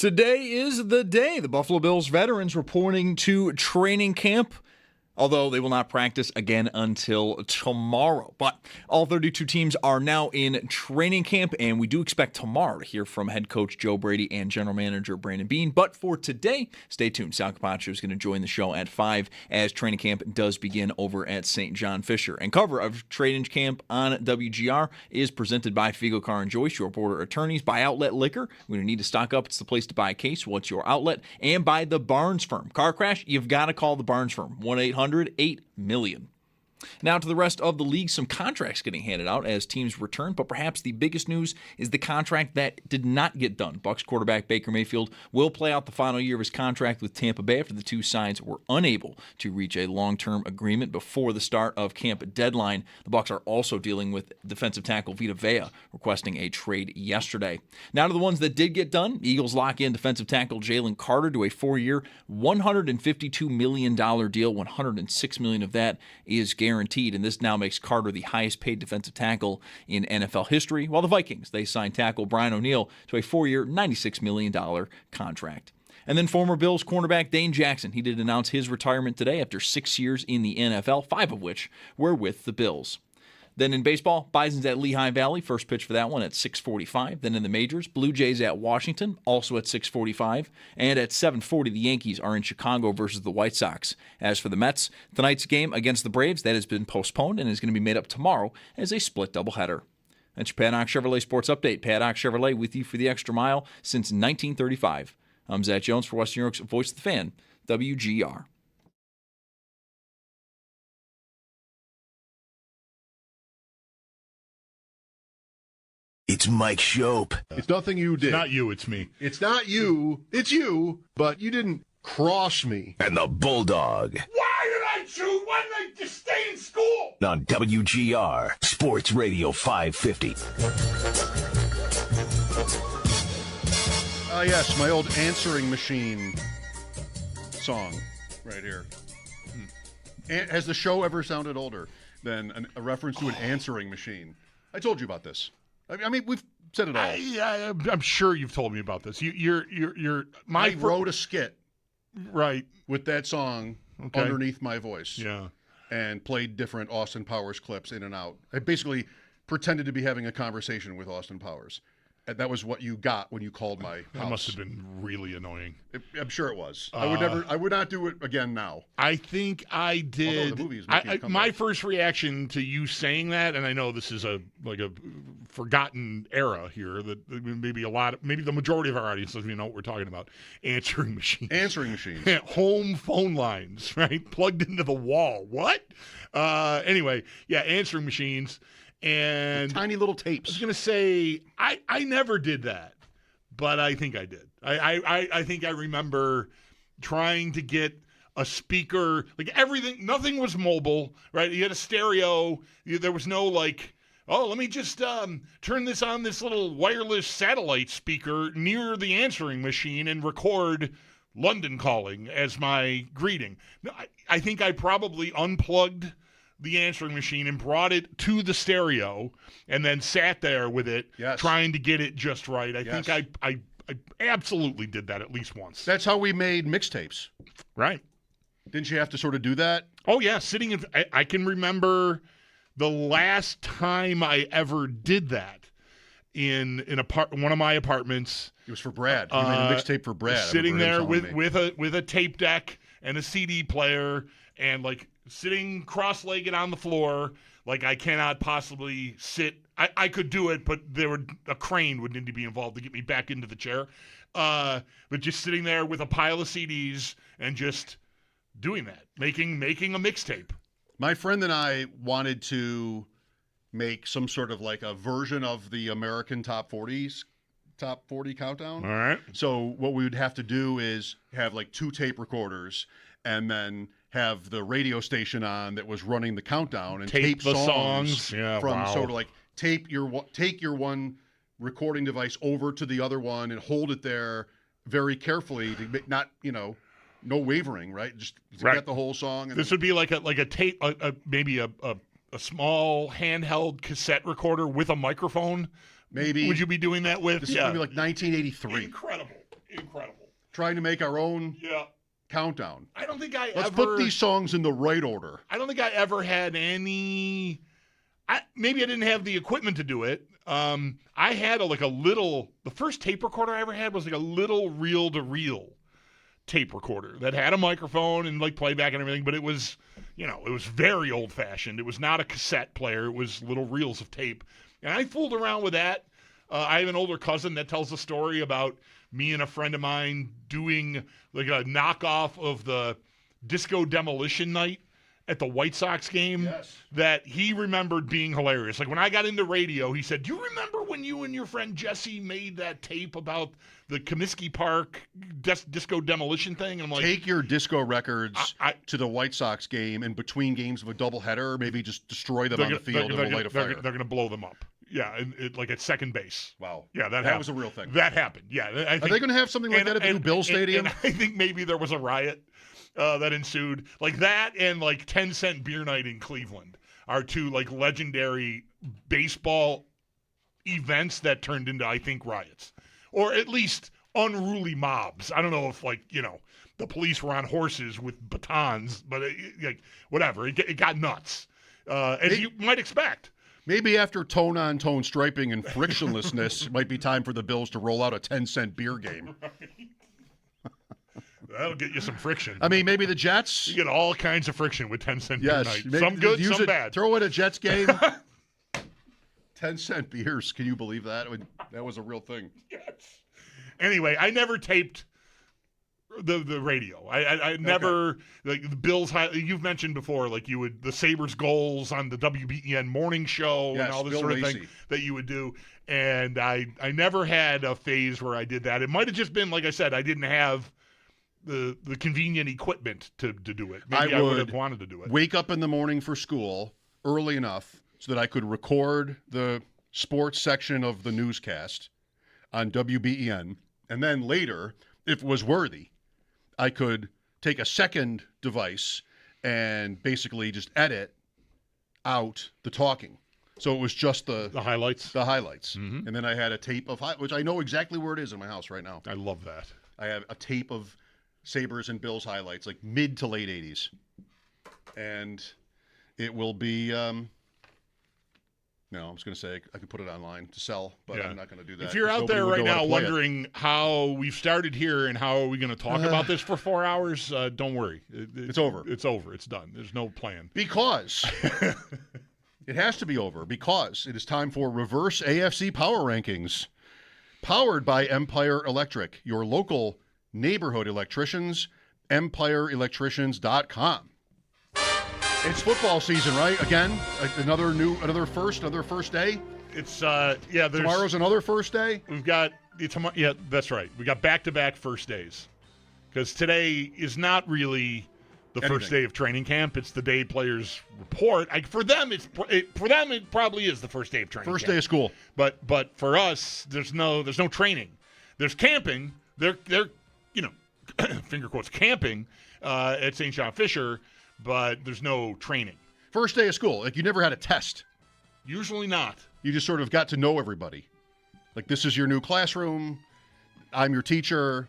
Today is the day. The Buffalo Bills veterans reporting to training camp, although they will not practice again until tomorrow. But all 32 teams are now in training camp, and we do expect tomorrow to hear from head coach Joe Brady and general manager Brandon Beane. But for today, stay tuned. Sal Capaccio is going to join the show at 5 as training camp does begin over at St. John Fisher. And cover of training camp on WGR is presented by Figo Car and Joyce, your border attorneys, by Outlet Liquor. When you need to stock up, it's the place to buy a case. What's your outlet? And by the Barnes Firm. Car crash, you've got to call the Barnes Firm. 1-800-8-million. Now to the rest of the league, some contracts getting handed out as teams return, but perhaps the biggest news is the contract that did not get done. Bucs quarterback Baker Mayfield will play out the final year of his contract with Tampa Bay after the two sides were unable to reach a long-term agreement before the start of camp deadline. The Bucs are also dealing with defensive tackle Vita Vea requesting a trade yesterday. Now to the ones that did get done. Eagles lock in defensive tackle Jalen Carter to a 4-year, $152 million deal. $106 million of that is guaranteed, and this now makes Carter the highest paid defensive tackle in NFL history, while the Vikings, they signed tackle Brian O'Neill to a 4-year, $96 million contract. And then former Bills cornerback Dane Jackson, he did announce his retirement today after 6 years in the NFL, 5 of which were with the Bills. Then in baseball, Bison's at Lehigh Valley, first pitch for that one at 6:45. Then in the majors, Blue Jays at Washington, also at 6:45. And at 7:40, the Yankees are in Chicago versus the White Sox. As for the Mets, tonight's game against the Braves, that has been postponed and is going to be made up tomorrow as a split doubleheader. That's your Paddock Chevrolet Sports Update. Paddock Chevrolet with you for the extra mile since 1935. I'm Zach Jones for Western New York's Voice of the Fan, WGR. It's Mike Schopp. It's nothing you did. It's not you, it's me. It's not you. It's you, but you didn't cross me. And the Bulldog. Why did I choose? Why did I just stay in school? On WGR, Sports Radio 550. Yes, my old answering machine song right here. Has the show ever sounded older than a reference to an answering machine? I told you about this. I mean, we've said it all. I'm sure you've told me about this. I wrote a skit, right, with that song underneath my voice. Yeah, and played different Austin Powers clips in and out. I basically pretended to be having a conversation with Austin Powers. And that was what you got when you called my house. That must have been really annoying. I'm sure it was. I would not do it again now. I think I did. The movie is making a comeback. My first reaction to you saying that, and I know this is a forgotten era here that maybe the majority of our audience doesn't even know what we're talking about. Answering machines. Answering machines. Home phone lines, right? Plugged into the wall. What? Anyway, yeah, answering machines. And the tiny little tapes. I was going to say, I never did that, but I think I did. I think I remember trying to get a speaker, like everything, nothing was mobile, right? You had a stereo. There was no let me just turn this on this little wireless satellite speaker near the answering machine and record London Calling as my greeting. No, I think I probably unplugged the answering machine and brought it to the stereo and then sat there with it trying to get it just right. I think I absolutely did that at least once. That's how we made mixtapes. Right. Didn't you have to sort of do that? Oh, yeah. I can remember the last time I ever did that in one of my apartments. It was for Brad. You made a mixtape for Brad. Sitting there with a tape deck and a CD player and sitting cross-legged on the floor, I cannot possibly sit. I could do it, but a crane would need to be involved to get me back into the chair. But just sitting there with a pile of CDs and just doing that, making a mixtape. My friend and I wanted to make some sort of a version of the American Top 40 countdown. All right. So what we would have to do is have 2 tape recorders and then have the radio station on that was running the countdown and tape the songs from sort of take your one recording device over to the other one and hold it there very carefully to make not no wavering, right? Just get the whole song. And this would be like a tape, maybe a small handheld cassette recorder with a microphone. Maybe. Would you be doing that with? This is going to be 1983. incredible. Trying to make our own Yeah. countdown. I don't think I Let's ever put these songs in the right order. I don't think I ever had any. Maybe I didn't have the equipment to do it. I had the first tape recorder I ever had was like a little reel-to-reel tape recorder that had a microphone and like playback and everything, but it was, it was very old-fashioned. It was not a cassette player. It was little reels of tape. And I fooled around with that. I have an older cousin that tells a story about me and a friend of mine doing like a knockoff of the Disco Demolition Night at the White Sox game that he remembered being hilarious. Like when I got into radio, he said, "Do you remember when you and your friend Jesse made that tape about the Comiskey Park disco demolition thing?" And I'm like, take your disco records to the White Sox game, and between games of a doubleheader, maybe just destroy them on the field and we'll light a fire. They're going to blow them up. Yeah, like at second base. Wow. Yeah, that was a real thing. That happened. Yeah. Are they going to have something like that at the new Bill Stadium? And I think maybe there was a riot that ensued. Like that and like 10-cent beer night in Cleveland are two like legendary baseball events that turned into, I think, riots. Or at least unruly mobs. I don't know if the police were on horses with batons, but whatever. It got nuts. As you might expect. Maybe after tone-on-tone striping and frictionlessness, it might be time for the Bills to roll out a 10-cent beer game. That'll get you some friction. I mean, maybe the Jets. You get all kinds of friction with 10-cent beer night. Maybe Some good, some bad. Throw in a Jets game. 10-cent beers. Can you believe that? That was a real thing. Yes. Anyway, I never taped the radio. I never like the Bills. You've mentioned before, like you would the Sabres goals on the WBEN morning show and all this Bill sort of Lacey. thing that you would do. And I never had a phase where I did that. It might have just been, like I said, I didn't have the convenient equipment to do it. Maybe I would have wanted to do it. Wake up in the morning for school early enough so that I could record the sports section of the newscast on WBEN, and then later, if it was worthy, I could take a second device and basically just edit out the talking. So it was just the highlights. The highlights. Mm-hmm. And then I had a tape of, which I know exactly where it is in my house right now. I love that. I have a tape of Sabres and Bills highlights, like mid to late 80s. And it will be, no, I was going to say I could put it online to sell, but I'm not going to do that. If you're out there right now wondering how we've started here and how are we going to talk about this for 4 hours, don't worry. It's over. It's over. It's done. There's no plan. Because it has to be over, because it is time for Reverse AFC Power Rankings, powered by Empire Electric, your local neighborhood electricians, empireelectricians.com. It's football season, right? Again, another first day. It's Tomorrow's another first day. We've got tomorrow. Yeah, that's right. We got back-to-back first days because today is not really the first day of training camp. It's the day players report. For them, it probably is the first day of training. First day of school. But for us, there's no training. There's camping. They're finger quotes camping at St. John Fisher. But there's no training. First day of school. Like you never had a test. Usually not. You just sort of got to know everybody. Like this is your new classroom. I'm your teacher.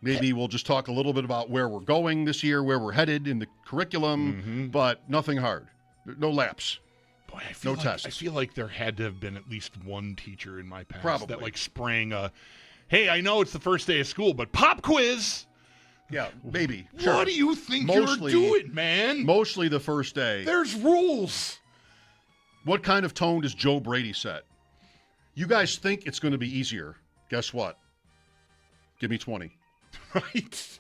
Maybe we'll just talk a little bit about where we're going this year, where we're headed in the curriculum, but nothing hard. No laps. Boy, tests. I feel like there had to have been at least one teacher in my past that like sprang hey, I know it's the first day of school, but pop quiz. Yeah, maybe. Sure. What do you think you're doing, man? Mostly the first day. There's rules. What kind of tone does Joe Brady set? You guys think it's going to be easier. Guess what? Give me 20. Right.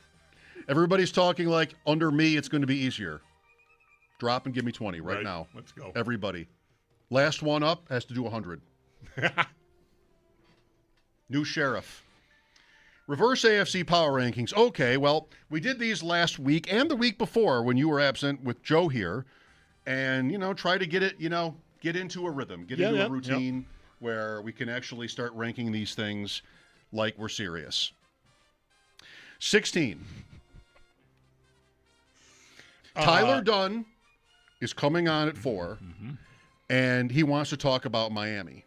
Everybody's talking like, under me, it's going to be easier. Drop and give me 20 right now. Let's go. Everybody. Last one up has to do 100. New sheriff. Reverse AFC Power Rankings. Okay, well, we did these last week and the week before when you were absent with Joe here. And, try to get it, get into a rhythm, get into a routine where we can actually start ranking these things like we're serious. 16. Tyler Dunn is coming on at 4, and he wants to talk about Miami.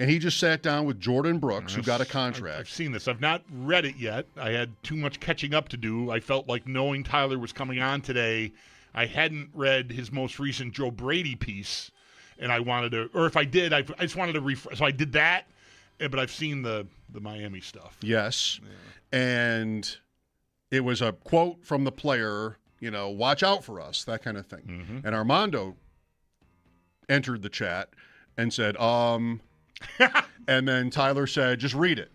and he just sat down with Jordan Brooks, who got a contract. I've seen this. I've not read it yet. I had too much catching up to do. I felt like knowing Tyler was coming on today, I hadn't read his most recent Joe Brady piece, and I wanted to, or if I did, I just wanted to so I did that, but I've seen the Miami stuff. Yes, and it was a quote from the player, watch out for us, that kind of thing. Mm-hmm. And Armando entered the chat and said, and then Tyler said, just read it.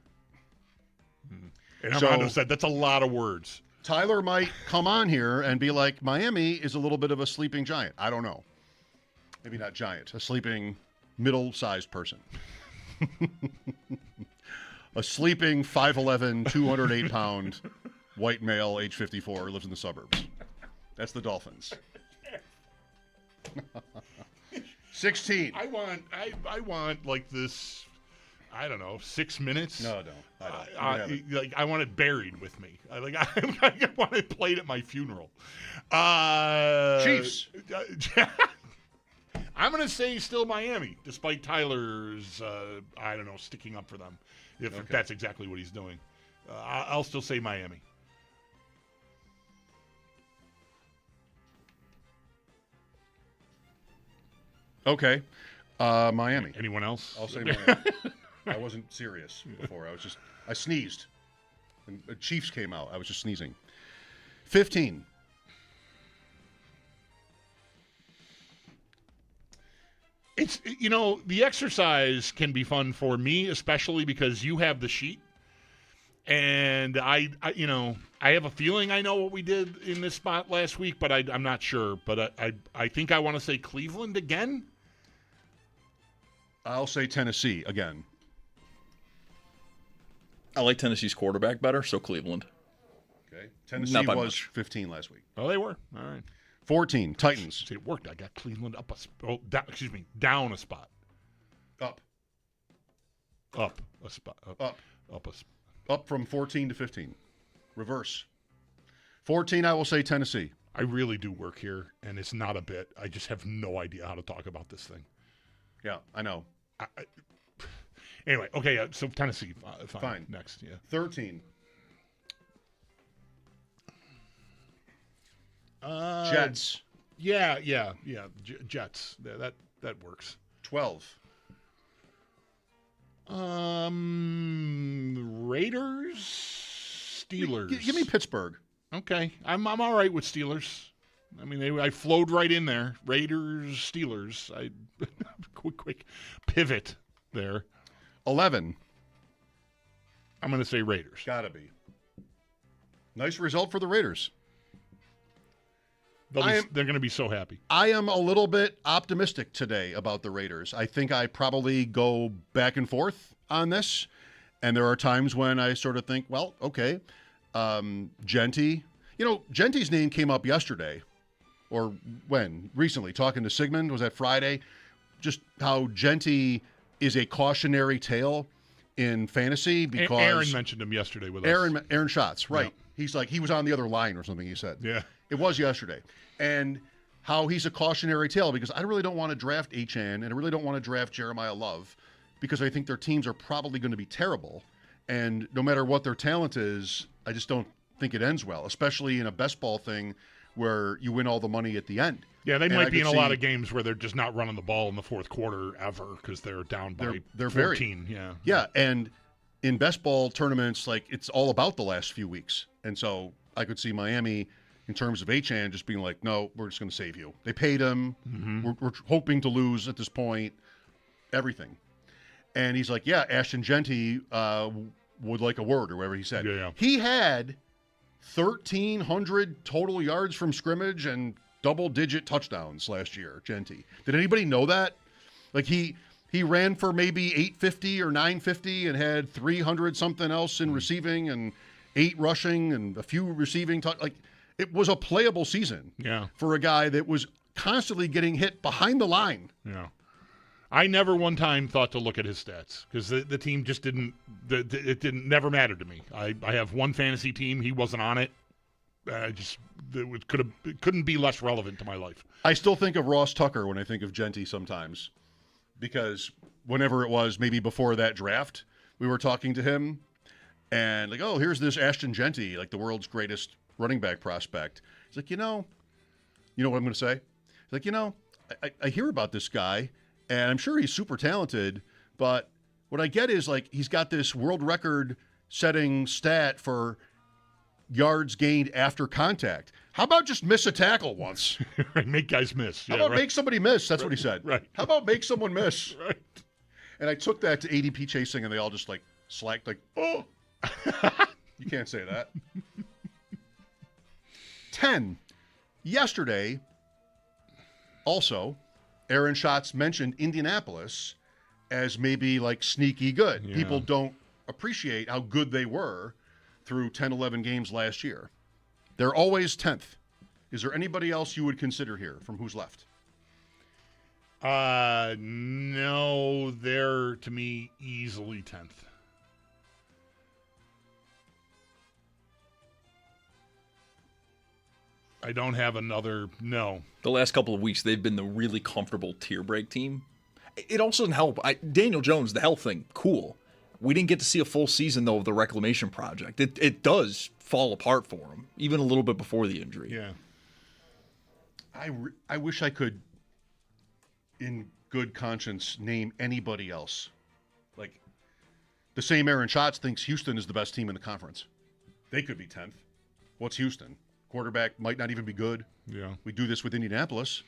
And Armando said, that's a lot of words. Tyler might come on here and be like, Miami is a little bit of a sleeping giant. I don't know. Maybe not giant, a sleeping middle-sized person. A sleeping 5'11", 208-pound white male, age 54, lives in the suburbs. That's the Dolphins. 16. I want like this, I don't know, 6 minutes. No, I don't. I want it buried with me. I want it played at my funeral. Chiefs. I'm going to say still Miami, despite Tyler's, sticking up for them, if that's exactly what he's doing. I'll still say Miami. Okay. Miami. Anyone else? I'll say Miami. I wasn't serious before. I sneezed. And the Chiefs came out. I was just sneezing. 15. It's, the exercise can be fun for me, especially because you have the sheet. And I have a feeling I know what we did in this spot last week, but I'm not sure. But I think I want to say Cleveland again. I'll say Tennessee again. I like Tennessee's quarterback better, so Cleveland. Okay. Tennessee Not by was much. 15 last week. Oh, they were. All right. 14, Titans. See, it worked. I got Cleveland up down a spot. Up. Up a spot. Up. Up a spot. Up from 14 to 15. Reverse. 14, I will say Tennessee. I really do work here, and it's not a bit. I just have no idea how to talk about this thing. Yeah, I know. Anyway, okay, so Tennessee, fine. Fine. Next, yeah. 13. Jets. Yeah. Jets. That works. 12. Raiders, Steelers. Give me Pittsburgh. Okay, I'm all right with Steelers. I mean, I flowed right in there. Raiders, Steelers. I quick pivot there. 11. I'm going to say Raiders. Gotta be. Nice result for the Raiders. They're going to be so happy. I am a little bit optimistic today about the Raiders. I think I probably go back and forth on this. And there are times when I sort of think, well, okay, Genty. Genty's name came up yesterday. Or when? Recently, talking to Sigmund. Was that Friday? Just how Genty is a cautionary tale in fantasy because Aaron mentioned him yesterday with us. Aaron Schatz, right. Yeah. He's like, he was on the other line or something, he said. Yeah. It was yesterday. And how he's a cautionary tale because I really don't want to draft Achane and I really don't want to draft Jeremiah Love because I think their teams are probably going to be terrible. And no matter what their talent is, I just don't think it ends well, especially in a best ball thing where you win all the money at the end. Yeah, they might be in a lot of games where they're just not running the ball in the fourth quarter ever because they're down by they're 14. Yeah, and in best ball tournaments, like it's all about the last few weeks. And so I could see Miami, in terms of Achane, just being like, no, we're just going to save you. They paid him. Mm-hmm. We're hoping to lose at this point. Everything. And he's like, yeah, Ashton Genty would like a word or whatever he said. Yeah. He had 1,300 total yards from scrimmage and double-digit touchdowns last year, Genty. Did anybody know that? Like he ran for maybe 850 or 950 and had 300 something else in receiving and 8 rushing and a few receiving. It was a playable season for a guy that was constantly getting hit behind the line. Yeah. I never one time thought to look at his stats because the team just didn't. It never mattered to me. I have one fantasy team. He wasn't on it. It couldn't be less relevant to my life. I still think of Ross Tucker when I think of Genty sometimes, because whenever it was, maybe before that draft, we were talking to him, and like, oh, here's this Ashton Genty, like the world's greatest running back prospect. He's like, you know what I'm going to say? He's like, I hear about this guy, and I'm sure he's super talented, but what I get is like he's got this world record setting stat for yards gained after contact. How about just miss a tackle once? Make guys miss. How about make somebody miss? That's what he said. Right. How about make someone miss? Right. And I took that to ADP chasing, and they all just like slacked, like, oh, you can't say that. 10. Yesterday, also, Aaron Schatz mentioned Indianapolis as maybe like sneaky good. Yeah. People don't appreciate how good they were through 10, 11 games last year. They're always 10th. Is there anybody else you would consider here from who's left? No, they're, to me, easily 10th. I don't have another, no. The last couple of weeks, they've been the really comfortable tier break team. It also doesn't help. Daniel Jones, the health thing, cool. We didn't get to see a full season, though, of the reclamation project. It does fall apart for him, even a little bit before the injury. Yeah. I wish I could, in good conscience, name anybody else. Like, the same Aaron Schatz thinks Houston is the best team in the conference. They could be 10th. What's Houston? Quarterback might not even be good. Yeah. We do this with Indianapolis.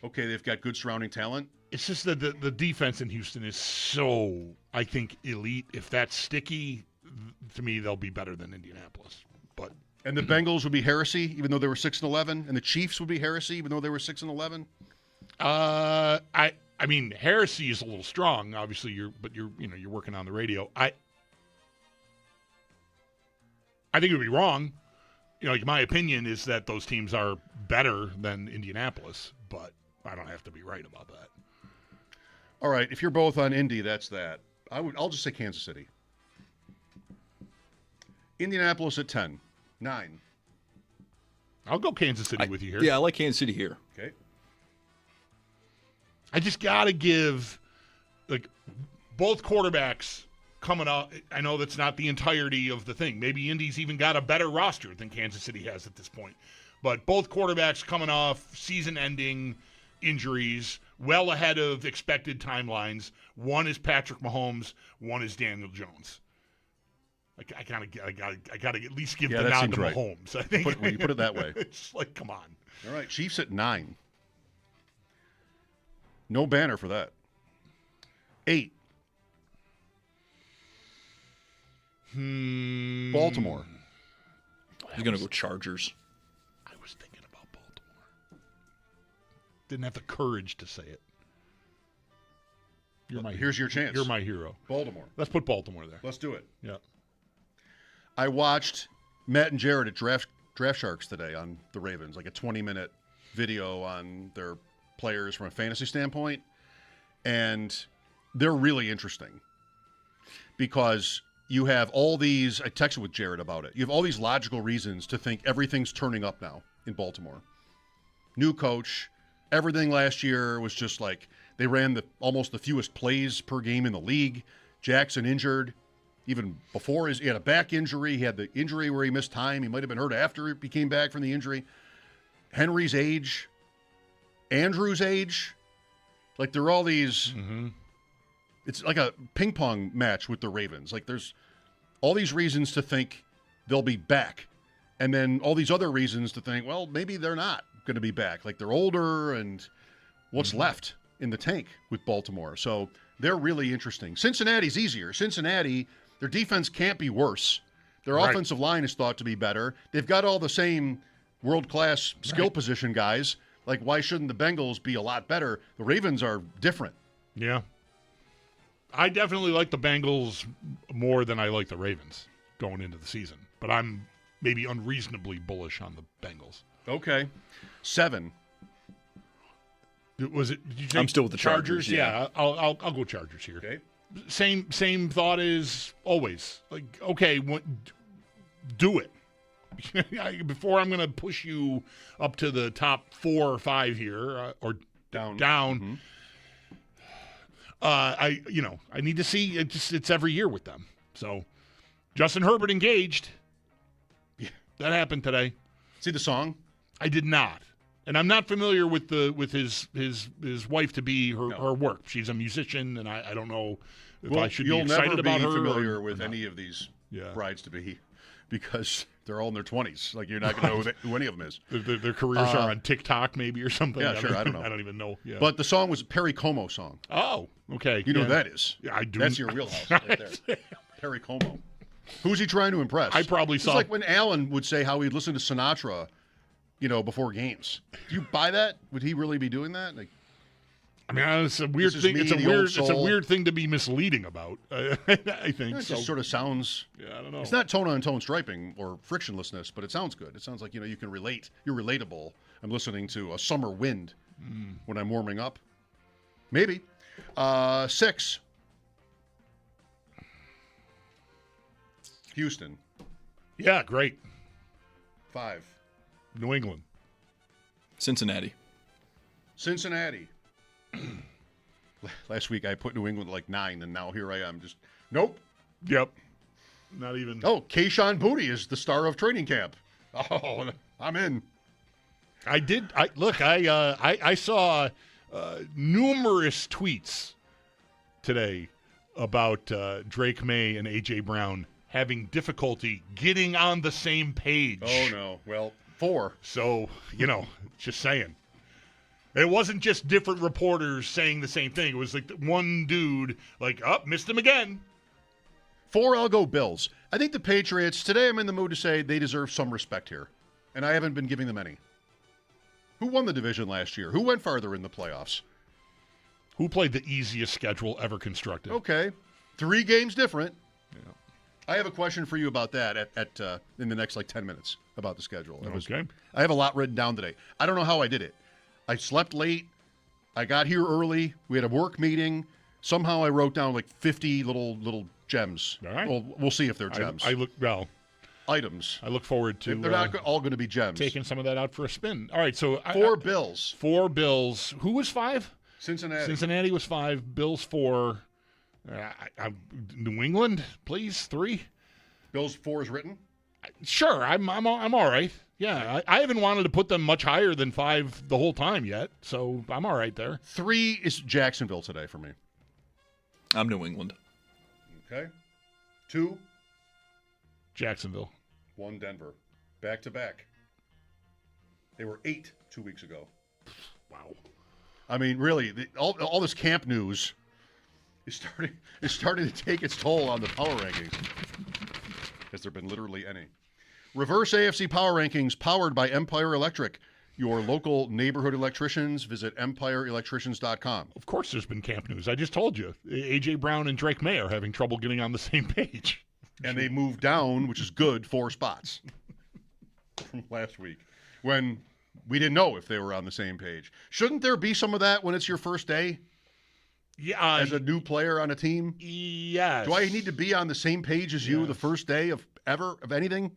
Okay, they've got good surrounding talent. It's just that the defense in Houston is so, I think, elite. If that's sticky, to me, they'll be better than Indianapolis. But And the Bengals would be heresy, even though they were 6-11, and the Chiefs would be heresy, even though they were 6-11. I mean, heresy is a little strong. Obviously, you're working on the radio. I think it would be wrong. Like my opinion is that those teams are better than Indianapolis, but I don't have to be right about that. All right, if you're both on Indy, that's that. I'll just say Kansas City. Indianapolis at 10. 9. I'll go Kansas City with you here. Yeah, I like Kansas City here. Okay. I just got to give, like, both quarterbacks coming up. I know that's not the entirety of the thing. Maybe Indy's even got a better roster than Kansas City has at this point. But both quarterbacks coming off season-ending injuries, well ahead of expected timelines. One is Patrick Mahomes. One is Daniel Jones. I gotta at least give the nod to right. Mahomes. I think when you put it that way, it's like, come on. All right, Chiefs at 9. No banner for that. 8. Baltimore. He's going to go Chargers. I was thinking about Baltimore. Didn't have the courage to say it. Here's your chance. You're my hero. Baltimore. Let's put Baltimore there. Let's do it. Yeah. I watched Matt and Jared at Draft Sharks today on the Ravens, like a 20-minute video on their players from a fantasy standpoint, and they're really interesting because you have all these, I texted with Jared about it, you have all these logical reasons to think everything's turning up now in Baltimore. New coach, everything last year was just like, they ran almost the fewest plays per game in the league. Jackson injured. Even before he had a back injury. He had the injury where he missed time. He might have been hurt after he came back from the injury. Henry's age. Andrew's age. Like, there are all these. Mm-hmm. It's like a ping pong match with the Ravens. Like, there's all these reasons to think they'll be back. And then all these other reasons to think, well, maybe they're not going to be back. Like, they're older and what's left in the tank with Baltimore. So they're really interesting. Cincinnati's easier. Cincinnati, their defense can't be worse. Their offensive line is thought to be better. They've got all the same world-class skill position guys. Like, why shouldn't the Bengals be a lot better? The Ravens are different. Yeah. I definitely like the Bengals more than I like the Ravens going into the season. But I'm maybe unreasonably bullish on the Bengals. Okay. 7. Did you say I'm still with the Chargers. Yeah, I'll go Chargers here. Okay. Same thought as always. Like, okay, do it. Before I'm going to push you up to the top 4 or 5 here, or down. Mm-hmm. I need to see. It's every year with them. So, Justin Herbert engaged. Yeah. That happened today. See the song? I did not, and I'm not familiar with his wife to be her work. She's a musician, and I don't know if I should be excited about her. You'll never be familiar with any of these Yeah. brides to be because they're all in their 20s. Like you're not going to know who any of them is. Their careers are on TikTok, maybe, or something. Yeah, sure. I don't know. I don't even know. Yeah. But the song was a Perry Como song. Oh, okay. You know who that is? Yeah, I do. That's your wheelhouse right there. Perry Como. Who's he trying to impress? I probably It's saw. like when Alan would say how he'd listen to Sinatra, before games. Do you buy that? Would he really be doing that? Like, I mean, it's a weird This is thing. me, It's a the weird. old It's a soul. weird thing to be misleading about. I think. it So. just sort of sounds. Yeah, I don't know. It's not tone-on-tone striping or frictionlessness, but it sounds good. It sounds like you can relate. You're relatable. I'm listening to a summer wind when I'm warming up. Maybe 6. Houston. Yeah, great. 5. New England. Cincinnati. Cincinnati. Last week I put New England like 9, and now here I am. Just nope. Yep. Not even. Oh, Keyshawn Booty is the star of training camp. Oh, I'm in. I did. I saw numerous tweets today about Drake May and AJ Brown having difficulty getting on the same page. Oh no. Well, 4. So, just saying. It wasn't just different reporters saying the same thing. It was like one dude, missed him again. 4, I'll go Bills. I think the Patriots, today I'm in the mood to say they deserve some respect here. And I haven't been giving them any. Who won the division last year? Who went farther in the playoffs? Who played the easiest schedule ever constructed? Okay. 3 games different. Yeah. I have a question for you about that in the next 10 minutes about the schedule. Okay. I have a lot written down today. I don't know how I did it. I slept late. I got here early. We had a work meeting. Somehow I wrote down 50 little gems. All right. Well, we'll see if they're gems. I Items. look forward to They're not all going to be gems. taking some of that out for a spin. All right, so 4 Bills. 4 Bills. Who was 5? Cincinnati. Cincinnati was 5. Bills 4. New England, please 3. Bills 4 is written. Sure, I'm all right. Yeah, I haven't wanted to put them much higher than 5 the whole time yet, so I'm all right there. 3 is Jacksonville today for me. I'm New England. Okay. 2, Jacksonville. 1 Denver. Back to back. They were 8 2 weeks ago. Wow. I mean, really, all this camp news is starting to take its toll on the power rankings. Has there been literally any? Reverse AFC Power Rankings powered by Empire Electric. Your local neighborhood electricians. Visit empireelectricians.com. Of course there's been camp news. I just told you. A.J. Brown and Drake May are having trouble getting on the same page. And they moved down, which is good, 4 spots from last week when we didn't know if they were on the same page. Shouldn't there be some of that when it's your first day Yeah. as a new player on a team? Yes. Do I need to be on the same page as you the first day of anything?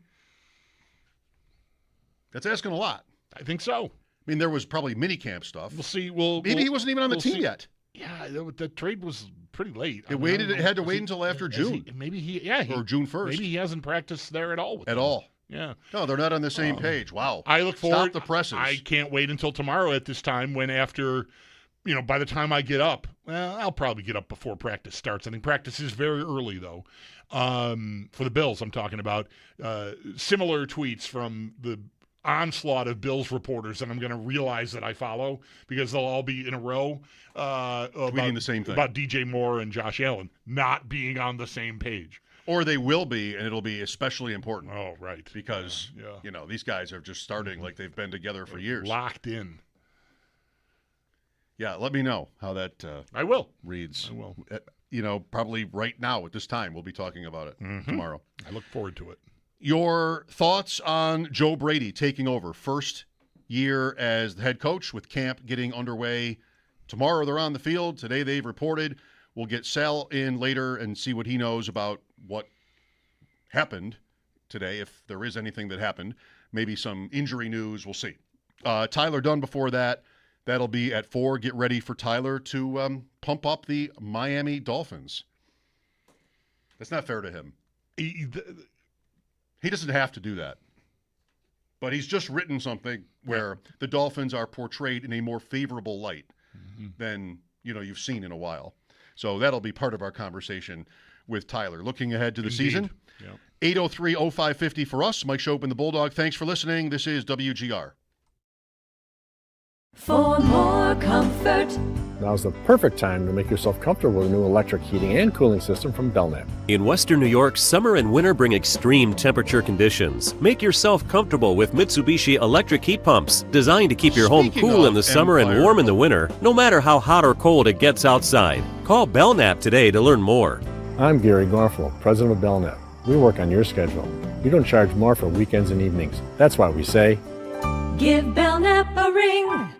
That's asking a lot. I think so. I mean, there was probably mini camp stuff. We'll see. Maybe he wasn't even on the team yet. Yeah, the trade was pretty late. It had to wait until after June. Or June 1st. Maybe he hasn't practiced there at all. With them. all. Yeah. No, they're not on the same page. Wow. I look forward. Stop the presses. I can't wait until tomorrow at this time when by the time I get up, I'll probably get up before practice starts. I think practice is very early, though. For the Bills, I'm talking about similar tweets from the onslaught of Bills reporters that I'm going to realize that I follow because they'll all be in a row Tweeting the same thing. about DJ Moore and Josh Allen not being on the same page. Or they will be, and it'll be especially important. Oh, right. Because, these guys are just starting like they've been together for years. Locked in. Yeah, let me know how that I will. reads. I will. Probably right now at this time, we'll be talking about it tomorrow. I look forward to it. Your thoughts on Joe Brady taking over first year as the head coach with camp getting underway tomorrow. They're on the field. Today they've reported. We'll get Sal in later and see what he knows about what happened today, if there is anything that happened. Maybe some injury news. We'll see. Tyler Dunn before that. That'll be at 4. Get ready for Tyler to pump up the Miami Dolphins. That's not fair to him. He doesn't have to do that. But he's just written something where the Dolphins are portrayed in a more favorable light than you've seen in a while. So that'll be part of our conversation with Tyler. Looking ahead to the season, 803-0550 for us. Mike Schopp and the Bulldog. Thanks for listening. This is WGR. For more comfort. Now's the perfect time to make yourself comfortable with a new electric heating and cooling system from Belknap. In Western New York, summer and winter bring extreme temperature conditions. Make yourself comfortable with Mitsubishi electric heat pumps, designed to keep your home cool in the summer and warm in the winter, no matter how hot or cold it gets outside. Call Belknap today to learn more. I'm Gary Garfalo, president of Belknap. We work on your schedule. We don't charge more for weekends and evenings. That's why we say, give Belknap a ring.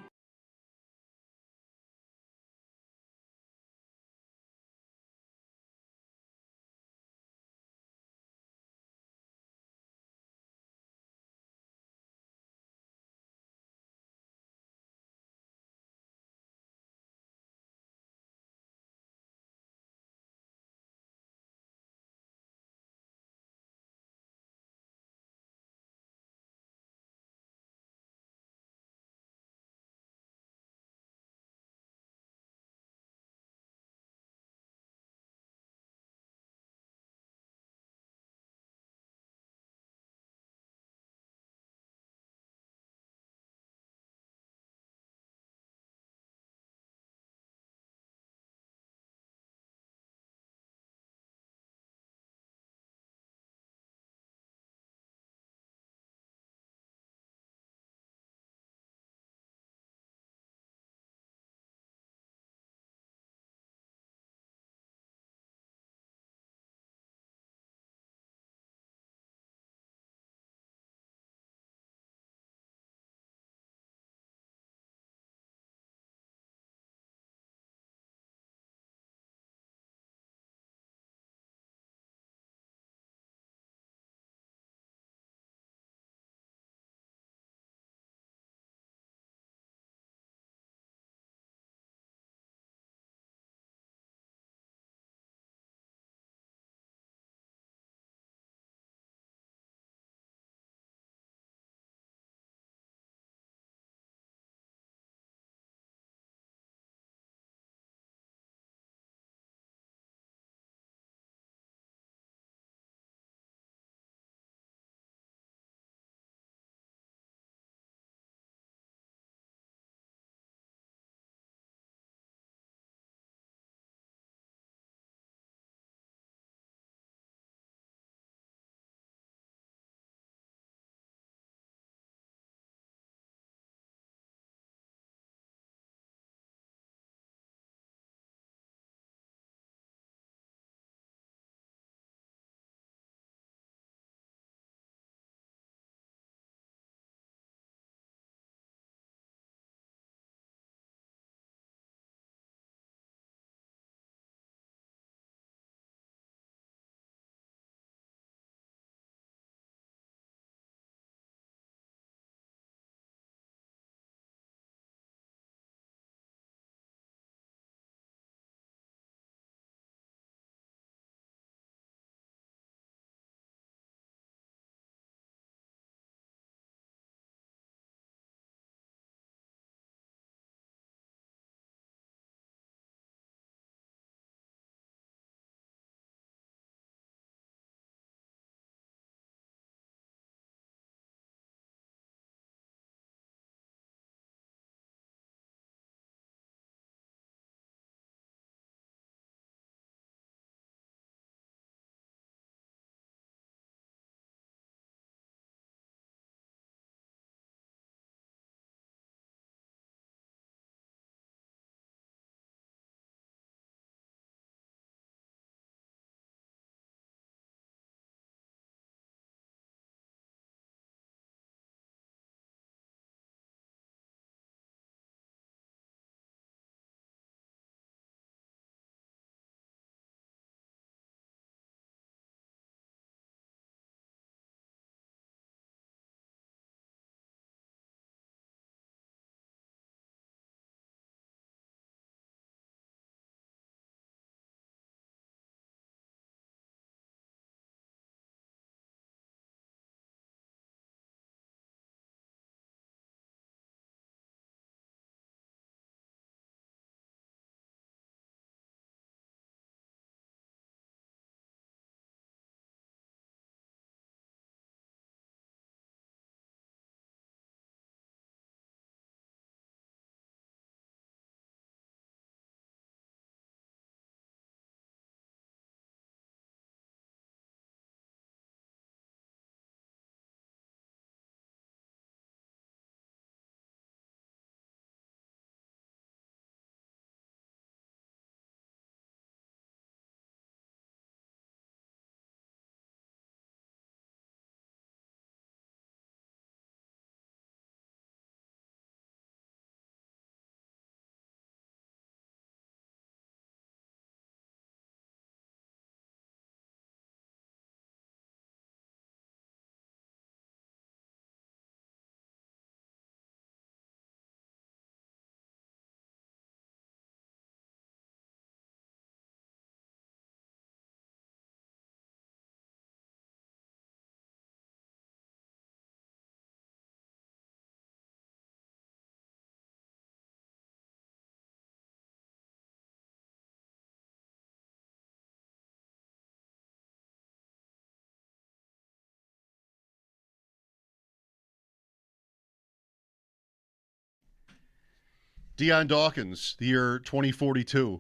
Deion Dawkins, the year 2042,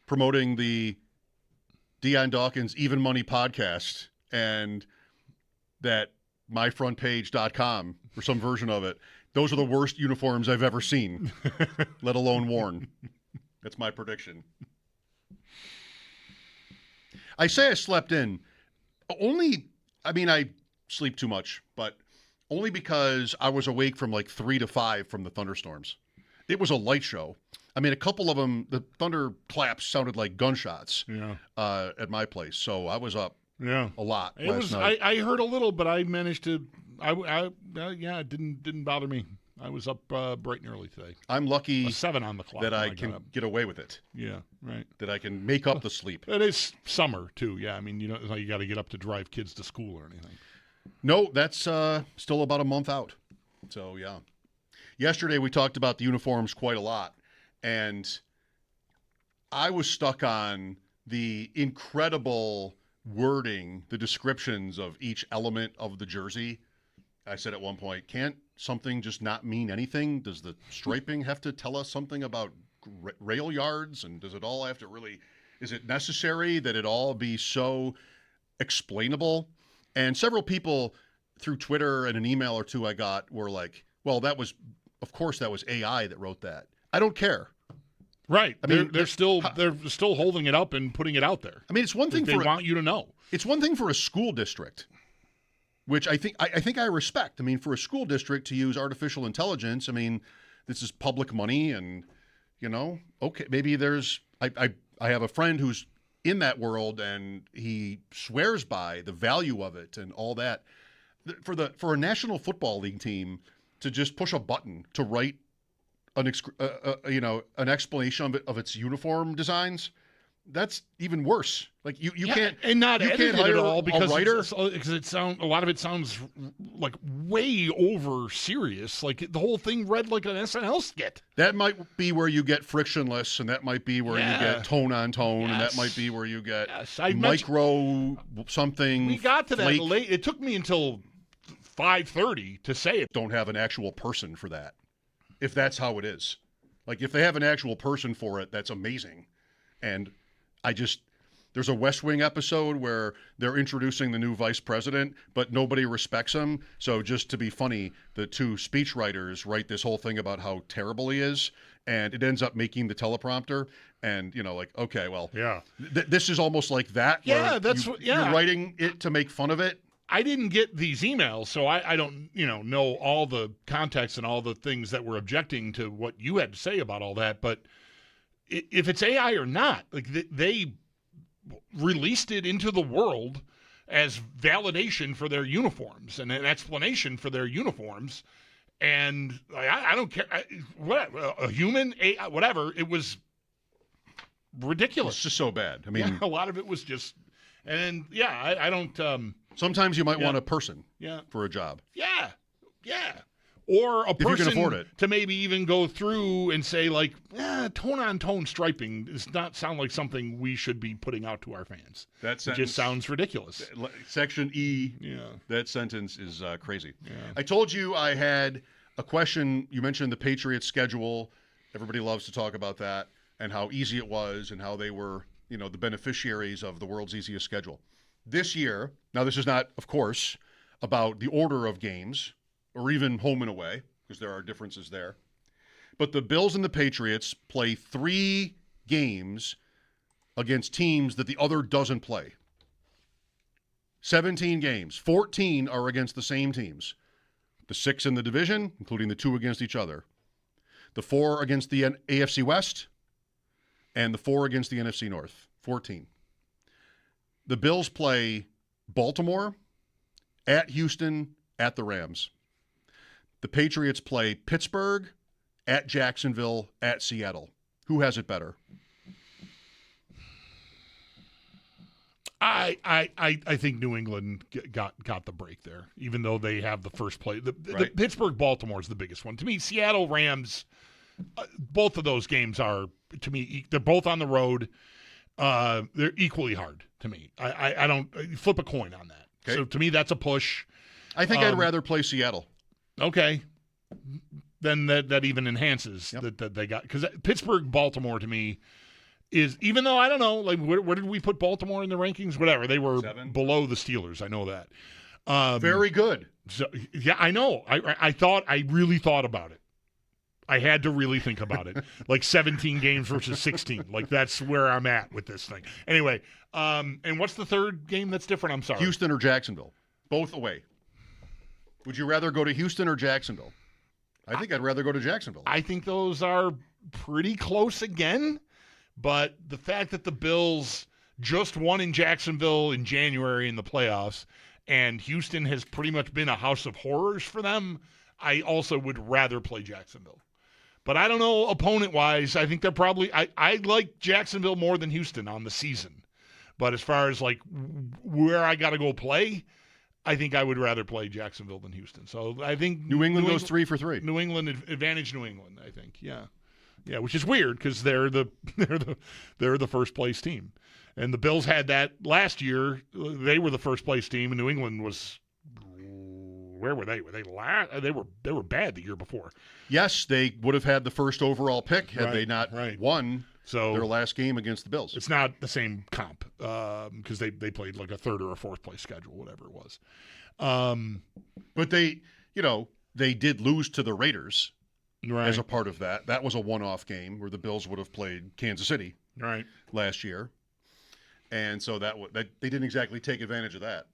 promoting the Deion Dawkins Even Money podcast and that myfrontpage.com or some version of it. Those are the worst uniforms I've ever seen, let alone worn. That's my prediction. I say I slept in. I sleep too much, but only because I was awake from like 3 to 5 from the thunderstorms. It was a light show. I mean, a couple of them, the thunder claps sounded like gunshots at my place. So I was up a lot last night. I heard a little, but I managed to. It didn't bother me. I was up bright and early today. I'm lucky 7 on the clock that I can get away with it. Yeah, right. That I can make up the sleep. It is summer too. Yeah, I mean, it's like you got to get up to drive kids to school or anything. No, that's still about a month out. So yeah. Yesterday we talked about the uniforms quite a lot, and I was stuck on the incredible wording, the descriptions of each element of the jersey. I said at one point, can't something just not mean anything? Does the striping have to tell us something about rail yards? And does it all have to really, is it necessary that it all be so explainable? And several people through Twitter and an email or two I got were like, well, of course that was AI that wrote that. I don't care. Right. I mean, they're still holding it up and putting it out there. I mean, it's one thing they want you to know. It's one thing for a school district, which I think I respect. I mean, for a school district to use artificial intelligence, I mean, this is public money, and okay, maybe there's. I have a friend who's in that world, and he swears by the value of it and all that. For a National Football League team to just push a button to write an explanation of its uniform designs, that's even worse. Like you can't, and not you edit can't hire it at all because a writer a lot of it sounds like way over serious. Like the whole thing read like an SNL skit. That might be where you get frictionless, and that might be where you get tone on tone, and that might be where you get micro something. We got to flake. that late. It took me until 5:30 to say it. Don't have an actual person for that. If that's how it is, like if they have an actual person for it, that's amazing. And there's a West Wing episode where they're introducing the new vice president, but nobody respects him. So just to be funny, the two speechwriters write this whole thing about how terrible he is, and it ends up making the teleprompter. And okay, well, this is almost like that. Yeah, you're writing it to make fun of it. I didn't get these emails, so I don't, know all the context and all the things that were objecting to what you had to say about all that. But if it's AI or not, like they released it into the world as validation for their uniforms and an explanation for their uniforms. And I don't care. A human, AI, whatever, it was ridiculous. It's just so bad. I mean, a lot of it was just, and I don't. Sometimes you might want a person for a job. Yeah. Or a person if you can afford it. To maybe even go through and say, like, tone-on-tone striping does not sound like something we should be putting out to our fans. That sentence, it just sounds ridiculous. Section E, that sentence is crazy. Yeah. I told you I had a question. You mentioned the Patriots schedule. Everybody loves to talk about that and how easy it was and how they were, the beneficiaries of the world's easiest schedule. This year, now this is not, of course, about the order of games or even home and away, because there are differences there. But the Bills and the Patriots play 3 games against teams that the other doesn't play. 17 games. 14 are against the same teams. The 6 in the division, including the 2 against each other. The 4 against the AFC West, and the 4 against the NFC North. 14. The Bills play Baltimore, at Houston, at the Rams. The Patriots play Pittsburgh, at Jacksonville, at Seattle. Who has it better? I think New England got the break there, even though they have the first play. The Pittsburgh-Baltimore is the biggest one. To me, Seattle-Rams, both of those games are, to me, they're both on the road. They're equally hard to me. I don't flip a coin on that. Okay. So to me, that's a push. I think I'd rather play Seattle. Okay. then that even enhances that they got, because Pittsburgh, Baltimore to me is, even though I don't know, like where did we put Baltimore in the rankings? Whatever, they were 7. below the Steelers. I know that. Very good. So yeah, I know. I really thought about it. I had to really think about it. Like 17 games versus 16. Like that's where I'm at with this thing. Anyway, and what's the third game that's different? I'm sorry. Houston or Jacksonville, both away. Would you rather go to Houston or Jacksonville? I think I'd rather go to Jacksonville. I think those are pretty close again, but the fact that the Bills just won in Jacksonville in January in the playoffs, and Houston has pretty much been a house of horrors for them, I also would rather play Jacksonville. But I don't know, opponent-wise, I think they're probably – I like Jacksonville more than Houston on the season. But as far as, like, where I got to go play, I think I would rather play Jacksonville than Houston. So I think New England goes 3 for 3. New England, advantage New England, I think, yeah. Yeah, which is weird because they're the first-place team. And the Bills had that last year. They were the first-place team, and New England was – where were they? Were they last? They were bad the year before. Yes, they would have had the first overall pick had they not won their last game against the Bills. It's not the same comp because they played like a third or a fourth place schedule, whatever it was. But they did lose to the Raiders as a Right. part of that. That was a one-off game where the Bills would have played Kansas City Right. last year, and so that they didn't exactly take advantage of that.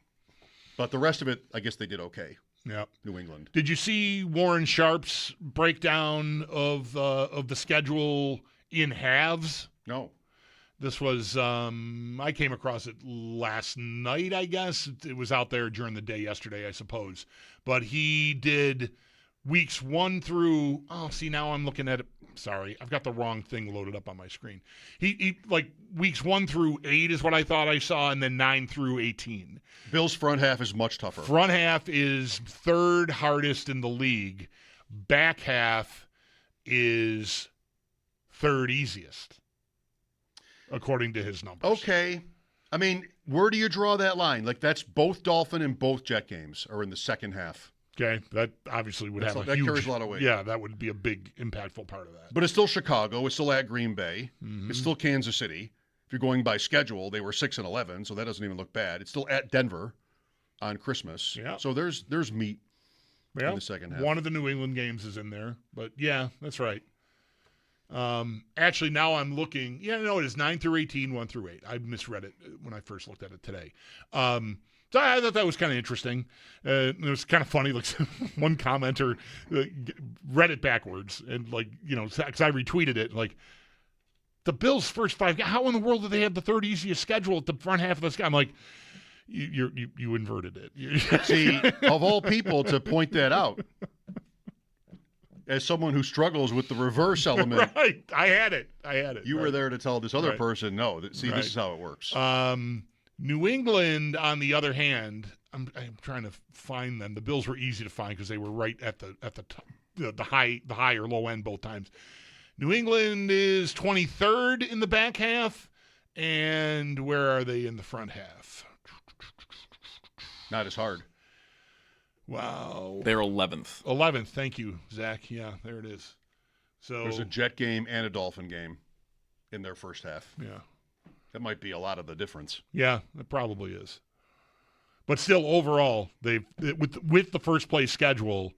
But the rest of it, I guess they did okay. Yeah. New England. Did you see Warren Sharp's breakdown of the schedule in halves? No. This was I came across it last night, I guess. It was out there during the day yesterday, I suppose. But he did weeks 1 through now I'm looking at it. Sorry, I've got the wrong thing loaded up on my screen. He like weeks 1 through 8 is what I thought I saw, and then 9 through 18. Bills' front half is much tougher. Front half is third hardest in the league. Back half is third easiest, according to his numbers. Okay. I mean, where do you draw that line? Like, that's both Dolphin and both Jet games are in the second half. Okay, that obviously would have a that huge, carries a lot of weight. Yeah, that would be a big, impactful part of that. But it's still Chicago. It's still at Green Bay. Mm-hmm. It's still Kansas City. If you're going by schedule, they were 6-11, so that doesn't even look bad. It's still at Denver on Christmas. Yeah. So there's meat in the second half. One of the New England games is in there, but yeah, that's right. Actually, now I'm looking. Yeah, no, it is 9 through 18, 1 through 8. I misread it when I first looked at it today. So I thought that was kind of interesting. It was kind of funny. Like one commenter read it backwards, and because I retweeted it. Like the Bills' first 5. How in the world do they have the third easiest schedule at the front half of this guy? I'm like, you inverted it. See, of all people to point that out, as someone who struggles with the reverse element, Right? I had it. You were there to tell this other person, no. This is how it works. New England, on the other hand, I'm trying to find them. The Bills were easy to find because they were right at the top, the high or low end both times. New England is 23rd in the back half, and where are they in the front half? Not as hard. Wow, They're 11th. 11th. Thank you, Zach. Yeah, there it is. So There's a Jet game and a Dolphin game in their first half. yeah. That might be a lot of the difference. Yeah, it probably is. But still, overall, with the first place schedule,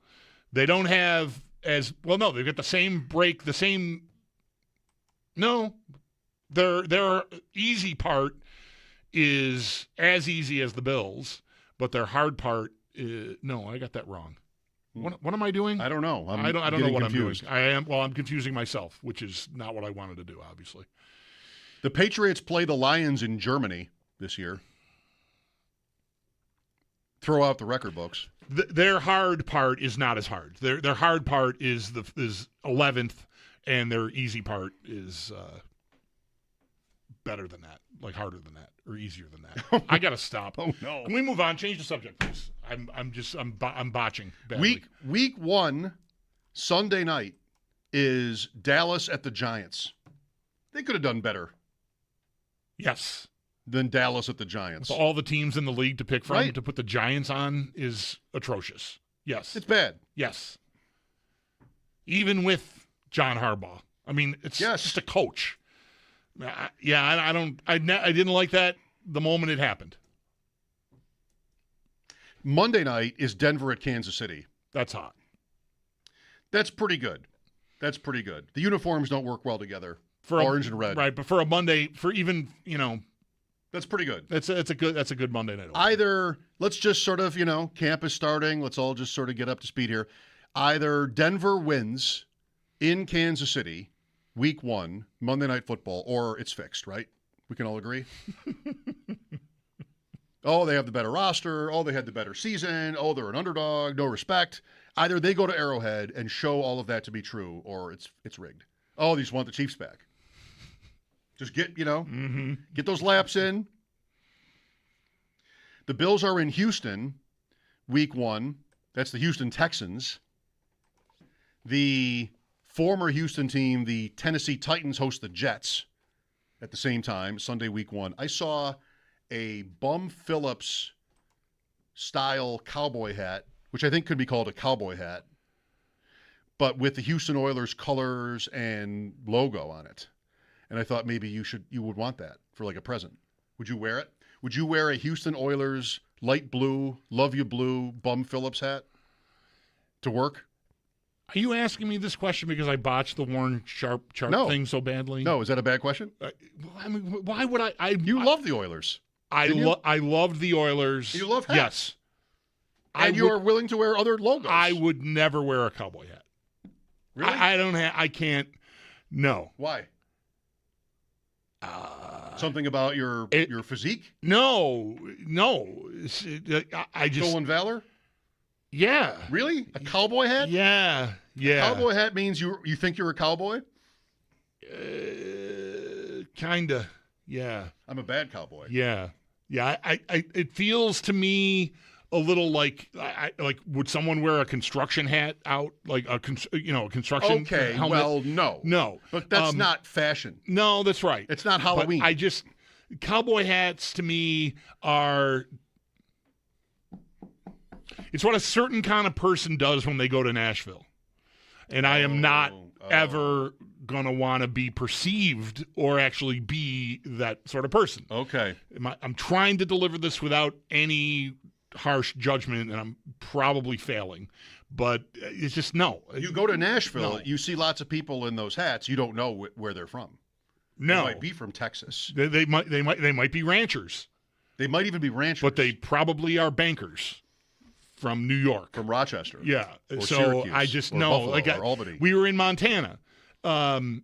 they don't have as well. No, they've got the same break. No, their easy part is as easy as the Bills, but their hard part is no. I got that wrong. What am I doing? I don't know. I don't know what confused. I'm doing. I'm confusing myself, which is not what I wanted to do, obviously. The Patriots play the Lions in Germany this year. Throw out the record books. Their hard part is not as hard. Their hard part is 11th, and their easy part is better than that, like harder than that, or easier than that. I gotta stop. Oh no! Can we move on? Change the subject, please. I'm botching badly. Week 1, Sunday night, is Dallas at the Giants. They could have done better. Yes. Than Dallas at the Giants. With all the teams in the league to pick from, Right. to put the Giants on is atrocious. Yes. It's bad. Yes. even with John Harbaugh. I mean, it's just a coach. I didn't like that the moment it happened. Monday night is Denver at Kansas City. That's hot. That's pretty good. The uniforms don't work well together. For orange and red. Right, but for a Monday, for even, that's pretty good. That's a good Monday night. Either let's just sort of, camp is starting. Let's all just sort of get up to speed here. Either Denver wins in Kansas City, week 1, Monday Night Football, or it's fixed, right? We can all agree. Oh, they have the better roster. Oh, they had the better season. Oh, they're an underdog. No respect. Either they go to Arrowhead and show all of that to be true, or it's rigged. Oh, they just want the Chiefs back. Just get, get those laps in. The Bills are in Houston, week 1. That's the Houston Texans. The former Houston team, the Tennessee Titans, host the Jets at the same time, Sunday, week 1. I saw a Bum Phillips style cowboy hat, which I think could be called a cowboy hat, but with the Houston Oilers colors and logo on it. And I thought maybe you would want that for like a present. Would you wear it? Would you wear a Houston Oilers light blue, love you blue Bum Phillips hat to work? Are you asking me this question because I botched the Warren Sharp thing so badly? No, is that a bad question? I mean, why would I? You love the Oilers. I loved the Oilers. You love hats. Yes. And you are willing to wear other logos. I would never wear a cowboy hat. Really? I can't. No. Why? Something about your physique? No. I just. Stolen valor? Yeah. Really? A cowboy hat? Yeah. A cowboy hat means you think you're a cowboy? Kinda. Yeah. I'm a bad cowboy. Yeah. Yeah. It feels to me a little like would someone wear a construction hat out, like a construction okay, helmet? Well, no. But that's not fashion. No, that's right. It's not Halloween. But cowboy hats to me are, it's what a certain kind of person does when they go to Nashville. And I am not ever going to want to be perceived or actually be that sort of person. Okay. I'm trying to deliver this without any harsh judgment, and I'm probably failing. But it's just no. You go to Nashville, you see lots of people in those hats. You don't know where they're from. No. They might be from Texas. They might be ranchers. They might even be ranchers. But they probably are bankers from New York. From Rochester. Yeah. Or so Syracuse, I just or know. Buffalo, or Albany. We were in Montana. You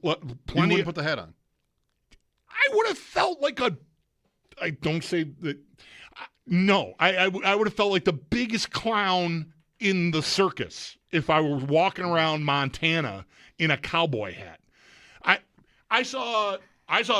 wouldn't put the hat on. I would have felt like I don't say that. No. I would have felt like the biggest clown in the circus if I were walking around Montana in a cowboy hat. I saw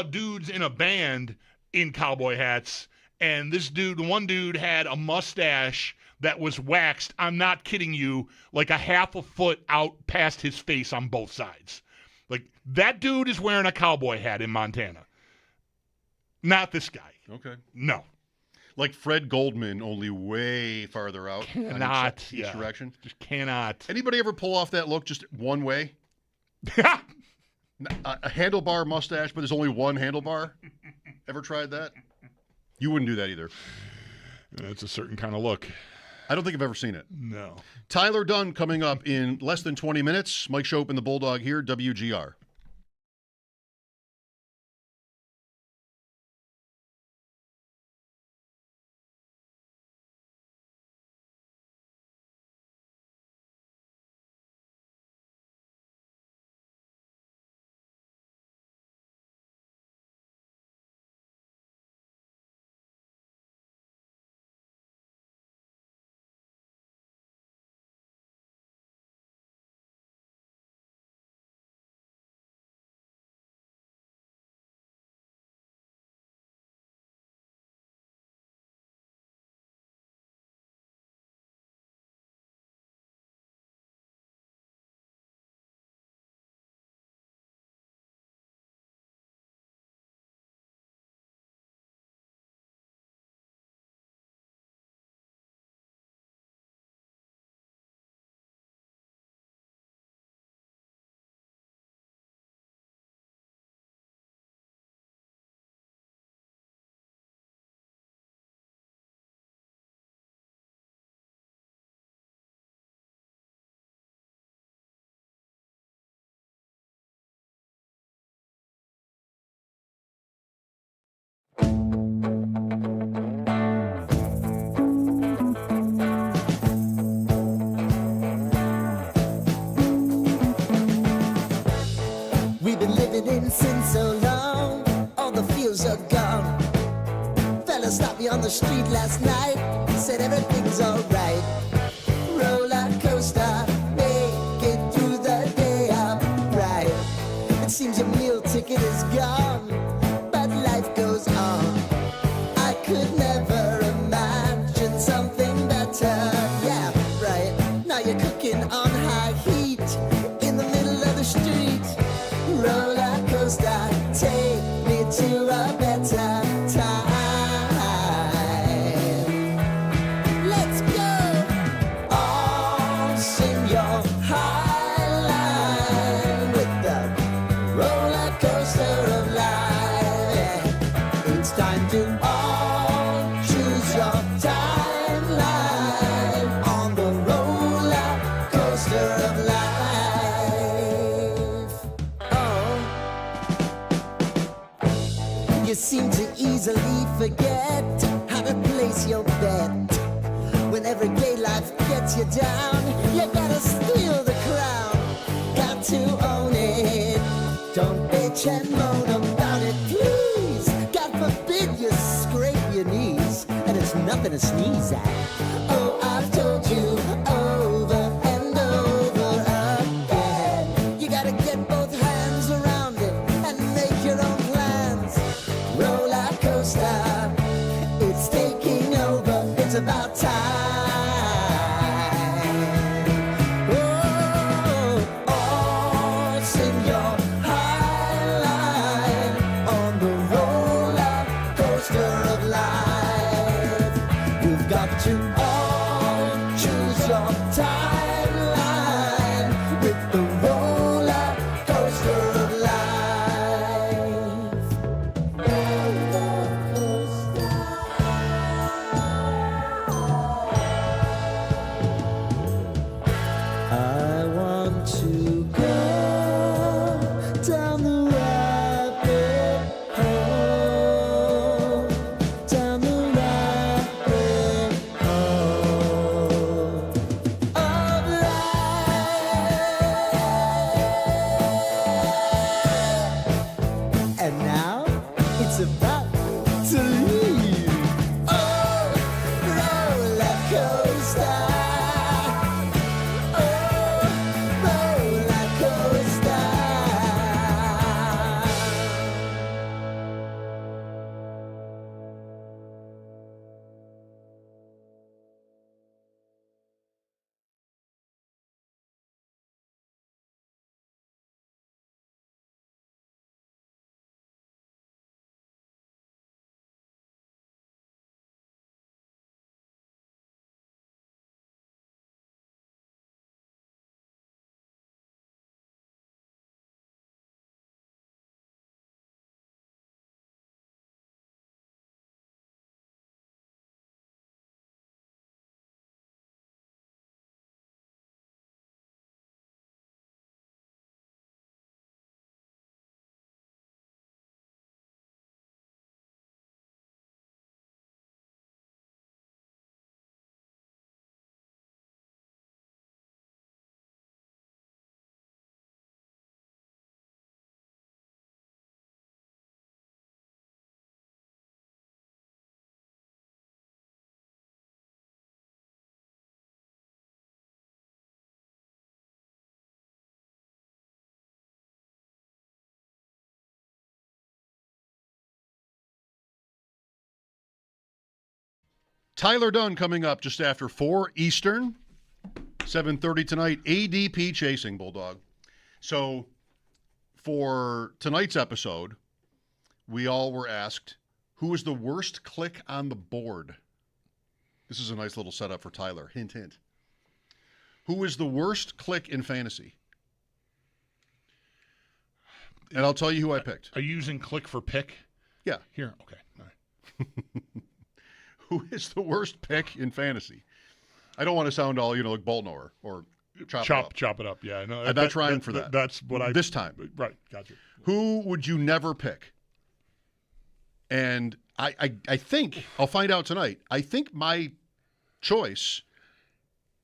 dudes in a band in cowboy hats, and one dude had a mustache that was waxed. I'm not kidding you, like a half a foot out past his face on both sides. Like, that dude is wearing a cowboy hat in Montana. Not this guy. Okay. No. Like Fred Goldman, only way farther out. Cannot. Each direction. Just cannot. Anybody ever pull off that look just one way? A handlebar mustache, but there's only one handlebar? Ever tried that? You wouldn't do that either. It's a certain kind of look. I don't think I've ever seen it. No. Tyler Dunn coming up in less than 20 minutes. Mike Schopp and the Bulldog here, WGR. Hadn't seen so long, all the feels are gone. Fella stopped me on the street last night, said everything's alright. Roller coaster, make it through the day, I'm right. It seems your meal ticket is gone, but life goes on. I could never imagine something better. Yeah, right. Now you're cooking on high heat in the middle of the street. Roller coaster, take me to a better time. Let's go. All sing your high line with the roller coaster of life. Yeah. It's time to all choose your timeline on the roller coaster of life. You seem to easily forget how to place your bet. When everyday life gets you down, you gotta steal the crown. Got to own it. Don't bitch and moan about it, please. God forbid you scrape your knees, and it's nothing to sneeze at. Oh, I've told you over and over again. You gotta get both hands around it and make your own plans. Roller coaster, it's taking over. It's about time. Oh, all sing your high line on the roller coaster of life. You've got to all choose your timeline with the roller coaster of life. Roller coaster. I want to go down the rabbit hole, down the rabbit hole of life. And now it's about to leave. Oh, roller coaster. Roller coaster. Tyler Dunn coming up just after 4 Eastern, 7:30 tonight. ADP Chasing Bulldog. So for tonight's episode, we all were asked, who is the worst click on the board? This is a nice little setup for Tyler. Hint, hint. Who is the worst click in fantasy? And I'll tell you who I picked. Are you using click for pick? Yeah. Here, okay. All right. Who is the worst pick in fantasy? I don't want to sound all, like Boltnower or chop it up. Yeah, no, I'm not trying for that. That's what I this time. Right, gotcha. Who would you never pick? And I think I'll find out tonight. I think my choice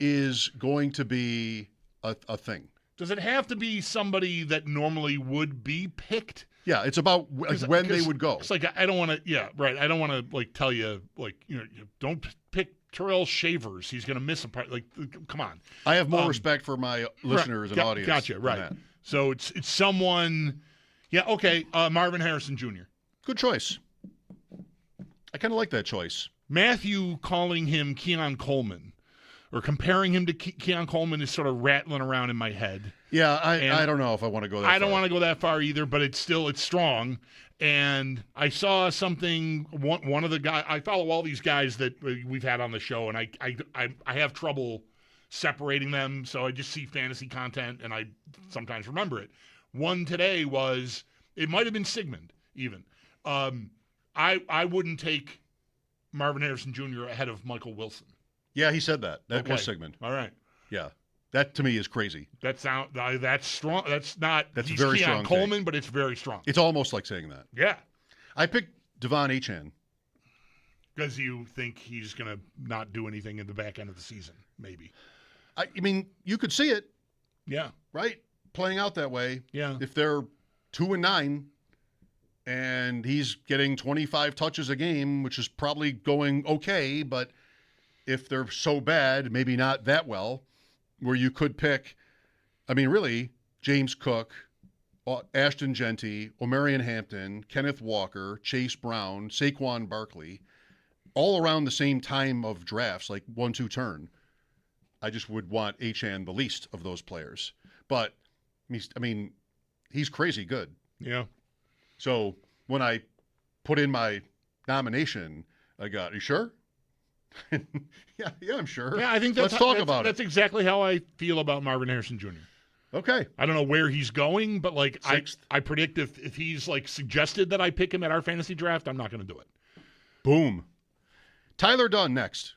is going to be a thing. Does it have to be somebody that normally would be picked? Yeah, it's about when they would go. It's like I don't want to. Yeah, right. I don't want to like tell you don't pick Terrell Shavers. He's going to miss a part. Like, come on. I have more respect for my listeners and audience. Gotcha. Right. That. So it's someone. Yeah. Okay. Marvin Harrison Jr. Good choice. I kind of like that choice. Matthew calling him Keon Coleman or comparing him to Keon Coleman is sort of rattling around in my head. Yeah, I don't know if I want to go that far. I don't want to go that far either, but it's strong. And I saw something, one of the guys, I follow all these guys that we've had on the show, and I have trouble separating them, so I just see fantasy content, and I sometimes remember it. One today was, it might have been Sigmund, even. I wouldn't take Marvin Harrison Jr. ahead of Michael Wilson. Yeah, he said that. That was Sigmund. All right. Yeah. That to me is crazy. That's strong. That's not. That's he's very Keon strong. Coleman, take. But it's very strong. It's almost like saying that. Yeah. I picked Devon Achane. Because you think he's going to not do anything in the back end of the season, maybe. I mean, you could see it. Yeah. Right? Playing out that way. Yeah. If they're 2-9 and he's getting 25 touches a game, which is probably going okay, but if they're so bad, maybe not that well, where you could pick, I mean, really, James Cook, Ashton Genty, O'Marion Hampton, Kenneth Walker, Chase Brown, Saquon Barkley, all around the same time of drafts, like 1-2 turn. I just would want Achane the least of those players. But, I mean, he's crazy good. Yeah. So when I put in my nomination, I got, are you sure? yeah, I'm sure. Yeah, I think let's talk about it. That's exactly how I feel about Marvin Harrison Jr. Okay. I don't know where he's going, but like Sixth. I predict if he's like suggested that I pick him at our fantasy draft, I'm not going to do it. Boom. Tyler Dunn next.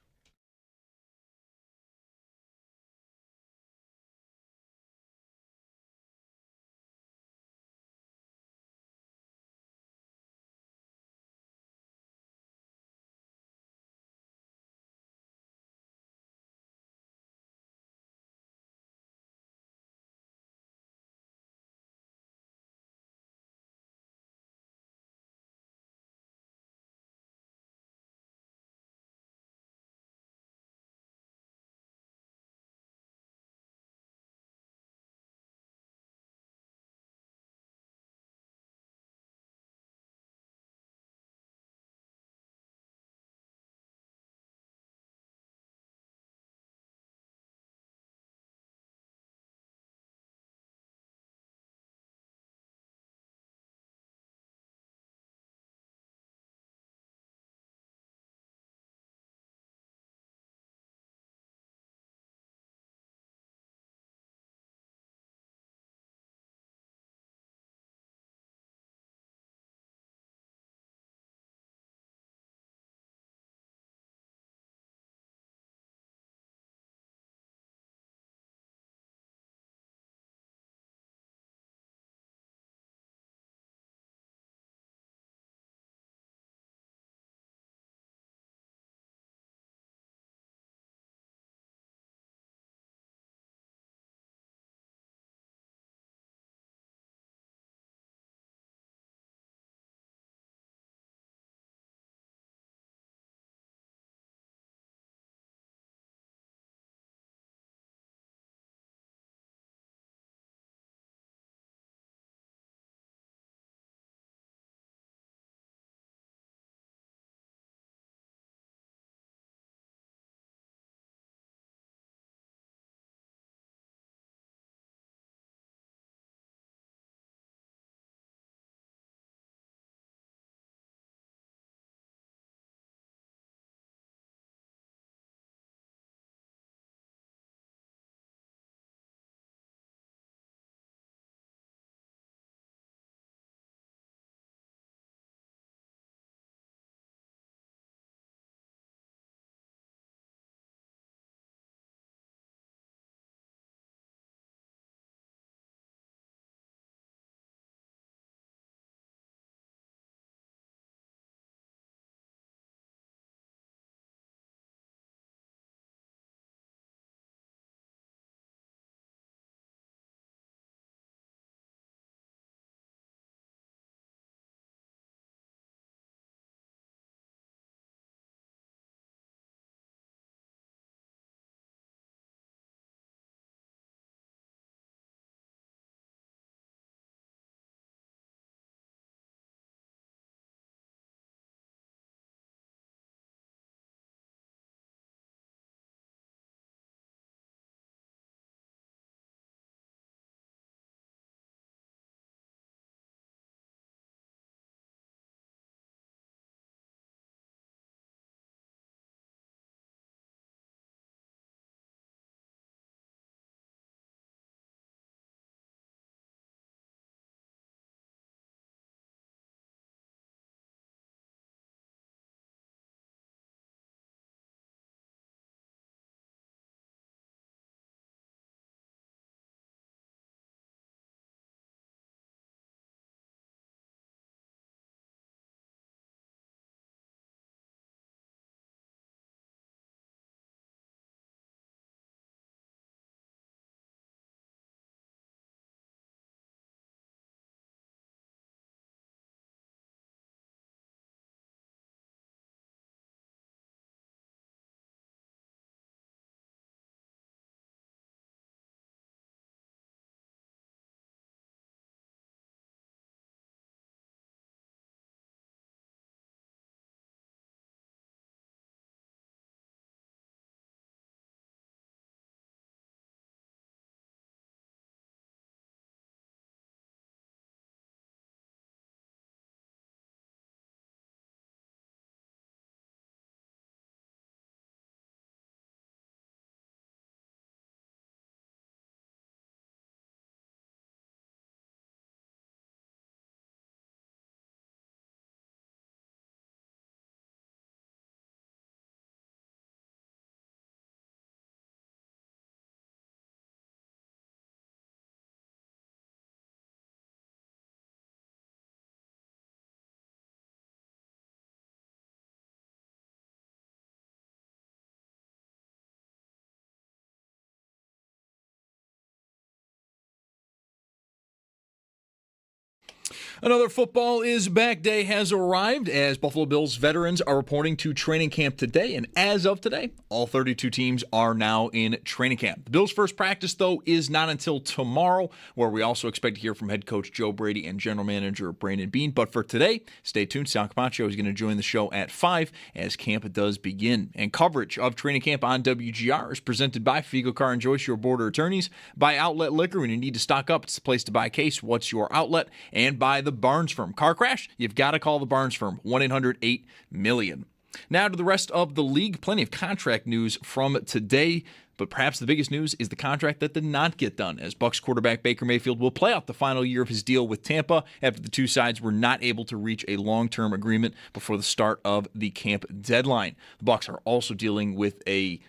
Another football is back day has arrived as Buffalo Bills veterans are reporting to training camp today. And as of today, all 32 teams are now in training camp. The Bills' first practice, though, is not until tomorrow, where we also expect to hear from head coach Joe Brady and general manager Brandon Beane. But for today, stay tuned. Sal Capaccio is going to join the show at 5 as camp does begin. And coverage of training camp on WGR is presented by Figo Car and Joyce, your border attorneys, by Outlet Liquor. When you need to stock up, it's the place to buy a case. What's your outlet? And by the Barnes Firm. Car crash? You've got to call the Barnes Firm. 1-800-8-MILLION. Now to the rest of the league. Plenty of contract news from today, but perhaps the biggest news is the contract that did not get done, as Bucs quarterback Baker Mayfield will play out the final year of his deal with Tampa after the two sides were not able to reach a long-term agreement before the start of the camp deadline. The Bucs are also dealing with a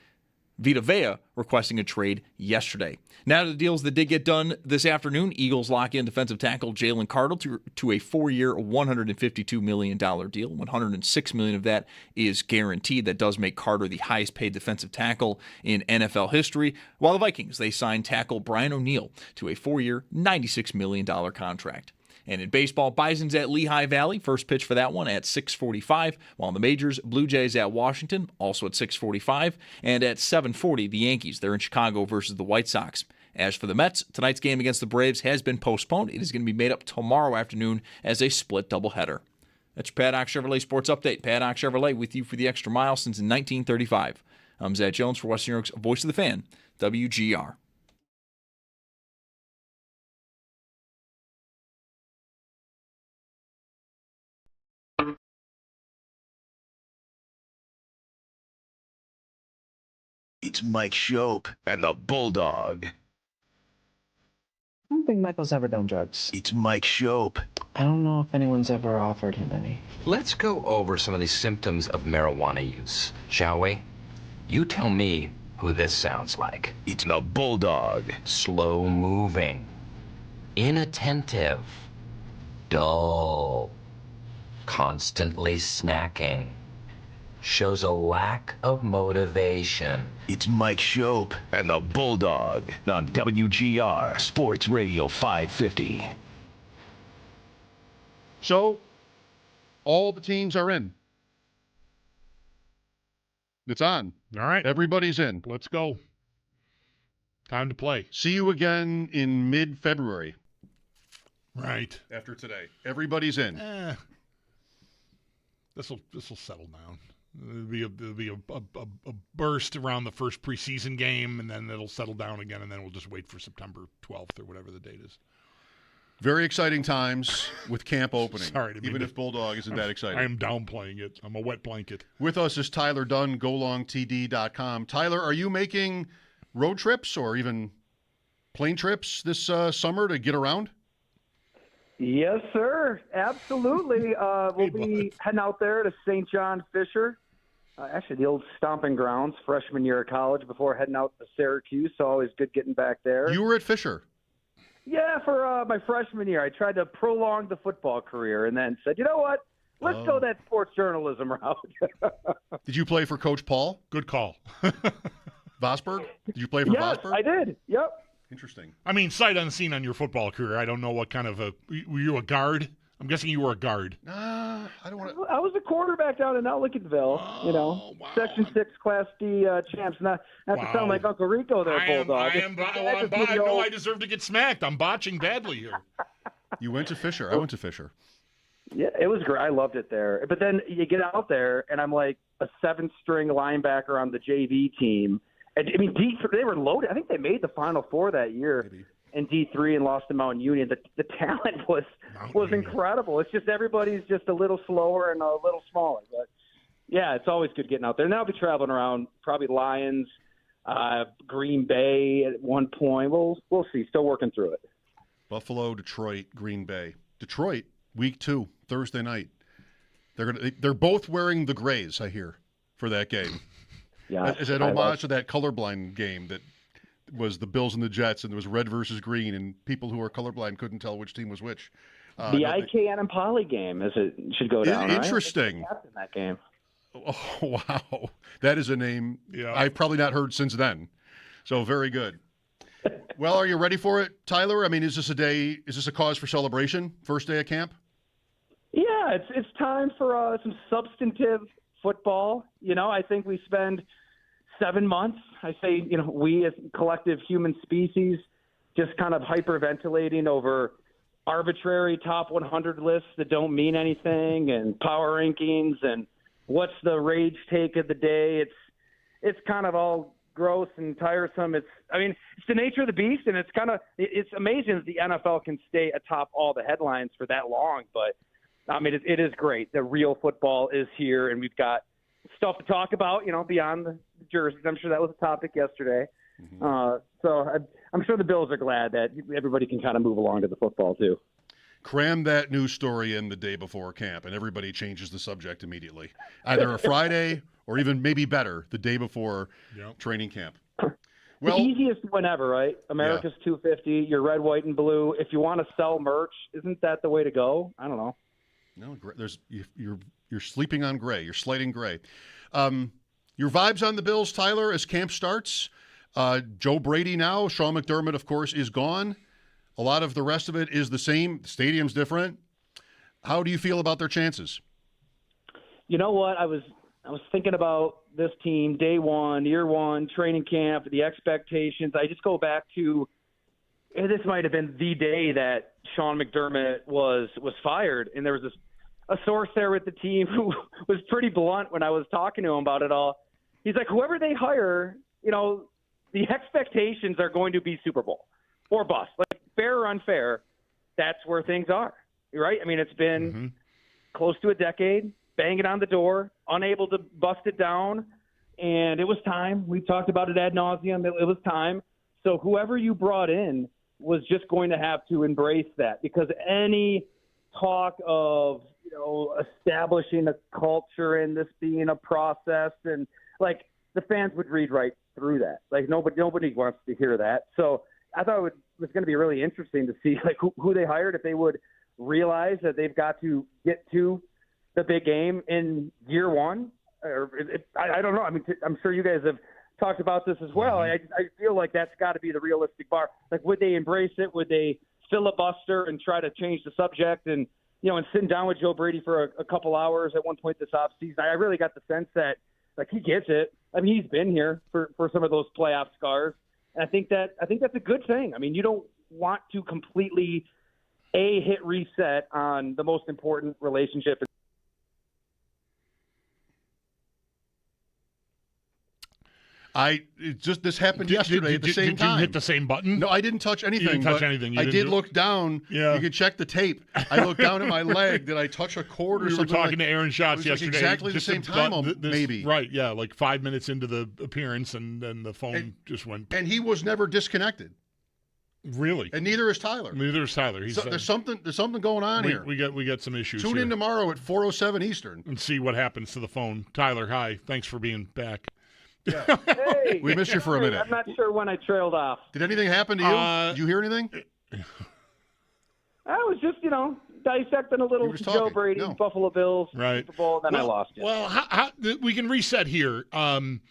Vita Vea requesting a trade yesterday. Now to the deals that did get done this afternoon. Eagles lock in defensive tackle Jalen Cardle to a 4-year, $152 million deal. $106 million of that is guaranteed. That does make Carter the highest paid defensive tackle in NFL history. While the Vikings, they signed tackle Brian O'Neill to a 4-year, $96 million contract. And in baseball, Bison's at Lehigh Valley. First pitch for that one at 6:45. While in the majors, Blue Jays at Washington, also at 6:45. And at 7:40, the Yankees. They're in Chicago versus the White Sox. As for the Mets, tonight's game against the Braves has been postponed. It is going to be made up tomorrow afternoon as a split doubleheader. That's your Paddock Chevrolet Sports Update. Paddock Chevrolet with you for the extra mile since 1935. I'm Zach Jones for Western New York's Voice of the Fan, WGR. It's Mike Schopp and the Bulldog. I don't think Michael's ever done drugs. It's Mike Schopp. I don't know if anyone's ever offered him any. Let's go over some of the symptoms of marijuana use, shall we? You tell me who this sounds like. It's the Bulldog. Slow moving, inattentive, dull, constantly snacking. Shows a lack of motivation. It's Mike Schopp and the Bulldog on WGR Sports Radio 550. So, all the teams are in. It's on. All right. Everybody's in. Let's go. Time to play. See you again in mid-February. Right. After today. Everybody's in. This'll settle down. There'll be a burst around the first preseason game, and then it'll settle down again, and then we'll just wait for September 12th or whatever the date is. Very exciting times with camp opening. Sorry to be even if Bulldog isn't that exciting. I am downplaying it. I'm a wet blanket. With us is Tyler Dunn, golongtd.com. Tyler, are you making road trips or even plane trips this summer to get around? Yes, sir. Absolutely. We'll be heading out there to St. John Fisher. Actually, the old stomping grounds, freshman year of college, before heading out to Syracuse. So always good getting back there. You were at Fisher. Yeah, for my freshman year. I tried to prolong the football career and then said, you know what? Let's go that sports journalism route. Did you play for Coach Paul? Good call. Vosberg? Did you play for Vosberg? I did. Yep. Interesting. I mean, sight unseen on your football career. I don't know what kind of were you a guard? I'm guessing you were a guard. I don't want to. I was a quarterback down in Ellicottville. Wow. Section 6 Class D champs. Not to sound like Uncle Rico there, Bulldog. I deserve to get smacked. I'm botching badly here. You went to Fisher. I went to Fisher. Yeah, it was great. I loved it there. But then you get out there, and I'm like a 7th-string linebacker on the JV team. And, I mean, they were loaded. I think they made the Final Four that year. Maybe. In D3 and lost to Mount Union. The talent was incredible. It's just everybody's just a little slower and a little smaller. But, yeah, it's always good getting out there. Now I'll be traveling around, probably Lions, Green Bay at one point. We'll see. Still working through it. Buffalo, Detroit, Green Bay. Detroit, week 2, Thursday night. They're both wearing the grays, I hear, for that game. Yeah, is that homage to that colorblind game that was the Bills and the Jets, and there was red versus green, and people who are colorblind couldn't tell which team was which. The IK and Poly game, as it should go down. Interesting. Right? In that game. Oh, wow. That is a name I've probably not heard since then. So very good. Well, are you ready for it, Tyler? I mean, is this a cause for celebration? First day of camp? Yeah, it's time for some substantive football. I think we spend 7 months. I say, we as collective human species just kind of hyperventilating over arbitrary top 100 lists that don't mean anything and power rankings and what's the rage take of the day. It's kind of all gross and tiresome. It's the nature of the beast, and it's amazing that the NFL can stay atop all the headlines for that long. But it is great. The real football is here, and we've got stuff to talk about, beyond the jerseys. I'm sure that was a topic yesterday. So I'm sure the Bills are glad that everybody can kind of move along to the football too. Cram that news story in the day before camp, and everybody changes the subject immediately. Either a Friday or even maybe better, the day before training camp. Well, the easiest whenever, right? America's 250. You're red, white, and blue. If you want to sell merch, isn't that the way to go? I don't know. No, you're sleeping on gray. You're slating gray. Your vibes on the Bills, Tyler, as camp starts. Joe Brady now. Sean McDermott, of course, is gone. A lot of the rest of it is the same. The stadium's different. How do you feel about their chances? You know what? I was thinking about this team, day one, year one, training camp, the expectations. I just go back to this might have been the day that Sean McDermott was fired, and there was a source there with the team who was pretty blunt when I was talking to him about it all. He's like, whoever they hire, the expectations are going to be Super Bowl or bust. Like, fair or unfair, that's where things are, right? It's been close to a decade, banging on the door, unable to bust it down, and it was time. We talked about it ad nauseum. It was time. So whoever you brought in was just going to have to embrace that, because any talk of, establishing a culture and this being a process, and the fans would read right through that. Nobody wants to hear that. So I thought it was going to be really interesting to see who they hired, if they would realize that they've got to get to the big game in year one. I don't know. I'm sure you guys have talked about this as well. I feel like that's got to be the realistic bar. Would they embrace it? Would they filibuster and try to change the subject and sitting down with Joe Brady for a couple hours at one point this offseason? I really got the sense that he gets it. He's been here for some of those playoff scars. And I think that's a good thing. You don't want to completely hit reset on the most important relationship. This happened yesterday at the same time. Did you hit the same button? No, I didn't touch anything. You didn't touch anything. I did look down. Yeah. You can check the tape. I looked down at my leg. Did I touch a cord or something? We were talking to Aaron Schatz yesterday. Exactly the same time, maybe. Right, yeah, 5 minutes into the appearance, and then the phone just went. And he was never disconnected. Really? And neither is Tyler. There's something going on here. We got some issues. Tune in tomorrow at 4:07 Eastern and see what happens to the phone. Tyler, hi. Thanks for being back. Yeah. Hey, we missed you for a minute. I'm not sure when I trailed off. Did anything happen to you? Did you hear anything? I was just, dissecting a little Joe Brady, Buffalo Bills, Super Bowl, then I lost you. Well, how we can reset here. I'm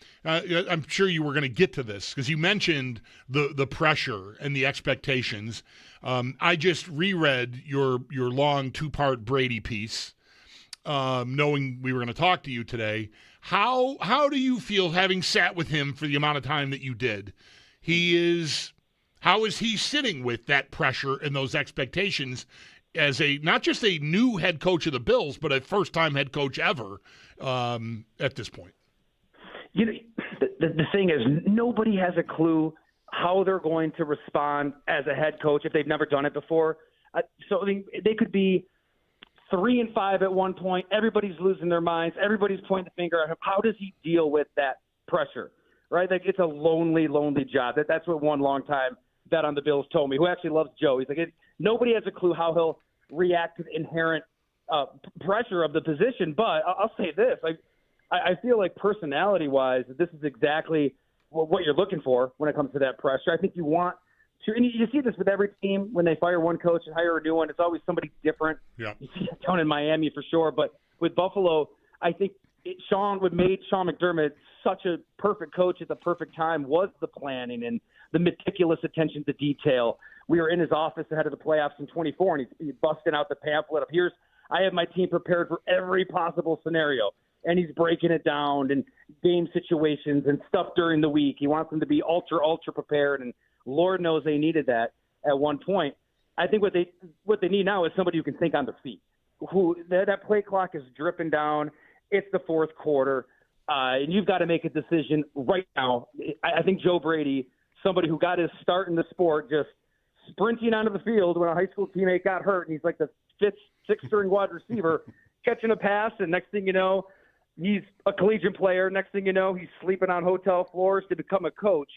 sure you were going to get to this because you mentioned the pressure and the expectations. I just reread your long 2-part Brady piece, knowing we were going to talk to you today. How do you feel having sat with him for the amount of time that you did? How is he sitting with that pressure and those expectations as not just a new head coach of the Bills, but a first-time head coach ever at this point? The thing is, nobody has a clue how they're going to respond as a head coach if they've never done it before. So they could be 3-5 at one point. Everybody's losing their minds. Everybody's pointing the finger at him. How does he deal with that pressure? Right? It's a lonely, lonely job. That's what one long-time vet on the Bills told me, who actually loves Joe. He's like, nobody has a clue how he'll react to the inherent pressure of the position. But I'll say this. I feel like personality-wise, this is exactly what you're looking for when it comes to that pressure. I think you want to, and you see this with every team when they fire one coach and hire a new one. It's always somebody different. Yeah. You see it down in Miami for sure. But with Buffalo, I think Sean McDermott such a perfect coach at the perfect time was the planning and the meticulous attention to detail. We were in his office ahead of the playoffs in 24, and he's busting out the pamphlet of I have my team prepared for every possible scenario. And he's breaking it down and game situations and stuff during the week. He wants them to be ultra prepared, and Lord knows they needed that at one point. I think what they need now is somebody who can think on their feet. That play clock is dripping down. It's the fourth quarter, and you've got to make a decision right now. I think Joe Brady, somebody who got his start in the sport, just sprinting onto the field when a high school teammate got hurt, and he's like the sixth string wide receiver, catching a pass, and next thing you know, he's a collegiate player. Next thing you know, he's sleeping on hotel floors to become a coach.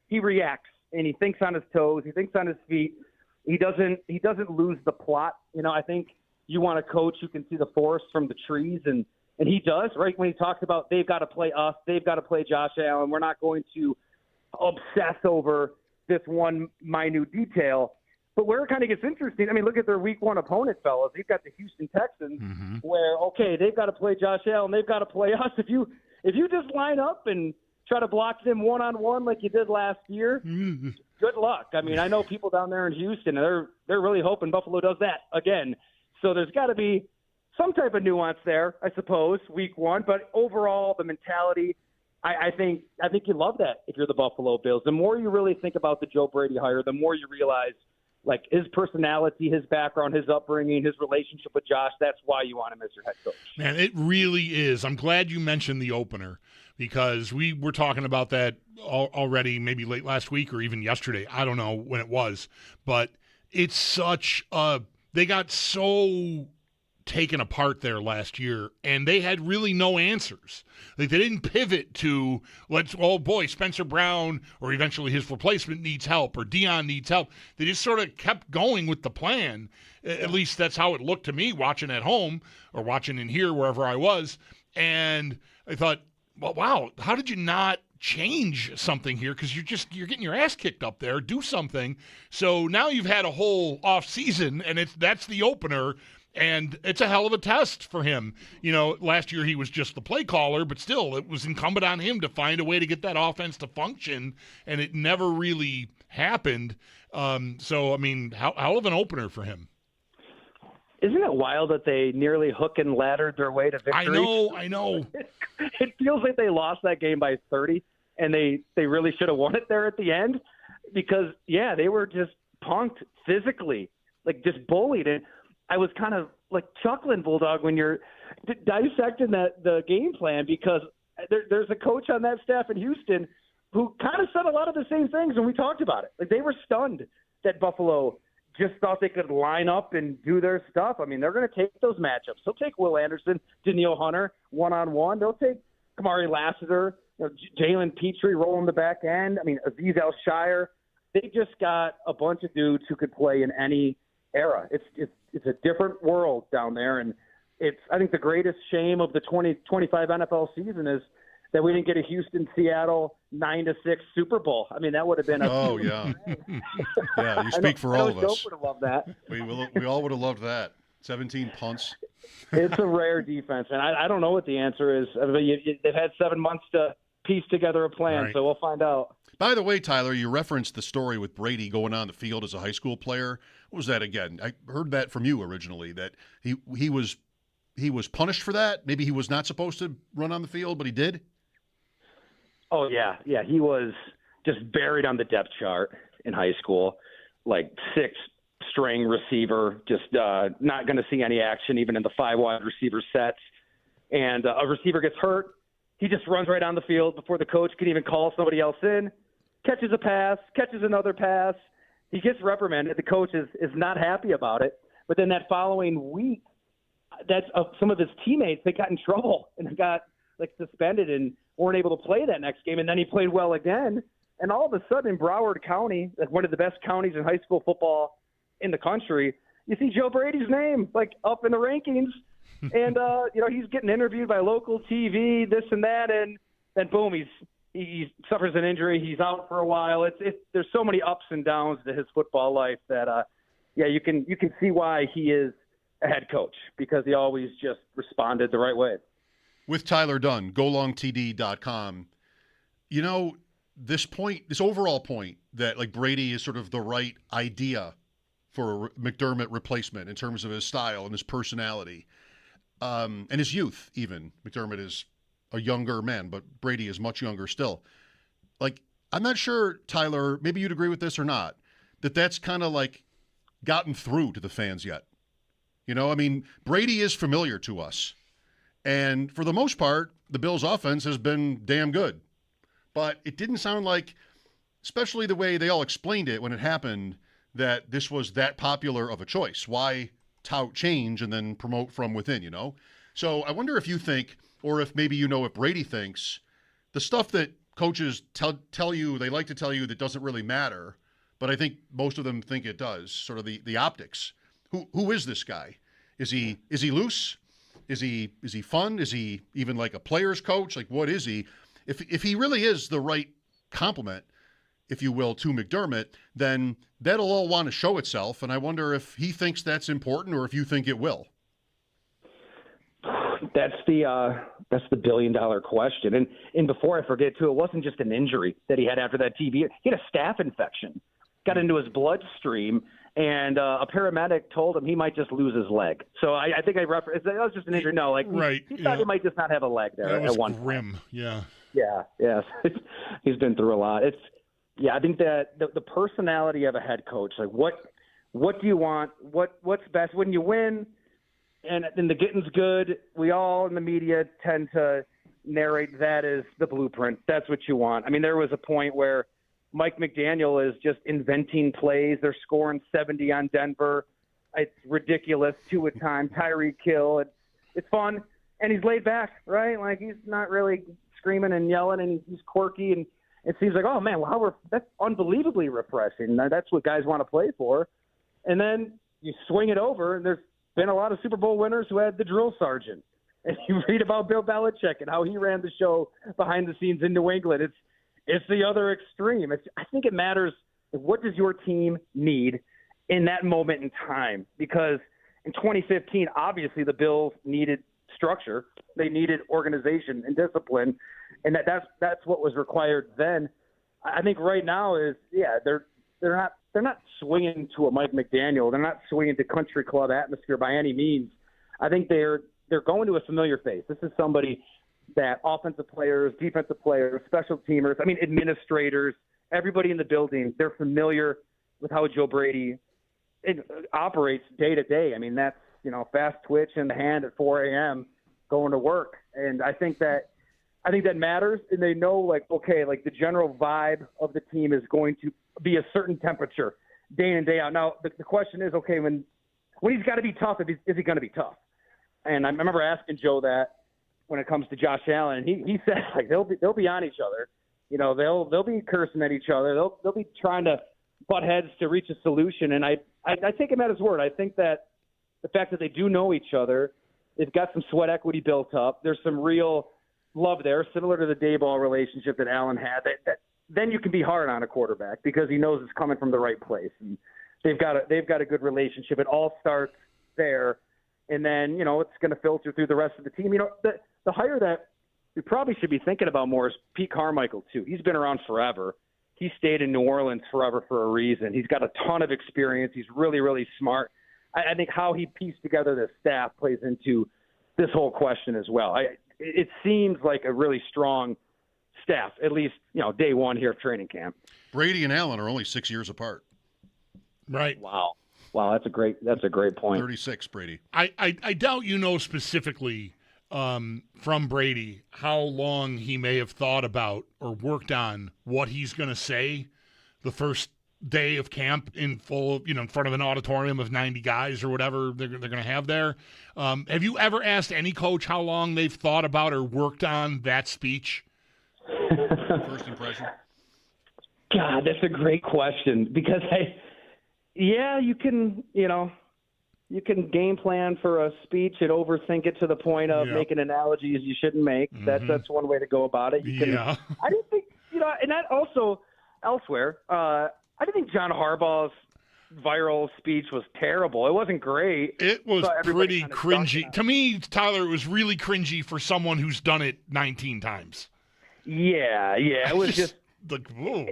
He reacts, and he thinks on his toes. He thinks on his feet. He doesn't lose the plot. I think you want a coach who can see the forest from the trees, and he does, right? When he talks about they've got to play us, they've got to play Josh Allen. We're not going to obsess over this one minute detail. But where it kind of gets interesting, look at their week one opponent, fellas. They've got the Houston Texans, where, okay, they've got to play Josh Allen, they've got to play us. If you just line up and try to block them one-on-one like you did last year, good luck. I know people down there in Houston, and they're really hoping Buffalo does that again. So there's got to be some type of nuance there, I suppose, week one. But overall, the mentality, I think you love that if you're the Buffalo Bills. The more you really think about the Joe Brady hire, the more you realize, like, his personality, his background, his upbringing, his relationship with Josh, that's why you want him as your head coach. Man, it really is. I'm glad you mentioned the opener, because we were talking about that already maybe late last week or even yesterday. I don't know when it was. But it's such they got so taken apart there last year, and they had really no answers. Like, they didn't pivot to Spencer Brown or eventually his replacement needs help, or Dion needs help. They just sort of kept going with the plan. At least that's how it looked to me watching at home or watching in here wherever I was. And I thought, well, wow, how did you not change something here? Because you're getting your ass kicked up there. Do something. So now you've had a whole off season, and that's the opener. And it's a hell of a test for him. Last year he was just the play caller, but still it was incumbent on him to find a way to get that offense to function, and it never really happened. Hell of an opener for him. Isn't it wild that they nearly hook and laddered their way to victory? I know. It feels like they lost that game by 30, and they really should have won it there at the end, because, yeah, they were just punked physically, like just bullied. And I was kind of like chuckling, Bulldog, when you're dissecting the game plan, because there's a coach on that staff in Houston who kind of said a lot of the same things when we talked about it. Like, they were stunned that Buffalo just thought they could line up and do their stuff. They're going to take those matchups. They'll take Will Anderson, Danielle Hunter one-on-one. They'll take Kamari Lassiter, Jalen Petrie rolling the back end. Aziz Al-Shire. They just got a bunch of dudes who could play in any era. It's a different world down there, and I think the greatest shame of the 2025 NFL season is that we didn't get a Houston-Seattle 9-6 Super Bowl. That would have been a... Oh, yeah. Yeah, you speak for all of us. Joe would have loved that. We all would have loved that. 17 punts. It's a rare defense, and I don't know what the answer is. They've had 7 months to piece together a plan, right. So we'll find out. By the way, Tyler, you referenced the story with Brady going on the field as a high school player. What was that again? I heard that from you originally, that he was punished for that. Maybe he was not supposed to run on the field, but he did. Oh, yeah. Yeah, he was just buried on the depth chart in high school, like 6th-string receiver, just not going to see any action even in the 5 wide receiver sets. And a receiver gets hurt. He just runs right on the field before the coach can even call somebody else in, catches a pass, catches another pass. He gets reprimanded. The coach is not happy about it. But then that following week, some of his teammates, they got in trouble and got suspended and weren't able to play that next game. And then he played well again. And all of a sudden in Broward County, one of the best counties in high school football in the country, you see Joe Brady's name up in the rankings. And he's getting interviewed by local TV, this and that, and then boom, he suffers an injury. He's out for a while. There's so many ups and downs to his football life that you can see why he is a head coach, because he always just responded the right way. With Tyler Dunn, golongtd.com. this overall point that like Brady is sort of the right idea for a McDermott replacement in terms of his style and his personality, and his youth. Even McDermott is a younger man, but Brady is much younger still. Like, I'm not sure, Tyler, maybe you'd agree with this or not, that's kind of like gotten through to the fans yet. You know, I mean, Brady is familiar to us. And for the most part, the Bills' offense has been damn good. But it didn't sound like, especially the way they all explained it when it happened, that this was that popular of a choice. Why tout change and then promote from within, you know? So I wonder if you think, or if maybe you know if Brady thinks, the stuff that coaches tell you, they like to tell you that doesn't really matter, but I think most of them think it does, sort of the optics. Who is this guy? Is he loose? Is he fun? Is he even like a player's coach? Like, what is he? If he really is the right complement, if you will, to McDermott, then that'll all want to show itself. And I wonder if he thinks that's important or if you think it will. That's the billion-dollar question. And before I forget, too, it wasn't just an injury that he had after that TV. He had a staph infection, got into his bloodstream, and a paramedic told him he might just lose his leg. So I think I referenced that was just an injury. No, like right, he thought he might just not have a leg there that was at one grim. point. Yeah. Yeah, yes. He's been through a lot. I think that the personality of a head coach, like what do you want? What's best when you win? And the getting's good. We all in the media tend to narrate that as the blueprint. That's what you want. I mean, there was a point where Mike McDaniel is just inventing plays. They're scoring 70 on Denver. It's ridiculous, 2 a time. Tyreek Hill. It's fun, and he's laid back, right? Like, he's not really screaming and yelling, and he's quirky, and it seems like, oh man, wow, that's unbelievably refreshing. That's what guys want to play for. And then you swing it over, and there's been a lot of Super Bowl winners who had the drill sergeant. And you read about Bill Belichick and how he ran the show behind the scenes in New England. It's the other extreme. I think it matters, what does your team need in that moment in time? Because in 2015, obviously the Bills needed structure. They needed organization and discipline, and that's what was required then. I think right now is, they're not swinging to a Mike McDaniel. They're not swinging to country club atmosphere by any means. I think they're going to a familiar face. This is somebody that offensive players, defensive players, special teamers, administrators, everybody in the building, they're familiar with how Joe Brady operates day to day. I mean, that's, fast twitch in the hand at 4 a.m. going to work. And I think that matters. And they know, the general vibe of the team is going to be a certain temperature day in and day out. Now, the question is, okay, when he's got to be tough, is he going to be tough? And I remember asking Joe that when it comes to Josh Allen, and he said, they'll be on each other. They'll be cursing at each other. They'll be trying to butt heads to reach a solution. And I take him at his word. I think that the fact that they do know each other, they've got some sweat equity built up. There's some real love there, similar to the Dayball relationship that Allen had. That then you can be hard on a quarterback because he knows it's coming from the right place. And they've got a good relationship. It all starts there, and then it's going to filter through the rest of the team. The hire that we probably should be thinking about more is Pete Carmichael too. He's been around forever. He stayed in New Orleans forever for a reason. He's got a ton of experience. He's really, really smart. I think how he pieced together this staff plays into this whole question as well. It seems like a really strong staff, at least, day one here of training camp. Brady and Allen are only 6 years apart. Right. Wow, that's a great point. 36, Brady. I doubt specifically from Brady how long he may have thought about or worked on what he's going to say the first day of camp in front of an auditorium of 90 guys or whatever they're going to have there. Have you ever asked any coach how long they've thought about or worked on that speech? First impression? God, that's a great question because you can game plan for a speech and overthink it to the point of making analogies you shouldn't make. Mm-hmm. That's one way to go about it. I didn't think, and that also elsewhere, I didn't think John Harbaugh's viral speech was terrible. It wasn't great. It was pretty cringy. To me, Tyler, it was really cringy for someone who's done it 19 times. Yeah. It was just like, whoa.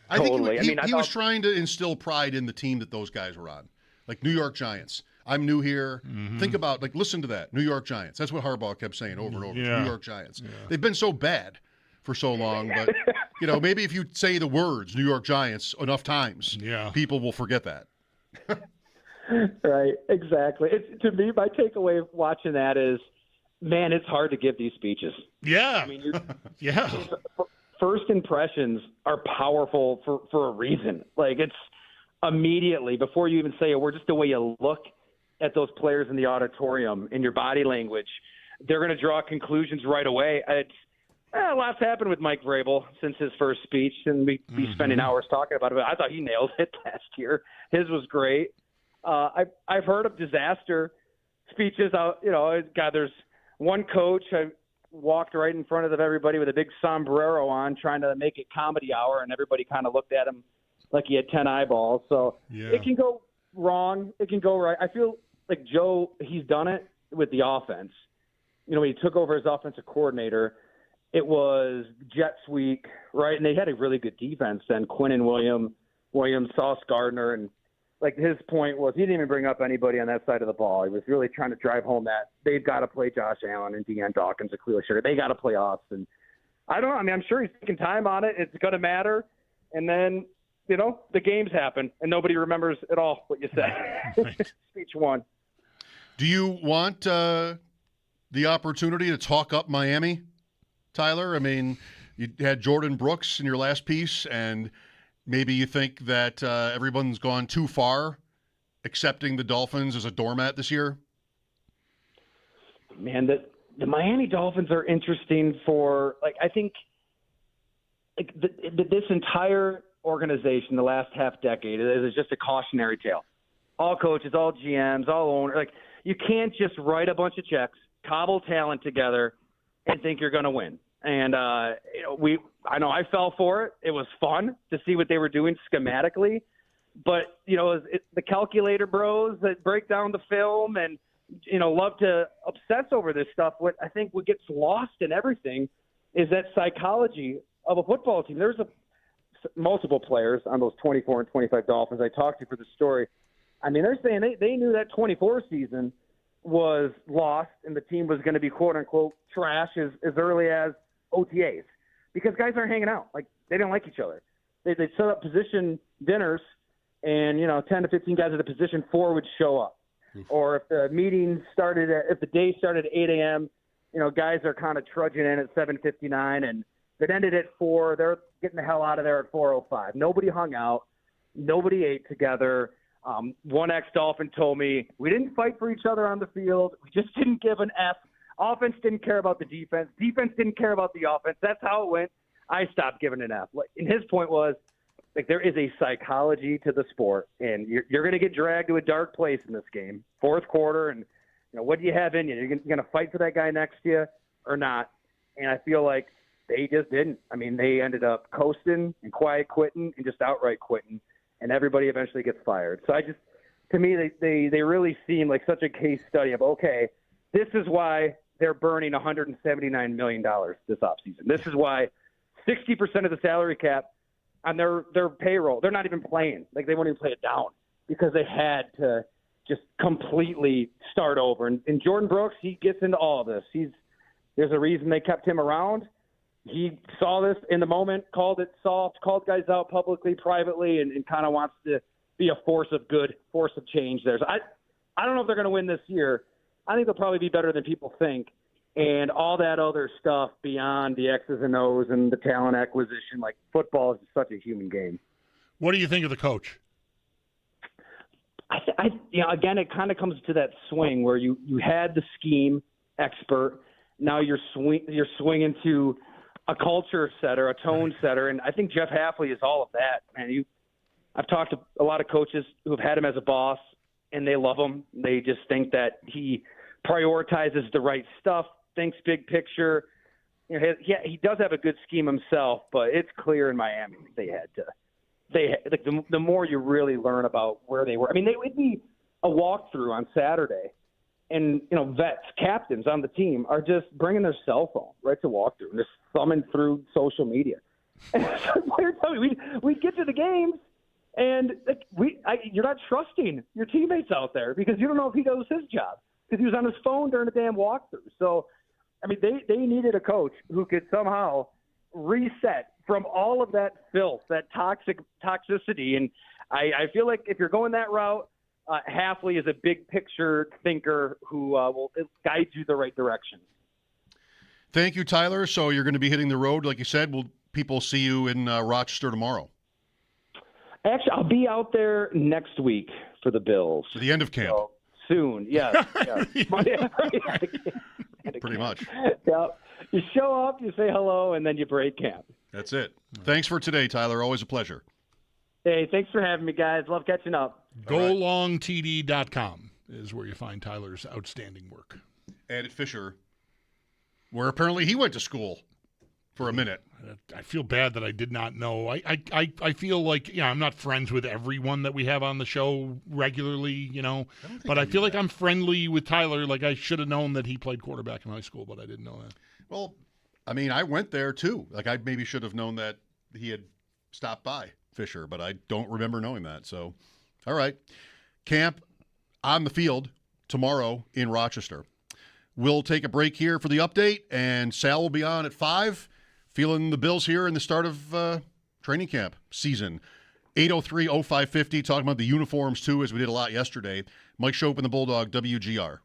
I think Totally. he was trying to instill pride in the team that those guys were on, like New York Giants. I'm new here. Think about, listen to that. New York Giants. That's what Harbaugh kept saying over and over. Yeah. New York Giants. Yeah. They've been so bad for so long, but, maybe if you say the words New York Giants enough times, people will forget that. Right, exactly. To me, my takeaway of watching that is, man, it's hard to give these speeches. Yeah. I mean, yeah. First impressions are powerful for a reason. Like, it's immediately, before you even say a word, just the way you look at those players in the auditorium, in your body language, they're going to draw conclusions right away. A lot's happened with Mike Vrabel since his first speech, and we'd be spending hours talking about it. But I thought he nailed it last year. His was great. I've heard of disaster speeches. God, there's one coach I walked right in front of everybody with a big sombrero on, trying to make it comedy hour, and everybody kind of looked at him like he had 10 eyeballs. So It can go wrong. It can go right. I feel like Joe, he's done it with the offense. When he took over as offensive coordinator, it was Jets week, right? And they had a really good defense then. Quinn and Williams, Sauce Gardner, and his point was he didn't even bring up anybody on that side of the ball. He was really trying to drive home that they've got to play Josh Allen and Deion Dawkins and Cleo Sugar. They got to play us. And I don't know. I mean, I'm sure he's taking time on it. It's going to matter. And then, the games happen and nobody remembers at all what you said. Right. Speech one. Do you want the opportunity to talk up Miami, Tyler? I mean, you had Jordan Brooks in your last piece, and maybe you think that everyone's gone too far accepting the Dolphins as a doormat this year? Man, the Miami Dolphins are interesting for, I think, this entire organization, the last half decade, is just a cautionary tale. All coaches, all GMs, all owners. You can't just write a bunch of checks, cobble talent together, and think you're going to win. And, I know I fell for it. It was fun to see what they were doing schematically. But, the calculator bros that break down the film and, love to obsess over this stuff. What I think what gets lost in everything is that psychology of a football team. There's multiple players on those 24 and 25 Dolphins I talked to for the story. I mean, they're saying they knew that 24 season was lost and the team was going to be quote-unquote trash as early as OTAs because guys aren't hanging out. They didn't like each other. They set up position dinners and, 10 to 15 guys at a position 4 would show up. Or if the meeting started if the day started at 8 a.m., guys are kind of trudging in at 7:59 and if it ended at 4, they're getting the hell out of there at 4:05. Nobody hung out. Nobody ate together. One ex-Dolphin told me, we didn't fight for each other on the field. We just didn't give an F. Offense didn't care about the defense. Defense didn't care about the offense. That's how it went. I stopped giving an F. And his point was, there is a psychology to the sport, and you're going to get dragged to a dark place in this game, fourth quarter, and what do you have in you? You're going to fight for that guy next to you or not? And I feel like they just didn't. I mean, they ended up coasting and quiet quitting and just outright quitting, and everybody eventually gets fired. So to me, they really seem like such a case study of, okay, this is why they're burning $179 million this offseason. This is why 60% of the salary cap on their payroll, they're not even playing. They won't even play it down because they had to just completely start over. And Jordan Brooks, he gets into all of this. There's a reason they kept him around. He saw this in the moment, called it soft, called guys out publicly, privately, and kind of wants to be a force of good, force of change there. So I don't know if they're going to win this year. I think they'll probably be better than people think. And all that other stuff beyond the X's and O's and the talent acquisition, football is such a human game. What do you think of the coach? Again, it kind of comes to that swing where you had the scheme expert. Now you're swinging to a culture setter, a tone setter, and I think Jeff Hafley is all of that. And I've talked to a lot of coaches who have had him as a boss, and they love him. They just think that he prioritizes the right stuff, thinks big picture. He does have a good scheme himself, but it's clear in Miami the more you really learn about where they were. I mean, it would be a walkthrough on Saturday and vets, captains on the team are just bringing their cell phone right to walkthrough and just thumbing through social media. And players tell me we get to the games and you're not trusting your teammates out there because you don't know if he does his job because he was on his phone during the damn walkthrough. So, I mean, they needed a coach who could somehow reset from all of that filth, that toxicity, and I feel like if you're going that route, Halfley is a big picture thinker who will guide you the right direction. Thank you, Tyler. So you're going to be hitting the road, like you said. Will people see you in Rochester tomorrow? Actually, I'll be out there next week for the Bills. For the end of camp. So, soon, yes. Pretty much. Yeah. You show up, you say hello, and then you break camp. That's it. Thanks for today, Tyler. Always a pleasure. Hey, thanks for having me, guys. Love catching up. GoLongTD.com is where you find Tyler's outstanding work. And at Fisher, where apparently he went to school for a minute. I feel bad that I did not know. I feel like, I'm not friends with everyone that we have on the show regularly, but I feel like I'm friendly with Tyler. Like I should have known that he played quarterback in high school, but I didn't know that. Well, I mean, I went there too. Like I maybe should have known that he had stopped by Fisher, but I don't remember knowing that. So, all right. Camp on the field tomorrow in Rochester. We'll take a break here for the update, and Sal will be on at 5, feeling the Bills here in the start of training camp season. 803-0550, talking about the uniforms too, as we did a lot yesterday. Mike Schopp and the Bulldog, WGR.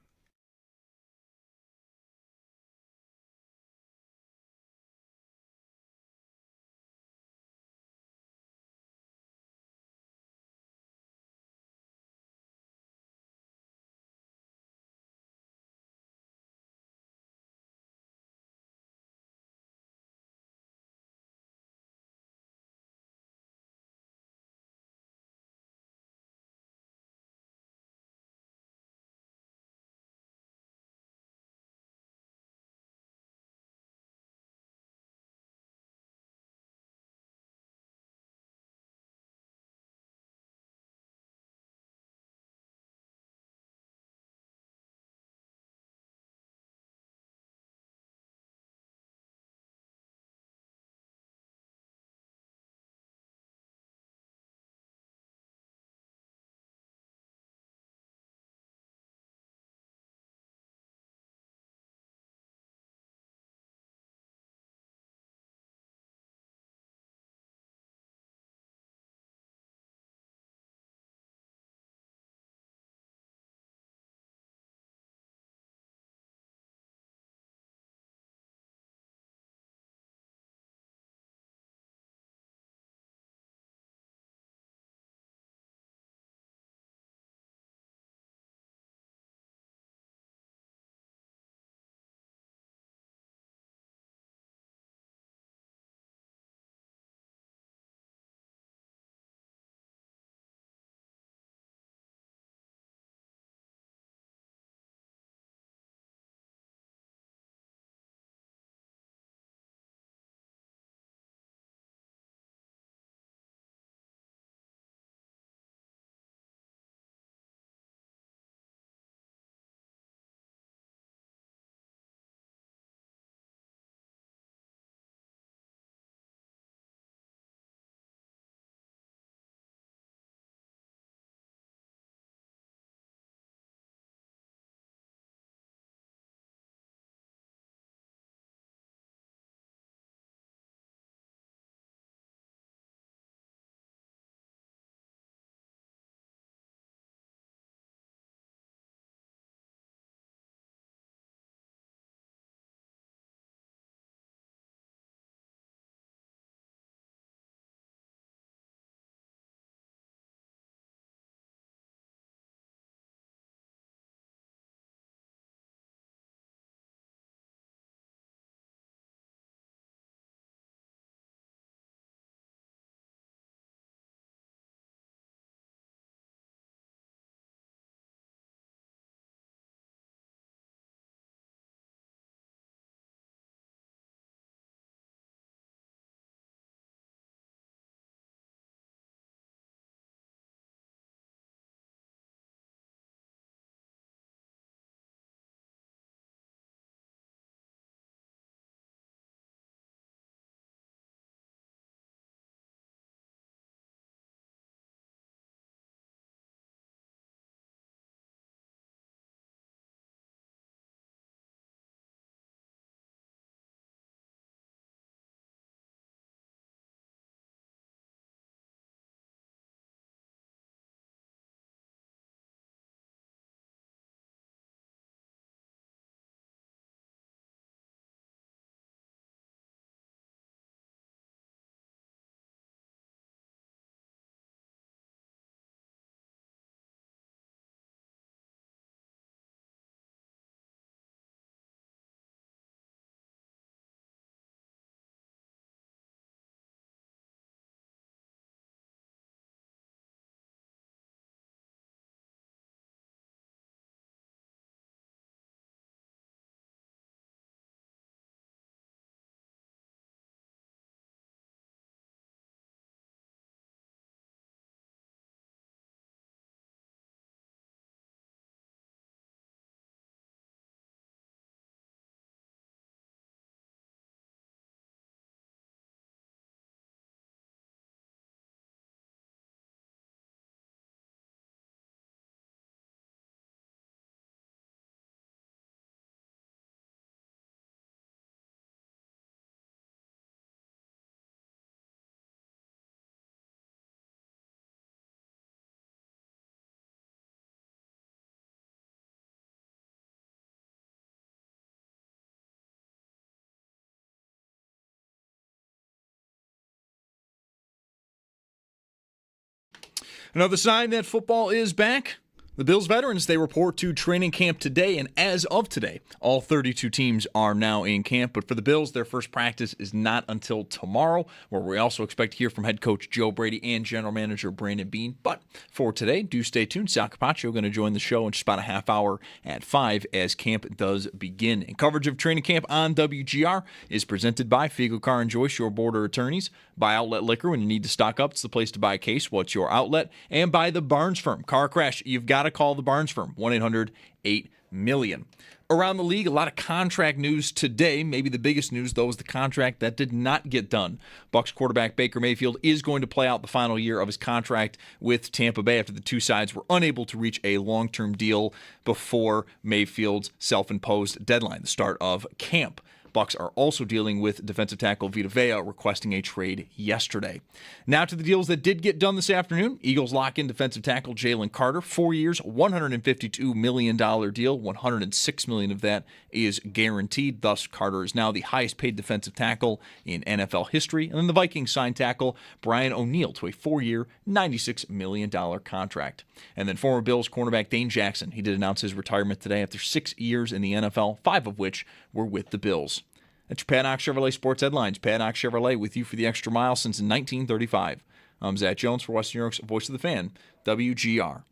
Another sign that football is back. The Bills veterans, they report to training camp today, and as of today, all 32 teams are now in camp. But for the Bills, their first practice is not until tomorrow, where we also expect to hear from head coach Joe Brady and general manager Brandon Beane. But for today, do stay tuned. Sal Capaccio going to join the show in just about a half hour at 5 as camp does begin. And coverage of training camp on WGR is presented by Fiegel Car and Joyce, your border attorneys, by Outlet Liquor. When you need to stock up, it's the place to buy a case. What's your outlet? And by the Barnes Firm. Car crash, you've got to call the Barnes Firm, 1-800-8-MILLION. Around the league, a lot of contract news today. Maybe the biggest news, though, is the contract that did not get done. Bucs quarterback Baker Mayfield is going to play out the final year of his contract with Tampa Bay after the two sides were unable to reach a long-term deal before Mayfield's self-imposed deadline, the start of camp. Bucs are also dealing with defensive tackle Vita Vea requesting a trade yesterday. Now to the deals that did get done this afternoon. Eagles lock in defensive tackle Jalen Carter, 4 years, $152 million deal. $106 million of that is guaranteed. Thus, Carter is now the highest paid defensive tackle in NFL history. And then the Vikings signed tackle Brian O'Neill to a 4-year, $96 million contract. And then former Bills cornerback Dane Jackson, he did announce his retirement today after 6 years in the NFL, 5 of which were with the Bills. That's your Pat Knox Chevrolet Sports Headlines. Pat Knox Chevrolet with you for the extra mile since 1935. I'm Zach Jones for Western New York's Voice of the Fan, WGR.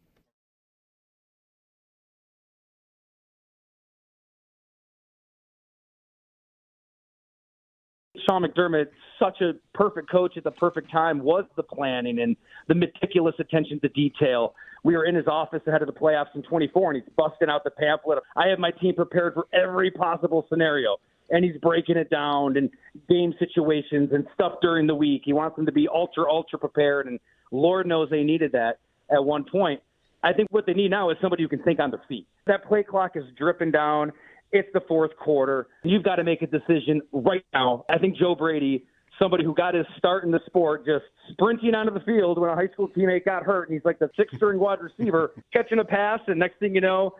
Sean McDermott, such a perfect coach at the perfect time, was the planning and the meticulous attention to detail. We were in his office ahead of the playoffs in 24, and he's busting out the pamphlet. I have my team prepared for every possible scenario, and he's breaking it down and game situations and stuff during the week. He wants them to be ultra prepared, and Lord knows they needed that at one point. I think what they need now is somebody who can think on their feet. That play clock is dripping down. It's the fourth quarter. You've got to make a decision right now. I think Joe Brady, somebody who got his start in the sport, just sprinting onto the field when a high school teammate got hurt, and he's like the sixth-string wide receiver, catching a pass, and next thing you know,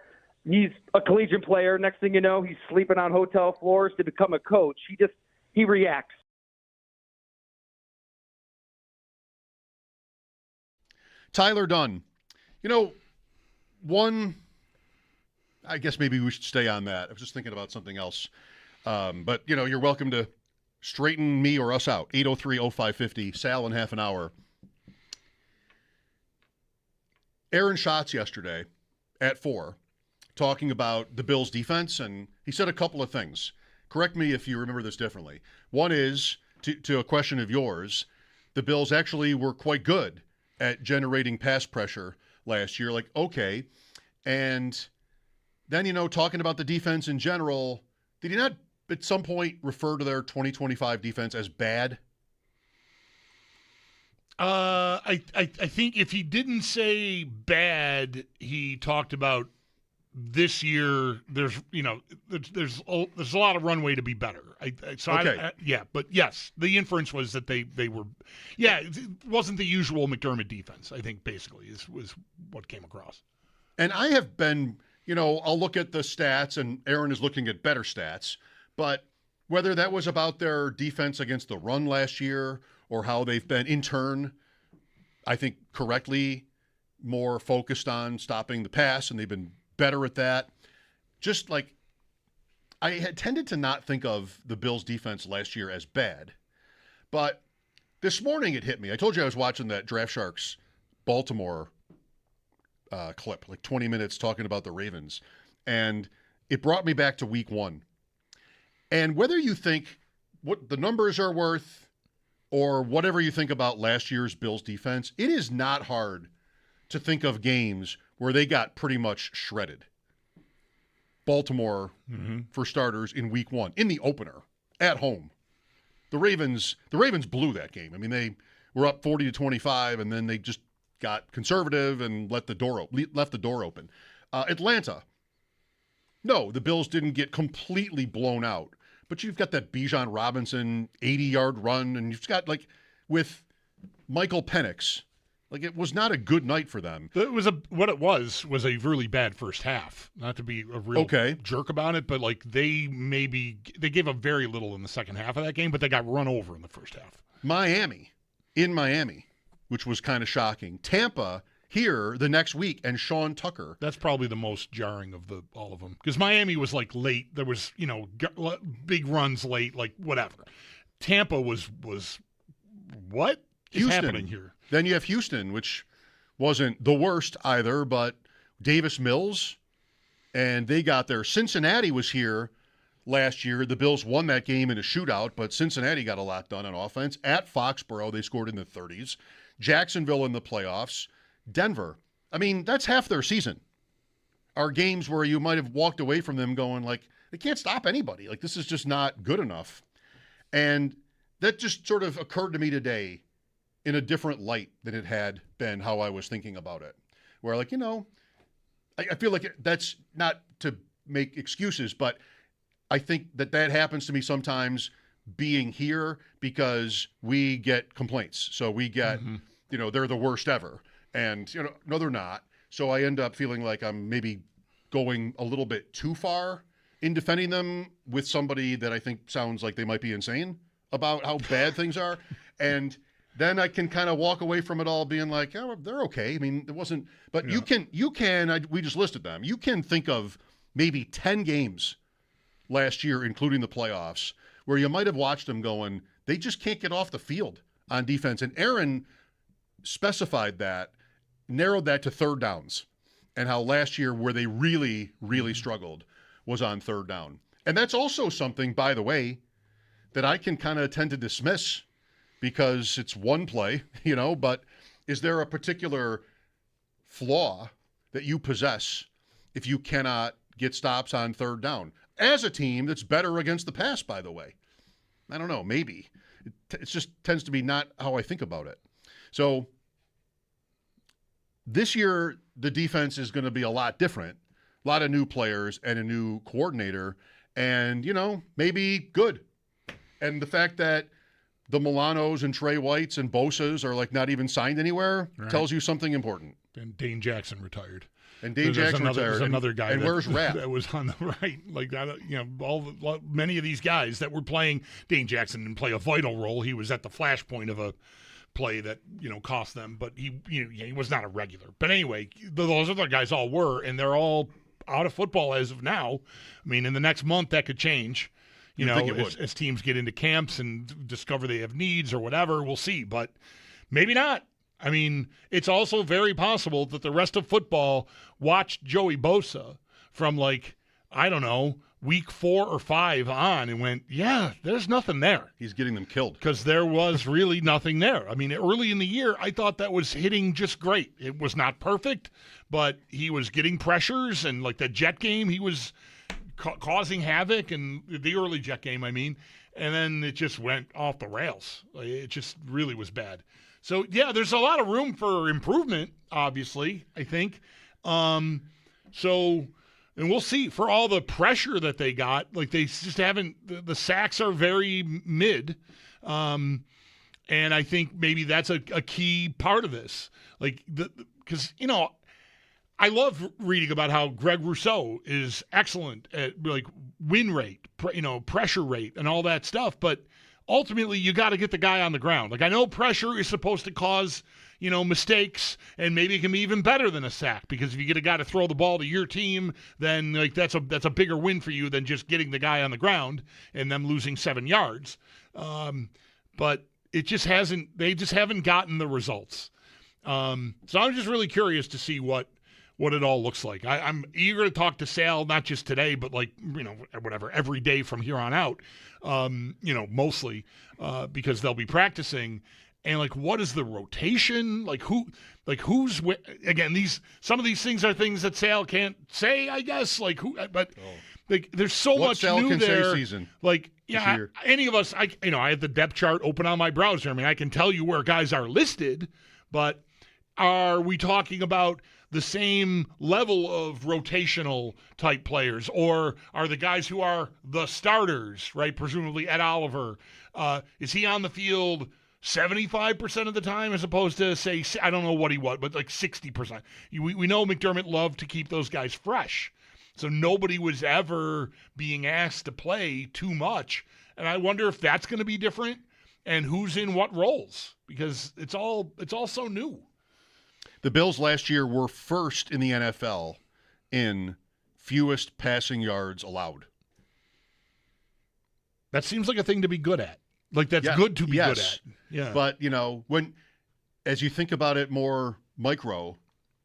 he's a collegiate player. Next thing you know, he's sleeping on hotel floors to become a coach. He reacts. Tyler Dunn. I guess maybe we should stay on that. I was just thinking about something else. But, you're welcome to straighten me or us out. 803-0550, Sal in half an hour. Aaron Schatz yesterday at 4 talking about the Bills' defense, and he said a couple of things. Correct me if you remember this differently. One is, to a question of yours, the Bills actually were quite good at generating pass pressure last year. Like, okay. And then, talking about the defense in general, did he not at some point refer to their 2025 defense as bad? I think if he didn't say bad, he talked about this year. There's a lot of runway to be better. But yes, the inference was that they were. Yeah, it wasn't the usual McDermott defense. I think basically was what came across. And I have been. I'll look at the stats, and Aaron is looking at better stats. But whether that was about their defense against the run last year or how they've been, in turn, I think correctly, more focused on stopping the pass, and they've been better at that. Just like I had tended to not think of the Bills' defense last year as bad. But this morning it hit me. I told you I was watching that Draft Sharks Baltimore clip, like 20 minutes talking about the Ravens. And it brought me back to week 1. And whether you think what the numbers are worth or whatever you think about last year's Bills defense, it is not hard to think of games where they got pretty much shredded. Baltimore, for starters, in week 1, in the opener, at home. The Ravens blew that game. I mean, they were up 40-25, and then they just got conservative and left the door open. Atlanta. No, the Bills didn't get completely blown out. But you've got that Bijan Robinson 80-yard run, and you've got, with Michael Penix, it was not a good night for them. What it was a really bad first half. Not to be a real jerk about it, but they gave up very little in the second half of that game, but they got run over in the first half. Miami, which was kind of shocking. Tampa here the next week and Sean Tucker. That's probably the most jarring of all of them, because Miami was like late. There was big runs late, like whatever. Tampa was what is happening here? Then you have Houston, which wasn't the worst either, but Davis Mills, and they got there. Cincinnati was here last year. The Bills won that game in a shootout, but Cincinnati got a lot done on offense. At Foxborough, they scored in the 30s. Jacksonville in the playoffs. Denver. I mean, that's half their season. Are games where you might have walked away from them going like, they can't stop anybody. Like, this is just not good enough. And that just sort of occurred to me today in a different light than it had been how I was thinking about it. Where, like, I feel like that's not to make excuses, but I think that happens to me sometimes being here because we get complaints. So we get, they're the worst ever. And, no, they're not. So I end up feeling like I'm maybe going a little bit too far in defending them with somebody that I think sounds like they might be insane about how bad things are. And then I can kind of walk away from it all being like, oh, they're okay. I mean, it wasn't, but we just listed them. You can think of maybe 10 games last year, including the playoffs, where you might have watched them going, they just can't get off the field on defense. And Aaron specified that, narrowed that to third downs, and how last year where they really, really struggled was on third down. And that's also something, by the way, that I can kind of tend to dismiss because it's one play, but is there a particular flaw that you possess if you cannot get stops on third down? As a team that's better against the pass, by the way. I don't know, maybe. It just tends to be not how I think about it. So this year, the defense is going to be a lot different. A lot of new players and a new coordinator. And, maybe good. And the fact that the Milanos and Trey Whites and Bosa's are like not even signed anywhere tells you something important. And Dane Jackson retired. And Dane Jackson retired. There's another guy. And where's Rapp? That was on the right. Like that, many of these guys that were playing. Dane Jackson didn't play a vital role. He was at the flashpoint of a play that cost them, but he was not a regular. But anyway, those other guys all were, and they're all out of football as of now. I mean, in the next month that could change. As teams get into camps and discover they have needs or whatever, we'll see. But maybe not. I mean, it's also very possible that the rest of football watched Joey Bosa from week 4 or 5 on and went, yeah, there's nothing there. He's getting them killed. Because there was really nothing there. I mean, early in the year, I thought that was hitting just great. It was not perfect, but he was getting pressures, and like the Jet game, he was causing havoc, and the early Jet game, I mean, and then it just went off the rails. It just really was bad. So, yeah, there's a lot of room for improvement, obviously, I think. And we'll see. For all the pressure that they got, like they just haven't – the sacks are very mid. And I think maybe that's a key part of this. Because, I love reading about how Greg Rousseau is excellent at win rate, pressure rate and all that stuff, but – ultimately, you got to get the guy on the ground. Like, I know pressure is supposed to cause, mistakes, and maybe it can be even better than a sack, because if you get a guy to throw the ball to your team, then that's a bigger win for you than just getting the guy on the ground and them losing 7 yards. But it just hasn't. They just haven't gotten the results. So I'm just really curious to see what it all looks like. I'm eager to talk to Sal, not just today, but whatever, every day from here on out, mostly because they'll be practicing. And what is the rotation? Who's again, some of these things are things that Sal can't say, I guess, there's so much Sal new can there. Say season. Any of us, I have the depth chart open on my browser. I mean, I can tell you where guys are listed, but are we talking about the same level of rotational type players, or are the guys who are the starters, right? Presumably Ed Oliver, is he on the field 75% of the time as opposed to, say, I don't know what he was, but 60%. We know McDermott loved to keep those guys fresh, so nobody was ever being asked to play too much. And I wonder if that's going to be different and who's in what roles, because it's all so new. The Bills last year were first in the NFL in fewest passing yards allowed. That seems like a thing to be good at. Like, that's good to be good at. Yeah. But, as you think about it more micro,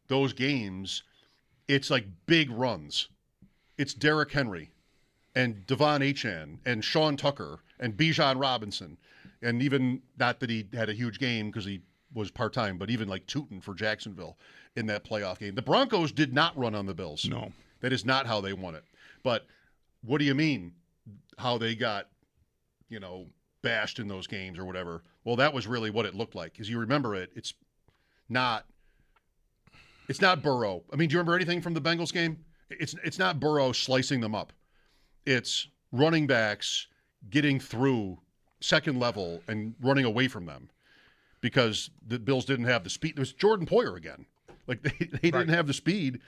those games, it's like big runs. It's Derrick Henry and Devon Achane and Sean Tucker and Bijan Robinson. And even, not that he had a huge game because he was part-time, but even like Tootin for Jacksonville in that playoff game. The Broncos did not run on the Bills. No. That is not how they won it. But what do you mean how they got, bashed in those games or whatever? Well, that was really what it looked like. As you remember it, it's not Burrow. I mean, do you remember anything from the Bengals game? It's not Burrow slicing them up. It's running backs getting through second level and running away from them because the Bills didn't have the speed. It was Jordan Poyer again. Like they didn't have the speed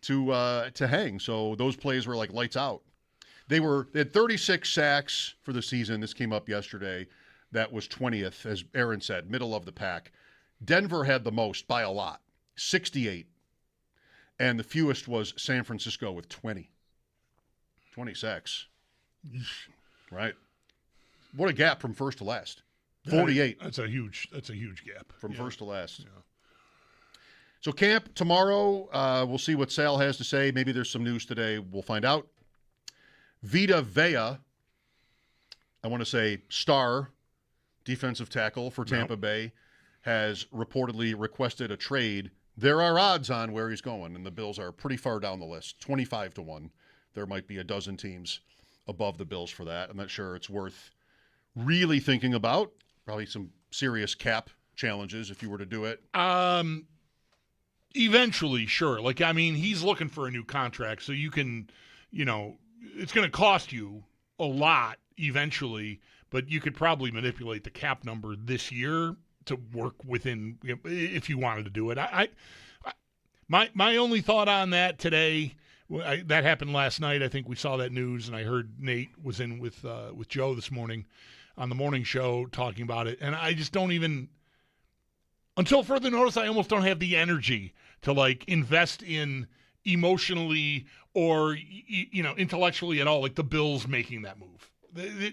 to hang. So those plays were like lights out. They had 36 sacks for the season. This came up yesterday. That was 20th, as Aaron said, middle of the pack. Denver had the most by a lot, 68. And the fewest was San Francisco with 20. 26. Right. What a gap from first to last. 48. That's a huge gap. From first to last. Yeah. So camp tomorrow, we'll see what Sal has to say. Maybe there's some news today. We'll find out. Vita Vea, I want to say star defensive tackle for Tampa Bay, has reportedly requested a trade. There are odds on where he's going, and the Bills are pretty far down the list, 25-1. There might be a dozen teams above the Bills for that. I'm not sure it's worth really thinking about. Probably some serious cap challenges if you were to do it. Eventually, sure. Like, I mean, he's looking for a new contract, so you can, it's going to cost you a lot eventually, but you could probably manipulate the cap number this year to work within, if you wanted to do it. My only thought on that today, that happened last night. I think we saw that news, and I heard Nate was in with Joe this morning on the morning show talking about it, and I just don't even, until further notice, I almost don't have the energy to invest in emotionally or intellectually at all, like the Bills making that move. They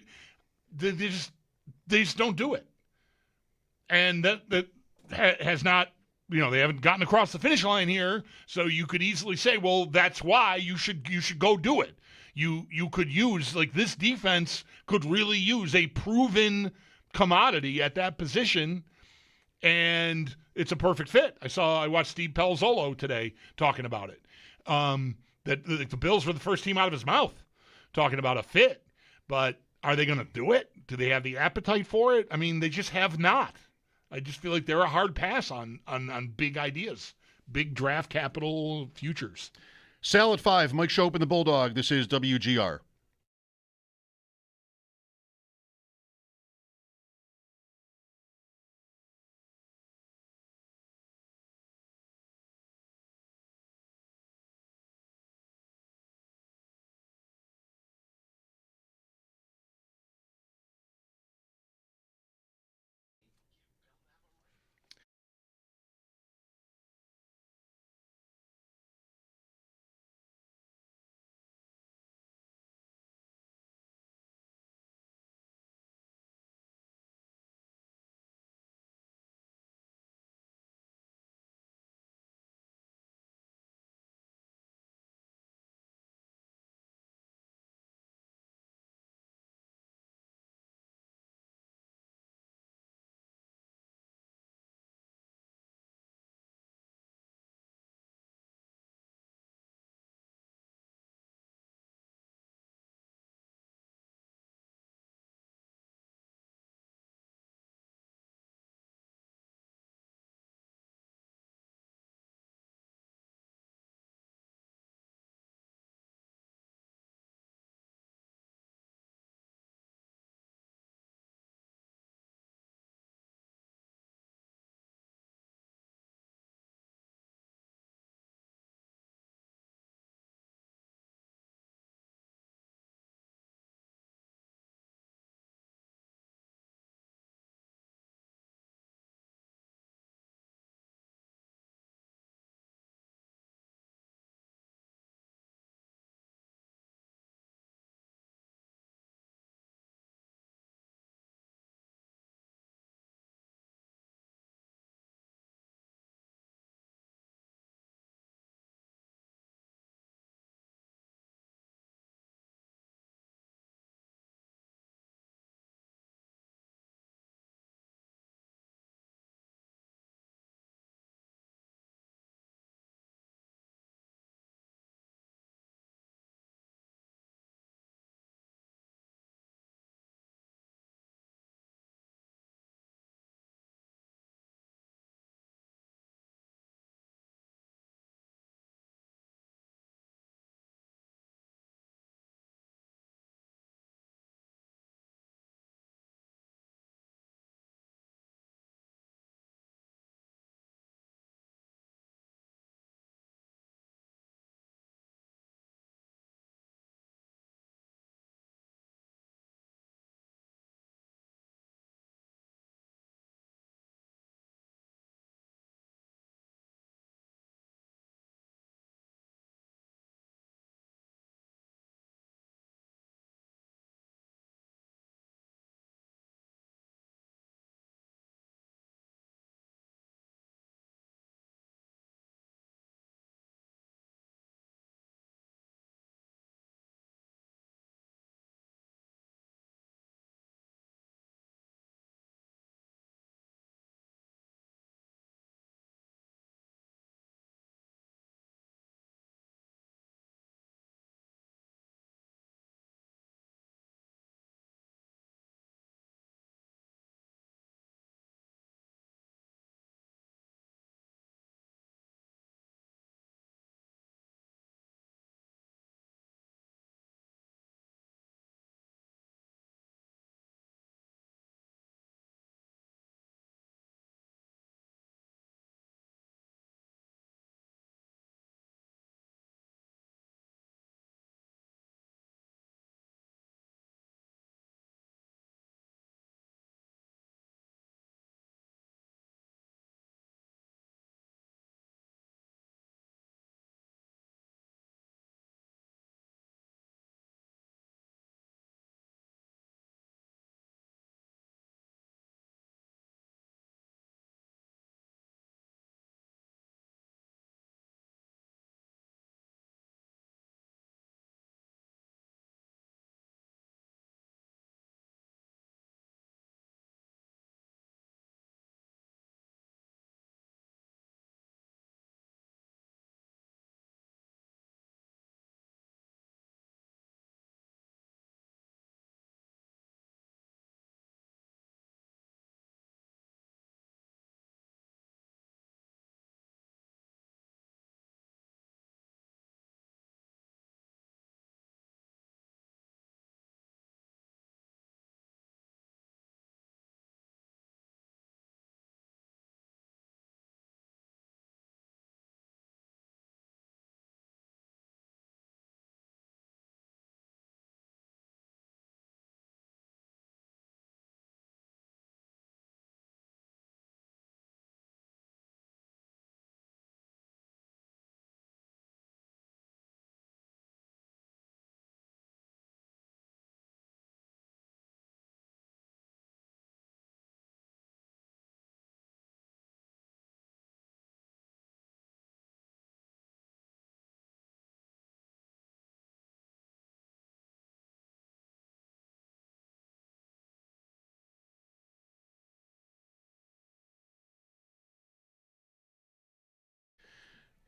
just don't do it, and that has not, they haven't gotten across the finish line here. So you could easily say, well, that's why you should go do it. You could use, this defense could really use a proven commodity at that position, and it's a perfect fit. I watched Steve Palazzolo today talking about it. That the Bills were the first team out of his mouth talking about a fit, but are they going to do it? Do they have the appetite for it? I mean, they just have not. I just feel like they're a hard pass on big ideas, big draft capital futures. Sal at 5, Mike Schopp and the Bulldog. This is WGR.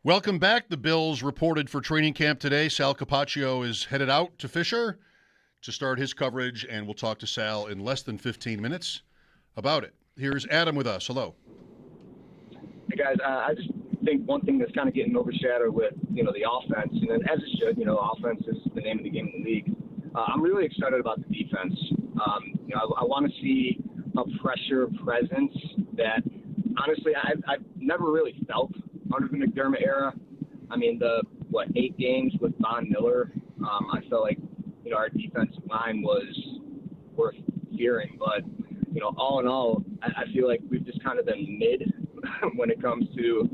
Welcome back. The Bills reported for training camp today. Sal Capaccio is headed out to Fisher to start his coverage, and we'll talk to Sal in less than 15 minutes about it. Here's Adam with us. Hello. Hey, guys. I just think one thing that's kind of getting overshadowed with, the offense, and then as it should, offense is the name of the game in the league. I'm really excited about the defense. I want to see a pressure presence that, honestly, I've never really felt under the McDermott era. I mean, 8 games with Von Miller, I felt like, our defensive line was worth fearing. But, all in all, I feel like we've just kind of been mid when it comes to,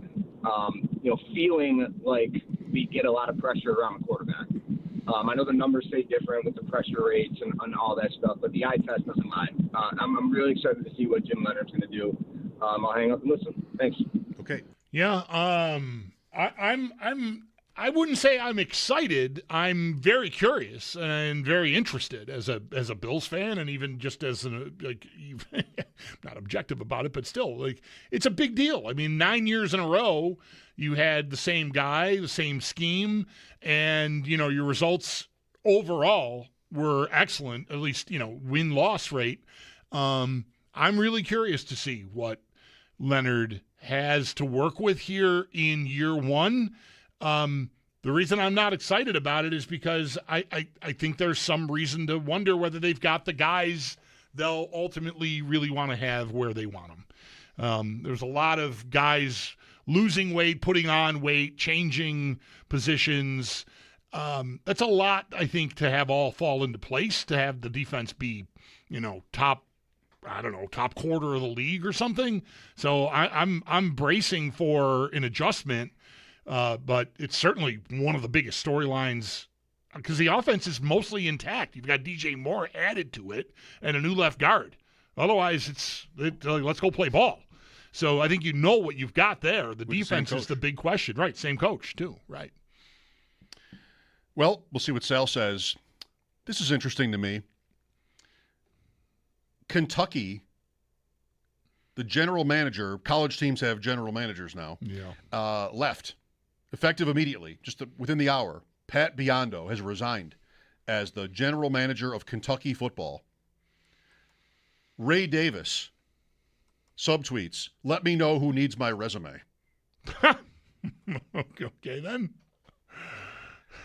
feeling like we get a lot of pressure around the quarterback. I know the numbers say different with the pressure rates and all that stuff, but the eye test doesn't lie. I'm really excited to see what Jim Leonard's going to do. I'll hang up and listen. Thanks. Okay. Yeah. I wouldn't say I'm excited. I'm very curious and very interested as a Bills fan, and even just as not objective about it, but still, it's a big deal. I mean, 9 years in a row, you had the same guy, the same scheme, and your results overall were excellent. At least win-loss rate. I'm really curious to see what Leonard has to work with here in year one. The reason I'm not excited about it is because I think there's some reason to wonder whether they've got the guys they'll ultimately really want to have where they want them. There's a lot of guys losing weight, putting on weight, changing positions. That's a lot, I think, to have all fall into place, to have the defense be, top quarter of the league or something. So I'm bracing for an adjustment. But it's certainly one of the biggest storylines because the offense is mostly intact. You've got DJ Moore added to it and a new left guard. Otherwise, let's go play ball. So I think what you've got there. The defense is the big question. Right, same coach too. Right. Well, we'll see what Sal says. This is interesting to me. Kentucky, the general manager, college teams have general managers now, left. Effective immediately, just within the hour, Pat Biondo has resigned as the general manager of Kentucky football. Ray Davis subtweets, "Let me know who needs my resume." Okay, then.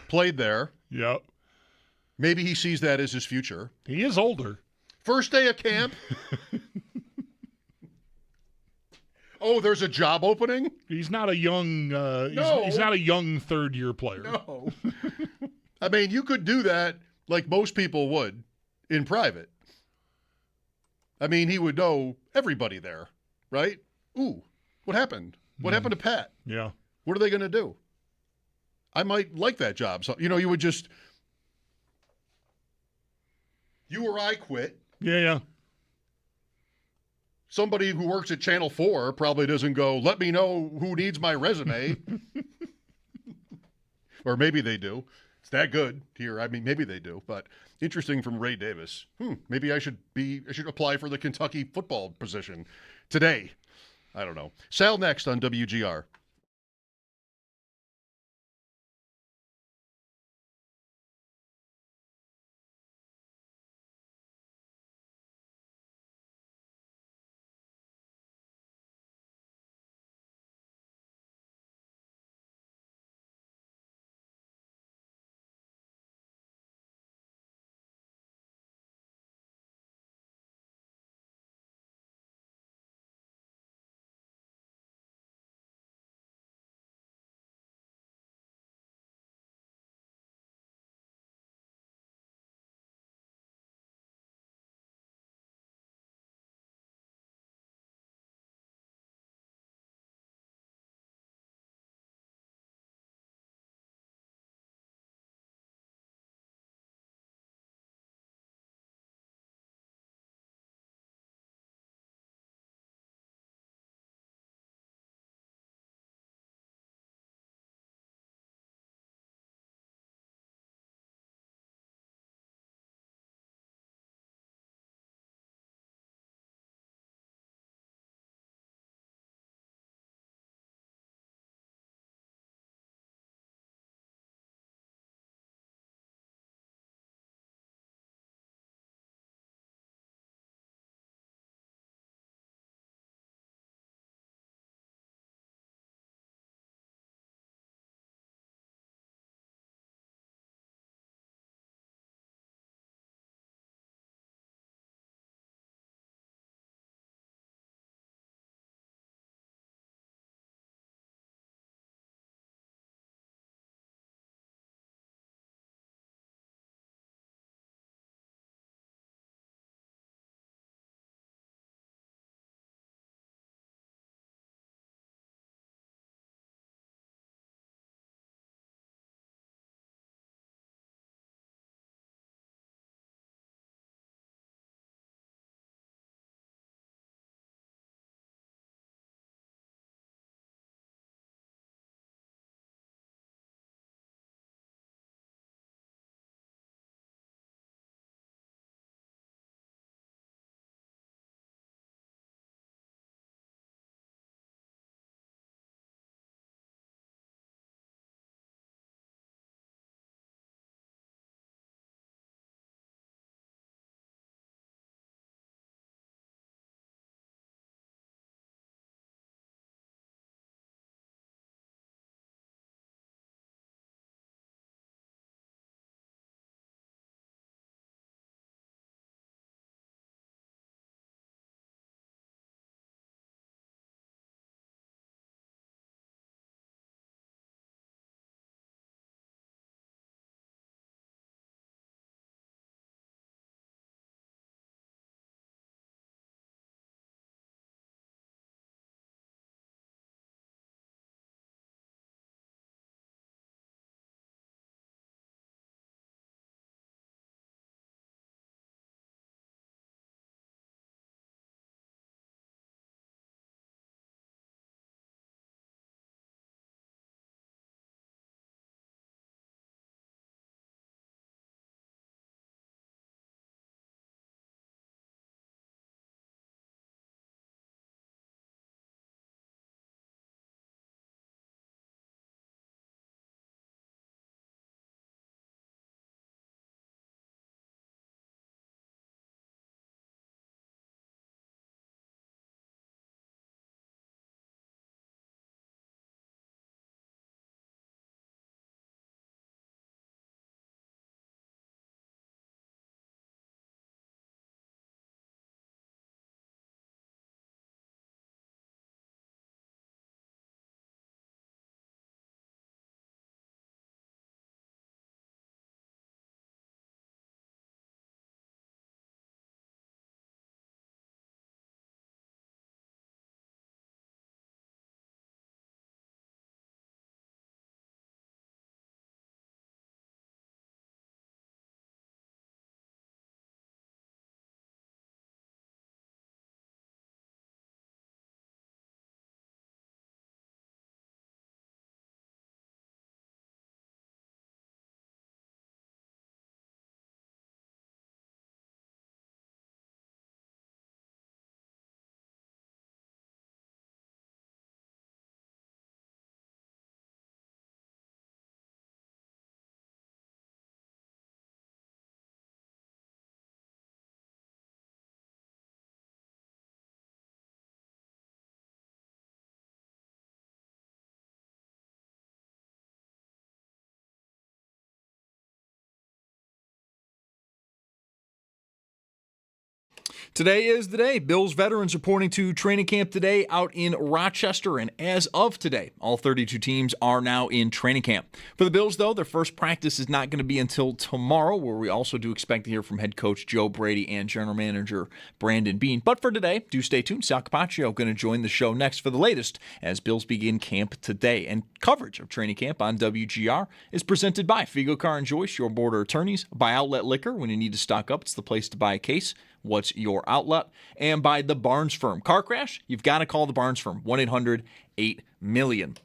Played there. Yep. Maybe he sees that as his future. He is older. First day of camp. Oh, there's a job opening? He's not a young he's not a young third-year player. No. I mean, you could do that like most people would in private. I mean, he would know everybody there, right? Ooh, what happened? What happened to Pat? Yeah. What are they going to do? I might like that job. So, you would just you or I quit. Yeah. Somebody who works at Channel 4 probably doesn't go, "Let me know who needs my resume." Or maybe they do. It's that good here. I mean, maybe they do. But interesting from Ray Davis. Maybe I should apply for the Kentucky football position today. I don't know. Sal next on WGR. Today is the day. Bills veterans reporting to training camp today out in Rochester, and as of today, all 32 teams are now in training camp. For the Bills, though, their first practice is not going to be until tomorrow, where we also do expect to hear from head coach Joe Brady and general manager Brandon Beane. But for today, do stay tuned. Sal Capaccio going to join the show next for the latest as Bills begin camp today. And coverage of training camp on WGR is presented by Figo Car and Joyce, your border attorneys, by Outlet Liquor. When you need to stock up, it's the place to buy a case. What's your outlet? And by the Barnes Firm. Car crash? You've got to call the Barnes Firm. 1-800-8-million.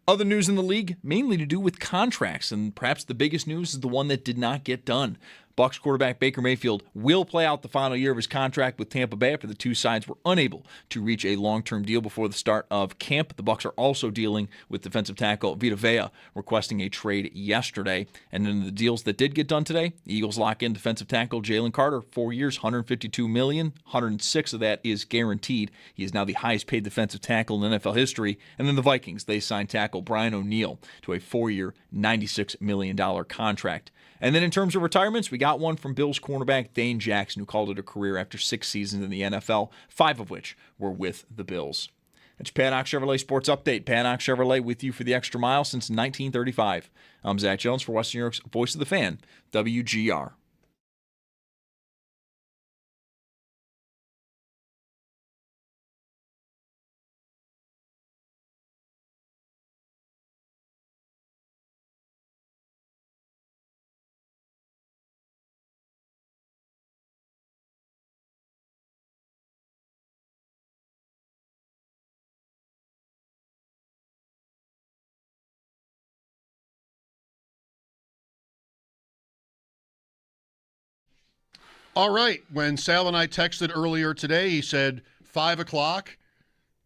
Other news in the league, mainly to do with contracts, and perhaps the biggest news is the one that did not get done. Bucs quarterback Baker Mayfield will play out the final year of his contract with Tampa Bay after the two sides were unable to reach a long-term deal before the start of camp. The Bucs are also dealing with defensive tackle Vita Vea requesting a trade yesterday. And in the deals that did get done today, the Eagles lock in defensive tackle Jalen Carter, 4 years, $152 million. $106 of that is guaranteed. He is now the highest-paid defensive tackle in NFL history. And then the Vikings, they signed tackle Brian O'Neill to a 4-year, $96 million contract. And then in terms of retirements, we got one from Bills cornerback Dane Jackson, who called it a career after 6 seasons in the NFL, 5 of which were with the Bills. It's Paddock Chevrolet Sports Update. Paddock Chevrolet with you for the extra mile since 1935. I'm Zach Jones for Western New York's Voice of the Fan, WGR. All right. When Sal and I texted earlier today, he said 5 o'clock,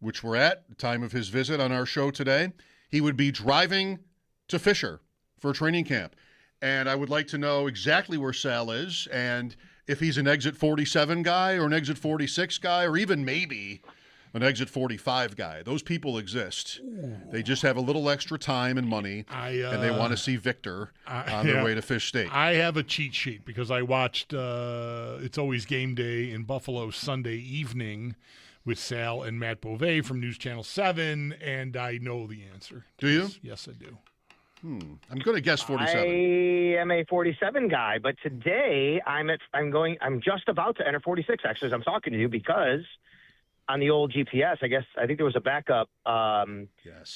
which we're at, the time of his visit on our show today, he would be driving to Fisher for training camp. And I would like to know exactly where Sal is and if he's an exit 47 guy or an exit 46 guy or even maybe an exit 45 guy. Those people exist. They just have a little extra time and money, and they want to see Victor on their way to Fish State. I have a cheat sheet because I watched It's Always Game Day in Buffalo Sunday evening with Sal and Matt Beauvais from News Channel 7, and I know the answer. Do you? Yes, I do. I'm going to guess 47. I am a 47 guy, but today I'm just about to enter 46, actually, as I'm talking to you, because on the old GPS, I think there was a backup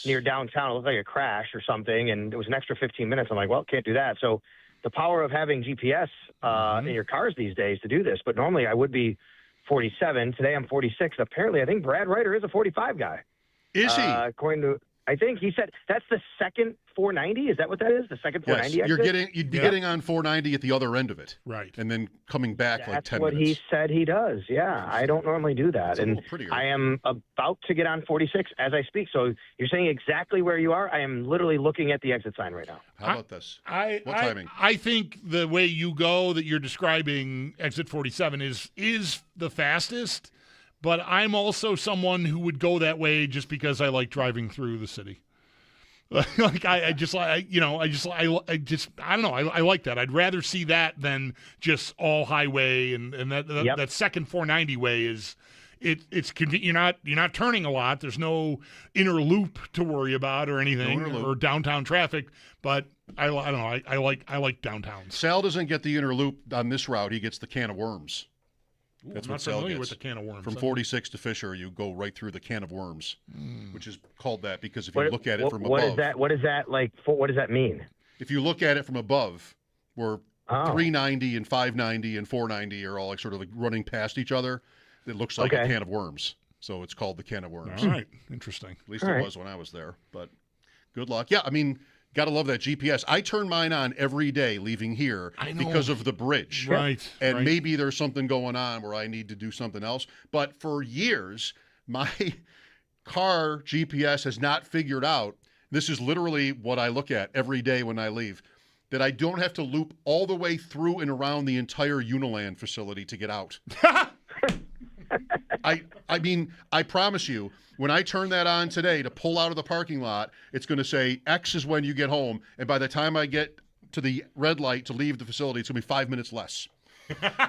near downtown. It looked like a crash or something, and it was an extra 15 minutes. I'm like, well, can't do that. So the power of having GPS in your cars these days to do this. But normally I would be 47. Today I'm 46. Apparently, I think Brad Ryder is a 45 guy. Is he? According to, I think he said that's the second 490. Is that what that is? The second 490 Yes, you'd be getting on 490 at the other end of it. Right. And then coming back like 10 what minutes. he said he does. Yeah, I don't normally do that. And I am about to get on 46 as I speak. So you're saying exactly where you are? I am literally looking at the exit sign right now. How about this? What timing? I think the way you go that you're describing exit 47 is the fastest, but I'm also someone who would go that way just because I like driving through the city. Like I don't know. I like that. I'd rather see that than just all highway and that second 490 way is it's you're not turning a lot. There's no inner loop to worry about or anything or downtown traffic. But I don't know. I like downtown. Sal doesn't get the inner loop on this route. He gets the can of worms. That's I'm what not Sal familiar gets. with the can of worms. From 46 to Fisher, you go right through the can of worms, which is called that because if you look at it from above. What is that like? What does that mean? If you look at it from above, where 390 and 590 and 490 are all like sort of like running past each other, it looks like a can of worms. So it's called the can of worms. All right. Interesting. At least it was when I was there. But good luck. Yeah, I mean, got to love that GPS. I turn mine on every day leaving here because of the bridge. Right. And maybe there's something going on where I need to do something else. But for years, my car GPS has not figured out, this is literally what I look at every day when I leave, that I don't have to loop all the way through and around the entire Uniland facility to get out. I mean, I promise you, when I turn that on today to pull out of the parking lot, it's going to say X is when you get home. And by the time I get to the red light to leave the facility, it's going to be 5 minutes less.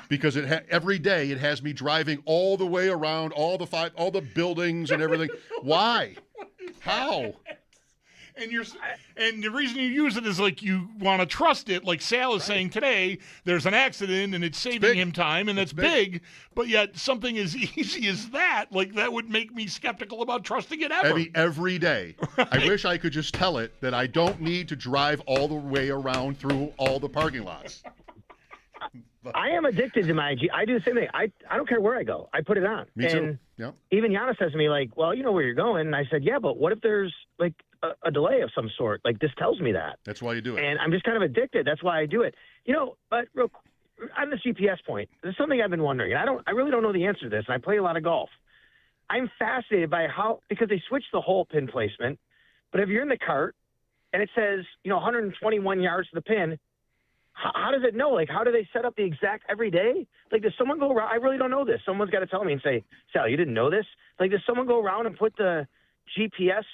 because every day it has me driving all the way around all the buildings and everything. Why? How? And the reason you use it is like you want to trust it. Like Sal is saying today, there's an accident and it's saving him time, and that's big. But yet something as easy as that, like that would make me skeptical about trusting it ever. Every day. Right? I wish I could just tell it that I don't need to drive all the way around through all the parking lots. I am addicted to my I do the same thing. I don't care where I go. I put it on. Me too. Yep. Even Giannis says to me, like, well, you know where you're going. And I said, yeah, but what if there's like a delay of some sort? Like, this tells me that. That's why you do it. And I'm just kind of addicted. That's why I do it. But on this GPS point, there's something I've been wondering. And I really don't know the answer to this. And I play a lot of golf. I'm fascinated by because they switched the hole pin placement. But if you're in the cart and it says, 121 yards to the pin, how does it know? Like, how do they set up the exact every day? Like, does someone go around? I really don't know this. Someone's got to tell me and say, Sal, you didn't know this? Like, does someone go around and put the GPS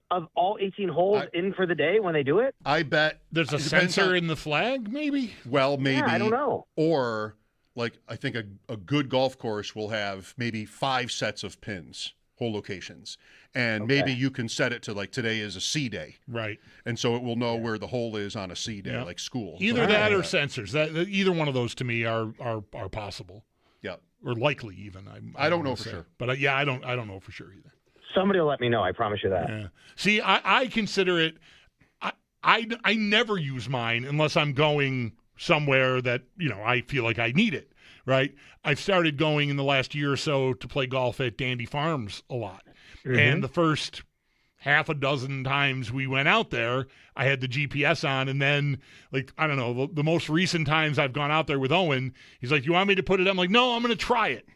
of all 18 holes in for the day when they do it? I bet. There's a sensor in the flag, maybe? Well, maybe. Yeah, I don't know. Or, like, I think a good golf course will have maybe 5 sets of pins, hole locations. And maybe you can set it to, like, today is a C day. Right. And so it will know where the hole is on a C day, like school. Either that or sensors. Either one of those to me are possible. Yeah. Or likely even. I don't know for sure. But I don't know for sure either. Somebody will let me know. I promise you that. Yeah. See, I consider it. I never use mine unless I'm going somewhere that I feel like I need it. Right. I've started going in the last year or so to play golf at Dandy Farms a lot. Mm-hmm. And the first half a dozen times we went out there, I had the GPS on. And then, like, I don't know, the most recent times I've gone out there with Owen, he's like, you want me to put it? I'm like, no, I'm going to try it.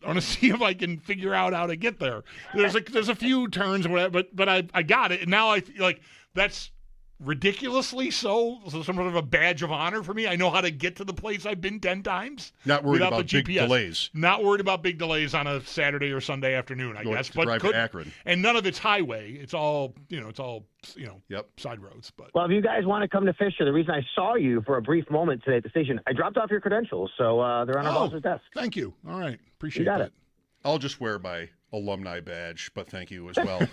I want to see if I can figure out how to get there. There's a few turns, or whatever, but I got it. And now I feel like that's ridiculously so some sort of a badge of honor for me. I know how to get to the place I've been 10 times. Not worried without about the big GPS. delays. Not worried about big delays on a Saturday or Sunday afternoon, I guess. But drive to Akron. And none of it's highway. It's all side roads. But well, if you guys want to come to Fisher, the reason I saw you for a brief moment today at the station, I dropped off your credentials, so they're on our boss's desk. Thank you. All right, appreciate that. I'll just wear my alumni badge, but thank you as well.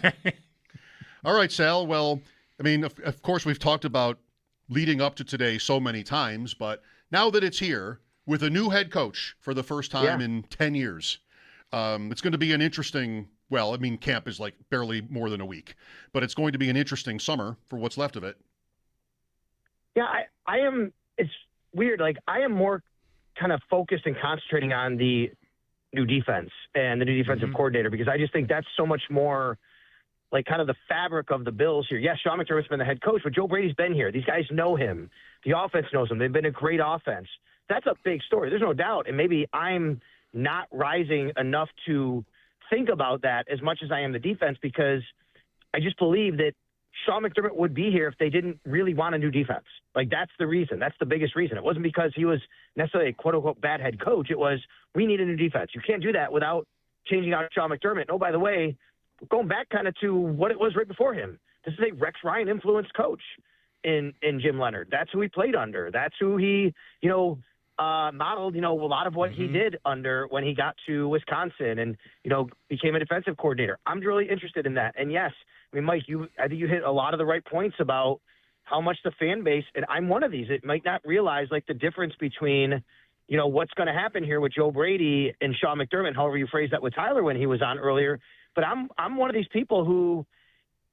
All right, Sal. Well, I mean, of course, we've talked about leading up to today so many times, but now that it's here with a new head coach for the first time in 10 years, it's going to be an interesting, camp is like barely more than a week, but it's going to be an interesting summer for what's left of it. Yeah, I am. It's weird. Like, I am more kind of focused and concentrating on the new defense and the new defensive coordinator, because I just think that's so much more like kind of the fabric of the Bills here. Yes, Sean McDermott's been the head coach, but Joe Brady's been here. These guys know him. The offense knows him. They've been a great offense. That's a big story. There's no doubt. And maybe I'm not rising enough to think about that as much as I am the defense, because I just believe that Sean McDermott would be here if they didn't really want a new defense. Like, that's the reason. That's the biggest reason. It wasn't because he was necessarily a quote-unquote bad head coach. It was, we need a new defense. You can't do that without changing out Sean McDermott. And, oh, by the way, going back kind of to what it was right before him, this is a Rex Ryan influenced coach in Jim Leonard. That's who he played under. That's who he, modeled, a lot of what he did under when he got to Wisconsin and, became a defensive coordinator. I'm really interested in that. And yes, I mean, Mike, I think you hit a lot of the right points about how much the fan base, and I'm one of these, it might not realize like the difference between, what's going to happen here with Joe Brady and Sean McDermott, however you phrased that with Tyler when he was on earlier. But I'm one of these people who,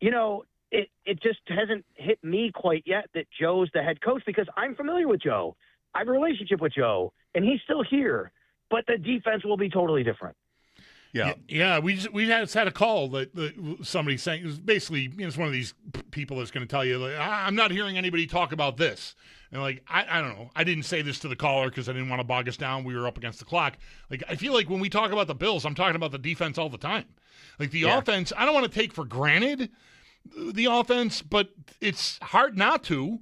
it just hasn't hit me quite yet that Joe's the head coach, because I'm familiar with Joe. I have a relationship with Joe, and he's still here. But the defense will be totally different. Yeah. We just had a call that somebody saying, it was basically, it's one of these people that's going to tell you, like, I'm not hearing anybody talk about this. And like, I don't know. I didn't say this to the caller because I didn't want to bog us down. We were up against the clock. Like, I feel like when we talk about the Bills, I'm talking about the defense all the time. Like, the offense, I don't want to take for granted the offense, but it's hard not to.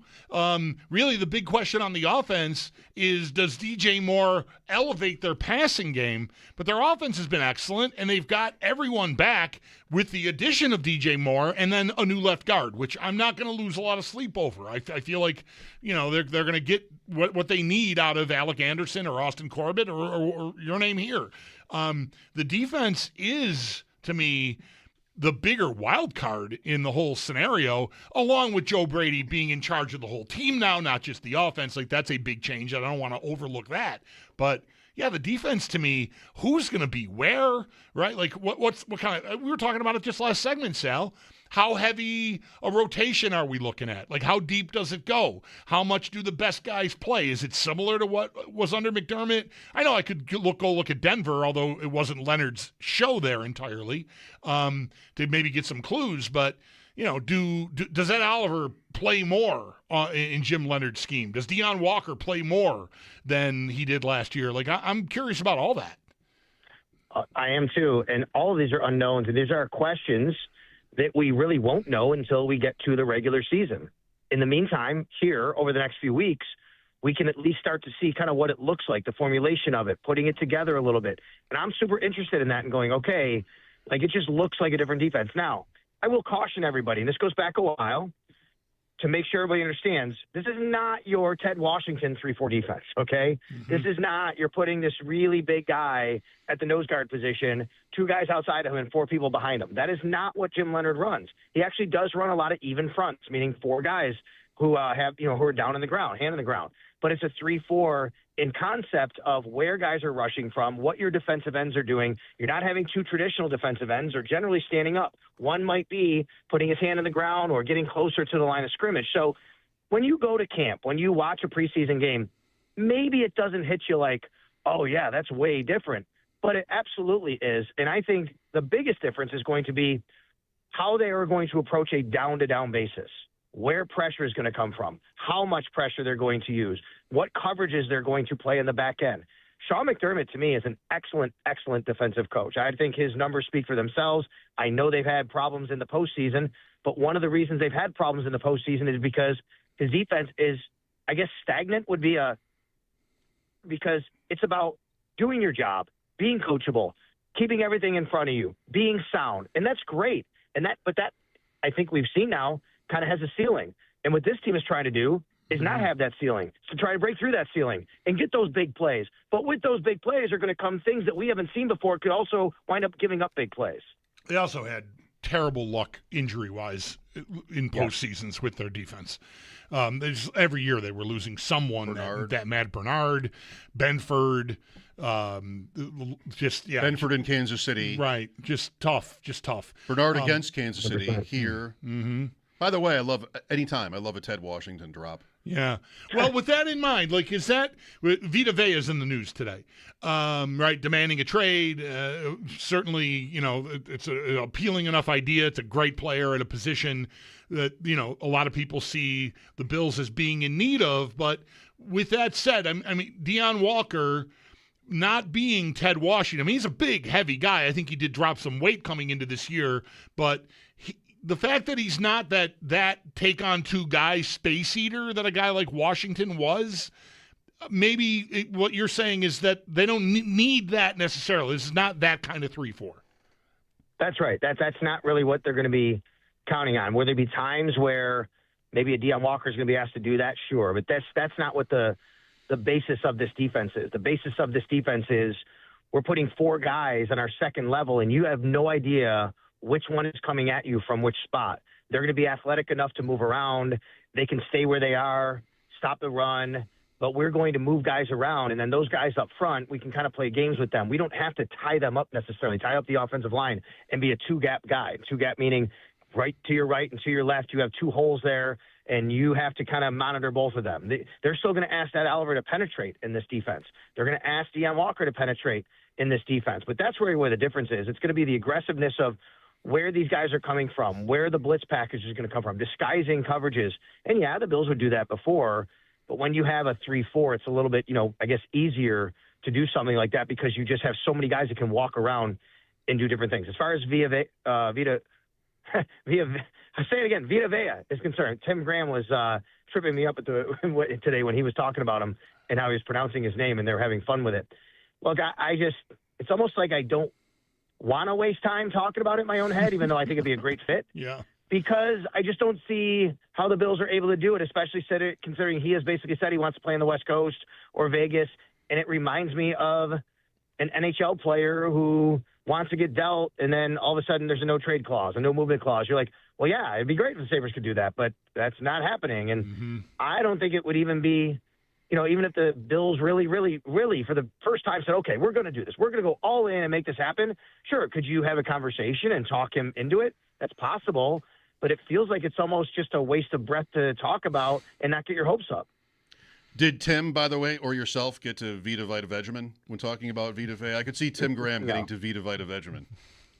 Really, the big question on the offense is, does DJ Moore elevate their passing game? But their offense has been excellent, and they've got everyone back with the addition of DJ Moore and then a new left guard, which I'm not going to lose a lot of sleep over. I feel like, they're going to get what they need out of Alec Anderson or Austin Corbett or your name here. The defense is, to me, the bigger wild card in the whole scenario, along with Joe Brady being in charge of the whole team now, not just the offense. Like, that's a big change. I don't want to overlook that. But yeah, the defense, to me, who's going to be where, right? Like, what kind of, we were talking about it just last segment, Sal. How heavy a rotation are we looking at? Like, how deep does it go? How much do the best guys play? Is it similar to what was under McDermott? I know I could go look at Denver, although it wasn't Leonard's show there entirely, to maybe get some clues. But, does Ed Oliver play more in Jim Leonard's scheme? Does Deion Walker play more than he did last year? Like, I'm curious about all that. I am too. And all of these are unknowns, and these are questions that we really won't know until we get to the regular season. In the meantime, here, over the next few weeks, we can at least start to see kind of what it looks like, the formulation of it, putting it together a little bit. And I'm super interested in that and going, okay, like, it just looks like a different defense. Now, I will caution everybody, and this goes back a while, to make sure everybody understands, this is not your Ted Washington 3-4 defense, okay? Mm-hmm. This is not, you're putting this really big guy at the nose guard position, 2 guys outside of him and 4 people behind him. That is not what Jim Leonard runs. He actually does run a lot of even fronts, meaning 4 guys who have, who are down on the ground, hand on the ground. But it's a 3-4 in concept of where guys are rushing from, what your defensive ends are doing. You're not having 2 traditional defensive ends or generally standing up. One might be putting his hand on the ground or getting closer to the line of scrimmage. So when you go to camp, when you watch a preseason game, maybe it doesn't hit you like, oh, yeah, that's way different. But it absolutely is. And I think the biggest difference is going to be how they are going to approach a down-to-down basis. Where pressure is going to come from, how much pressure they're going to use, what coverages they're going to play in the back end. Sean McDermott, to me, is an excellent, excellent defensive coach. I think his numbers speak for themselves. I know they've had problems in the postseason, but one of the reasons they've had problems in the postseason is because his defense is, I guess, stagnant would be because it's about doing your job, being coachable, keeping everything in front of you, being sound, and that's great. But that I think we've seen now kind of has a ceiling. And what this team is trying to do is not have that ceiling. It's to try to break through that ceiling and get those big plays. But with those big plays are going to come things that we haven't seen before, could also wind up giving up big plays. They also had terrible luck injury-wise in postseasons with their defense. Every year they were losing someone. That Matt Bernard, Benford, Benford in Kansas City. Right. Just tough. Bernard against Kansas City here. Mm-hmm. By the way, I love a Ted Washington drop. Yeah. Well, with that in mind, like, is that Vita Vea is in the news today, right? Demanding a trade. Certainly, it's an appealing enough idea. It's a great player at a position that, a lot of people see the Bills as being in need of. But with that said, I mean, Deion Walker not being Ted Washington, he's a big, heavy guy. I think he did drop some weight coming into this year, but the fact that he's not that take on 2 guys space eater that a guy like Washington was, maybe what you're saying is that they don't need that necessarily. This is not that kind of 3-4. That's right. That's not really what they're going to be counting on. Will there be times where maybe a Deion Walker is going to be asked to do that? Sure, but that's not what the basis of this defense is. The basis of this defense is we're putting 4 guys on our second level, and you have no idea which one is coming at you from which spot. They're going to be athletic enough to move around. They can stay where they are, stop the run, but we're going to move guys around. And then those guys up front, we can kind of play games with them. We don't have to tie them up necessarily, tie up the offensive line and be a 2-gap guy. 2-gap meaning right to your right and to your left. You have 2 holes there, and you have to kind of monitor both of them. They're still going to ask that Oliver to penetrate in this defense. They're going to ask Deion Walker to penetrate in this defense. But that's really where the difference is. It's going to be the aggressiveness of where these guys are coming from, where the blitz package is going to come from, disguising coverages. And, yeah, the Bills would do that before, but when you have a 3-4, it's a little bit, I guess, easier to do something like that because you just have so many guys that can walk around and do different things. As far as Vita I say it again, Vita Vea is concerned. Tim Graham was tripping me up today when he was talking about him and how he was pronouncing his name, and they were having fun with it. Look, it's almost like I don't want to waste time talking about it in my own head, even though I think it'd be a great fit. Yeah. Because I just don't see how the Bills are able to do it, especially considering he has basically said he wants to play on the West Coast or Vegas. And it reminds me of an NHL player who wants to get dealt, and then all of a sudden there's a no-trade clause, a no-movement clause. You're like, well, yeah, it'd be great if the Sabres could do that, but that's not happening. And I don't think it would even be, even if the Bills really, really, really, for the first time said, okay, we're going to do this. We're going to go all in and make this happen. Sure, could you have a conversation and talk him into it? That's possible, but it feels like it's almost just a waste of breath to talk about and not get your hopes up. Did Tim, by the way, or yourself get to Vita Vita Vegemin when talking about Vita Vea? I could see Tim Graham getting to Vita Vita Vegemin.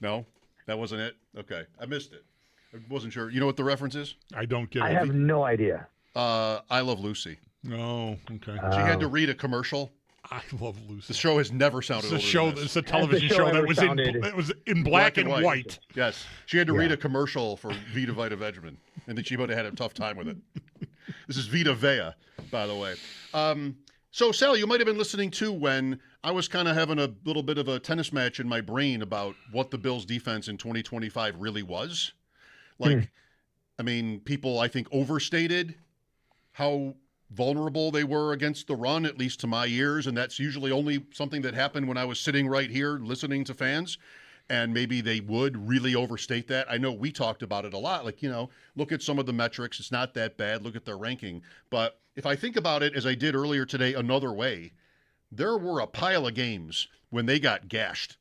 No? That wasn't it? Okay. I missed it. I wasn't sure. You know what the reference is? I don't get it. I have no idea. I Love Lucy. Oh, okay. She had to read a commercial. I Love Lucy. The show has never sounded older than this. It's a television show that was in black and white. Yes. She had to read a commercial for Vita Vita Vegemin, and then she would have had a tough time with it. This is Vita Vea, by the way. So, Sal, you might have been listening too when I was kind of having a little bit of a tennis match in my brain about what the Bills' defense in 2025 really was. I mean, people, I think, overstated how vulnerable they were against the run, at least to my ears, and that's usually only something that happened when I was sitting right here listening to fans. And maybe they would really overstate that. I know we talked about it a lot. Look at some of the metrics. It's not that bad. Look at their ranking. But if I think about it, as I did earlier today, another way, there were a pile of games when they got gashed.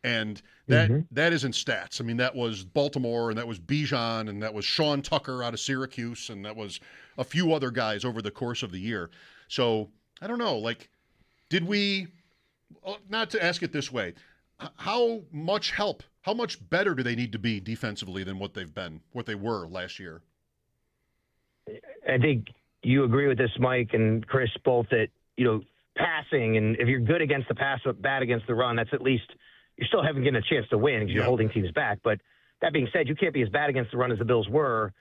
And that isn't stats. I mean, that was Baltimore, and that was Bijan, and that was Sean Tucker out of Syracuse, and that was a few other guys over the course of the year. So, I don't know. Did we, not to ask it this way, how much better do they need to be defensively than what they were last year? I think you agree with this, Mike and Chris, both that, passing, and if you're good against the pass but bad against the run, that's at least you're still haven't getting a chance to win because you're holding teams back. But that being said, you can't be as bad against the run as the Bills were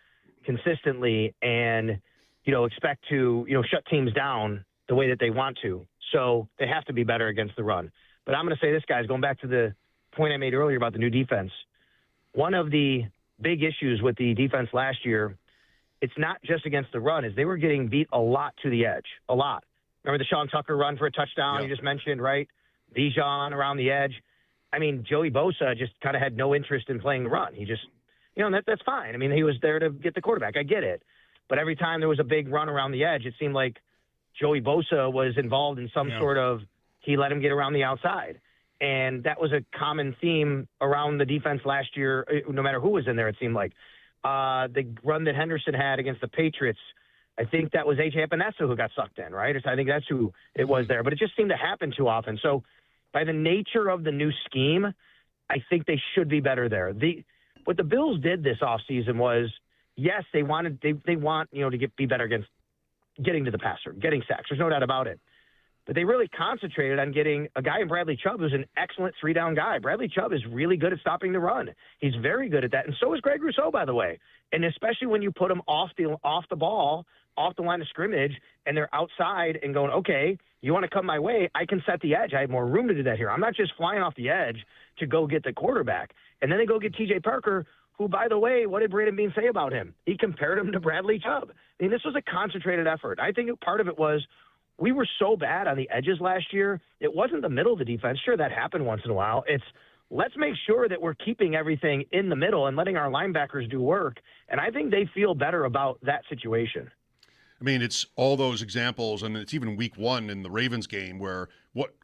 consistently and, expect to, shut teams down the way that they want to. So they have to be better against the run. But I'm going to say this, guys, going back to the point I made earlier about the new defense. One of the big issues with the defense last year, it's not just against the run, is they were getting beat a lot to the edge, a lot. Remember the Sean Tucker run for a touchdown you just mentioned, right? Bijan around the edge. I mean, Joey Bosa just kind of had no interest in playing the run. He just, that's fine. I mean, he was there to get the quarterback. I get it. But every time there was a big run around the edge, it seemed like Joey Bosa was involved in some sort of, he let him get around the outside. And that was a common theme around the defense last year, no matter who was in there, it seemed like. The run that Henderson had against the Patriots, I think that was A.J. Epinesa who got sucked in, right? I think that's who it was there. But it just seemed to happen too often. So by the nature of the new scheme, I think they should be better there. What the Bills did this offseason was, yes, they want to be better against getting to the passer, getting sacks. There's no doubt about it. But they really concentrated on getting a guy in Bradley Chubb who's an excellent three-down guy. Bradley Chubb is really good at stopping the run. He's very good at that, and so is Greg Rousseau, by the way. And especially when you put him off the ball, off the line of scrimmage, and they're outside and going, okay, you want to come my way, I can set the edge. I have more room to do that here. I'm not just flying off the edge to go get the quarterback. And then they go get T.J. Parker, who, by the way, what did Brandon Beane say about him? He compared him to Bradley Chubb. I mean, this was a concentrated effort. I think part of it was we were so bad on the edges last year. It wasn't the middle of the defense. Sure, that happened once in a while. It's let's make sure that we're keeping everything in the middle and letting our linebackers do work. And I think they feel better about that situation. I mean, it's all those examples, and it's even week one in the Ravens game where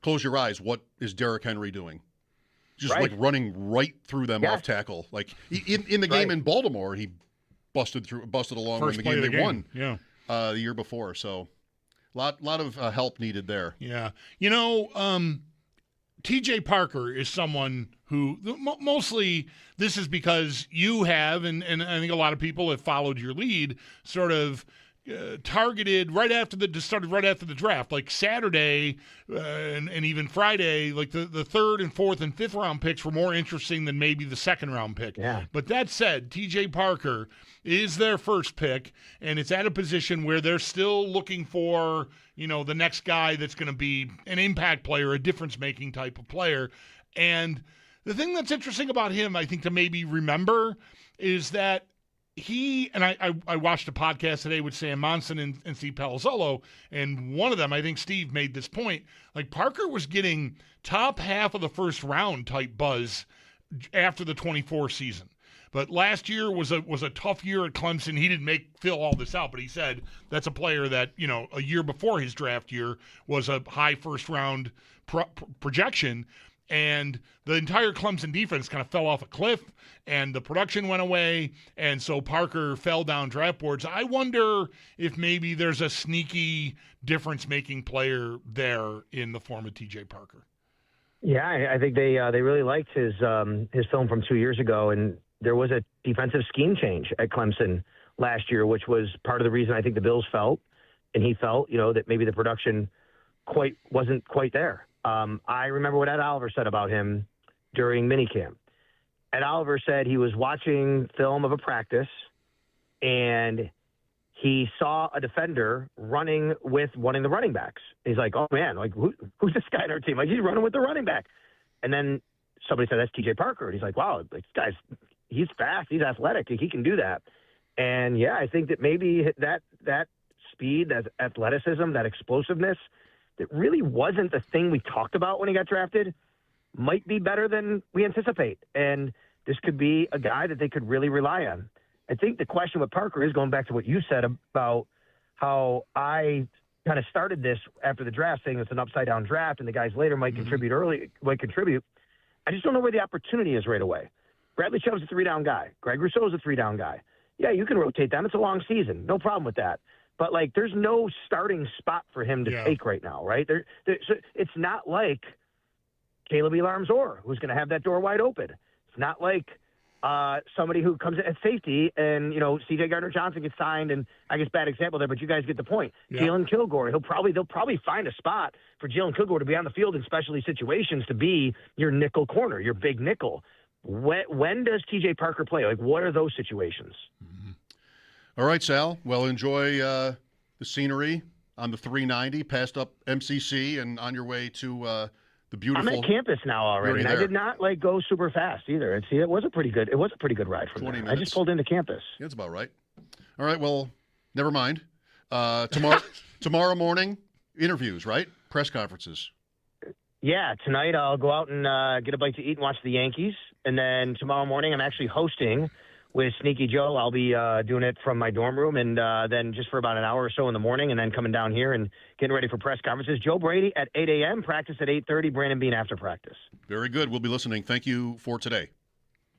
close your eyes, what is Derrick Henry doing? Just running right through them off tackle. Like in the game in Baltimore, he busted along in the game they won the year before. So lot of help needed there. Yeah. T.J. Parker is someone who mostly this is because you have, and I think a lot of people have followed your lead, sort of targeted started right after the draft, like Saturday and even Friday. Like the third and fourth and fifth round picks were more interesting than maybe the second round pick. Yeah. But that said, T.J. Parker is their first pick, and it's at a position where they're still looking for the next guy that's going to be an impact player, a difference-making type of player. And the thing that's interesting about him, I think, to maybe remember is that I watched a podcast today with Sam Monson and Steve Palazzolo, and one of them, I think Steve made this point, like Parker was getting top half of the first round type buzz after the 24 season. But last year was a tough year at Clemson. He didn't fill all this out, but he said that's a player that, a year before his draft year was a high first round projection. And the entire Clemson defense kind of fell off a cliff, and the production went away, and so Parker fell down draft boards. I wonder if maybe there's a sneaky difference-making player there in the form of T.J. Parker. Yeah, I think they really liked his film from 2 years ago, and there was a defensive scheme change at Clemson last year, which was part of the reason I think the Bills felt, and he felt, that maybe the production wasn't quite there. I remember what Ed Oliver said about him during minicamp. Ed Oliver said he was watching film of a practice, and he saw a defender running with one of the running backs. He's like, oh, man, like, who's this guy on our team? Like, he's running with the running back. And then somebody said, that's T.J. Parker. And he's like, wow, like, this he's fast, he's athletic, he can do that. And, yeah, I think that maybe that speed, that athleticism, that explosiveness, that really wasn't the thing we talked about when he got drafted, might be better than we anticipate. And this could be a guy that they could really rely on. I think the question with Parker is going back to what you said about how I kind of started this after the draft, saying it's an upside-down draft and the guys later might contribute I just don't know where the opportunity is right away. Bradley Chubb's a 3-down guy. Greg Rousseau's a 3-down guy. Yeah, you can rotate them. It's a long season. No problem with that. But, like, there's no starting spot for him to take right now, right? So it's not like Caleb Elarms-Orr, who's going to have that door wide open. It's not like somebody who comes in at safety and, C.J. Gardner-Johnson gets signed, and I guess bad example there, but you guys get the point. Yeah. Jalen Kilgore, they'll probably find a spot for Jalen Kilgore to be on the field in specialty situations to be your nickel corner, your big nickel. When does T.J. Parker play? Like, what are those situations? Mm-hmm. All right, Sal. Well, enjoy the scenery on the 390, past up MCC, and on your way to the beautiful. I'm at campus now already, and I did not go super fast either. And see, it was a pretty good ride from 20 there. minutes. I just pulled into campus. Yeah, that's about right. All right. Well, never mind. Tomorrow morning, interviews, right? Press conferences. Yeah, tonight I'll go out and get a bite to eat and watch the Yankees, and then tomorrow morning I'm actually hosting with Sneaky Joe. I'll be doing it from my dorm room, and then just for about an hour or so in the morning, and then coming down here and getting ready for press conferences. Joe Brady at 8 a.m., practice at 8:30, Brandon Bean after practice. Very good. We'll be listening. Thank you for today.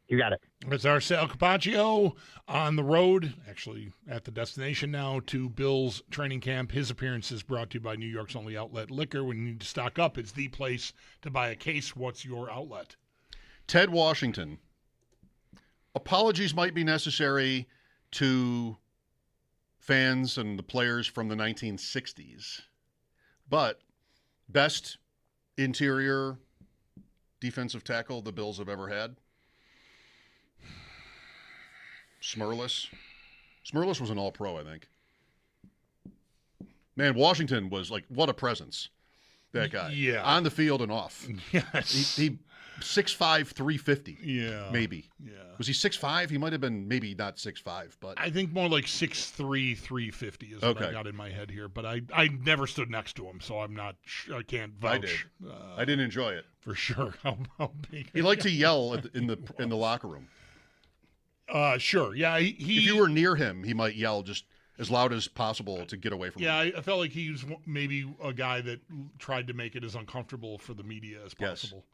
You got it. It's our Sal Capaccio on the road, actually at the destination now, to Bill's training camp. His appearance is brought to you by New York's only outlet liquor. When you need to stock up, it's the place to buy a case. What's your outlet? Ted Washington. Apologies might be necessary to fans and the players from the 1960s, but best interior defensive tackle the Bills have ever had? Smirlis. Smirlis was an all-pro, I think. Man, Washington was like, what a presence, that guy. Yeah. On the field and off. Yes. He 6'5", 350. Yeah. Maybe. Yeah. Was he 6'5"? He might have been maybe not 6'5", but I think more like 6'3", 350 is what I got in my head here. But I never stood next to him, so I'm not. I can't vouch. I did. I didn't enjoy it for sure. How big? He liked to yell in the locker room. Sure. Yeah. He if you were near him, he might yell just as loud as possible to get away from him. Yeah, I felt like he was maybe a guy that tried to make it as uncomfortable for the media as possible. Yes.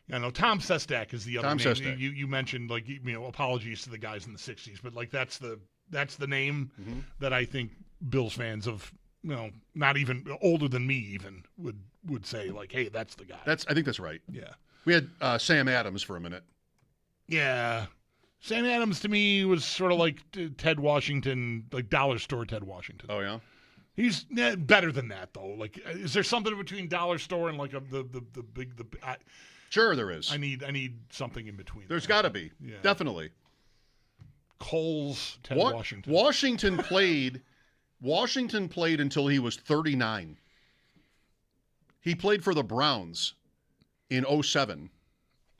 Yeah, no, Tom Sestak is the other name. Sestak. You mentioned, like, apologies to the guys in the 60s, but like that's the name that I think Bills fans of, not even older than me even would say, like, hey, that's the guy. I think that's right. Yeah. We had Sam Adams for a minute. Yeah. Sam Adams to me was sort of like Ted Washington, like dollar store Ted Washington. Oh yeah. He's better than that though. Like, is there something between dollar store and like the big Sure, there is. I need something in between. There's got to be. Yeah. Definitely. Coles, Ted Washington. Washington played until he was 39. He played for the Browns in 07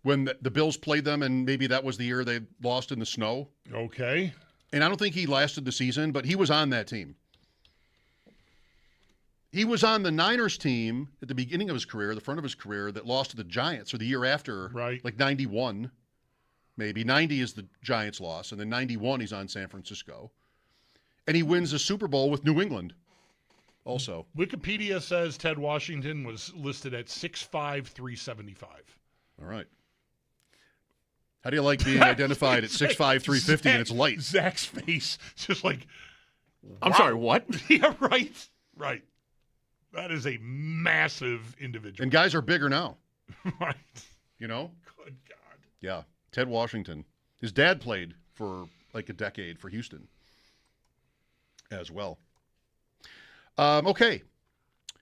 when the Bills played them, and maybe that was the year they lost in the snow. Okay. And I don't think he lasted the season, but he was on that team. He was on the Niners team at the beginning of his career, the front of his career, that lost to the Giants, or the year after, right? Like 91, maybe. 90 is the Giants' loss, and then 91 he's on San Francisco. And he wins a Super Bowl with New England also. Wikipedia says Ted Washington was listed at 6'5", 375. All right. How do you like being identified at 6'5", 350 and it's light? Zach's face just like, I'm sorry, what? Yeah, right. Right. That is a massive individual. And guys are bigger now. Right. You know? Good God. Yeah. Ted Washington. His dad played for like a decade for Houston as well. Okay.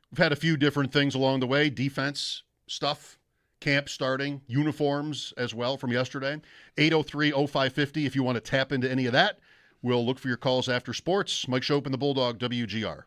We've had a few different things along the way. Defense stuff, camp starting, uniforms as well from yesterday. 803-0550 if you want to tap into any of that. We'll look for your calls after sports. Mike Schopp and the Bulldog, WGR.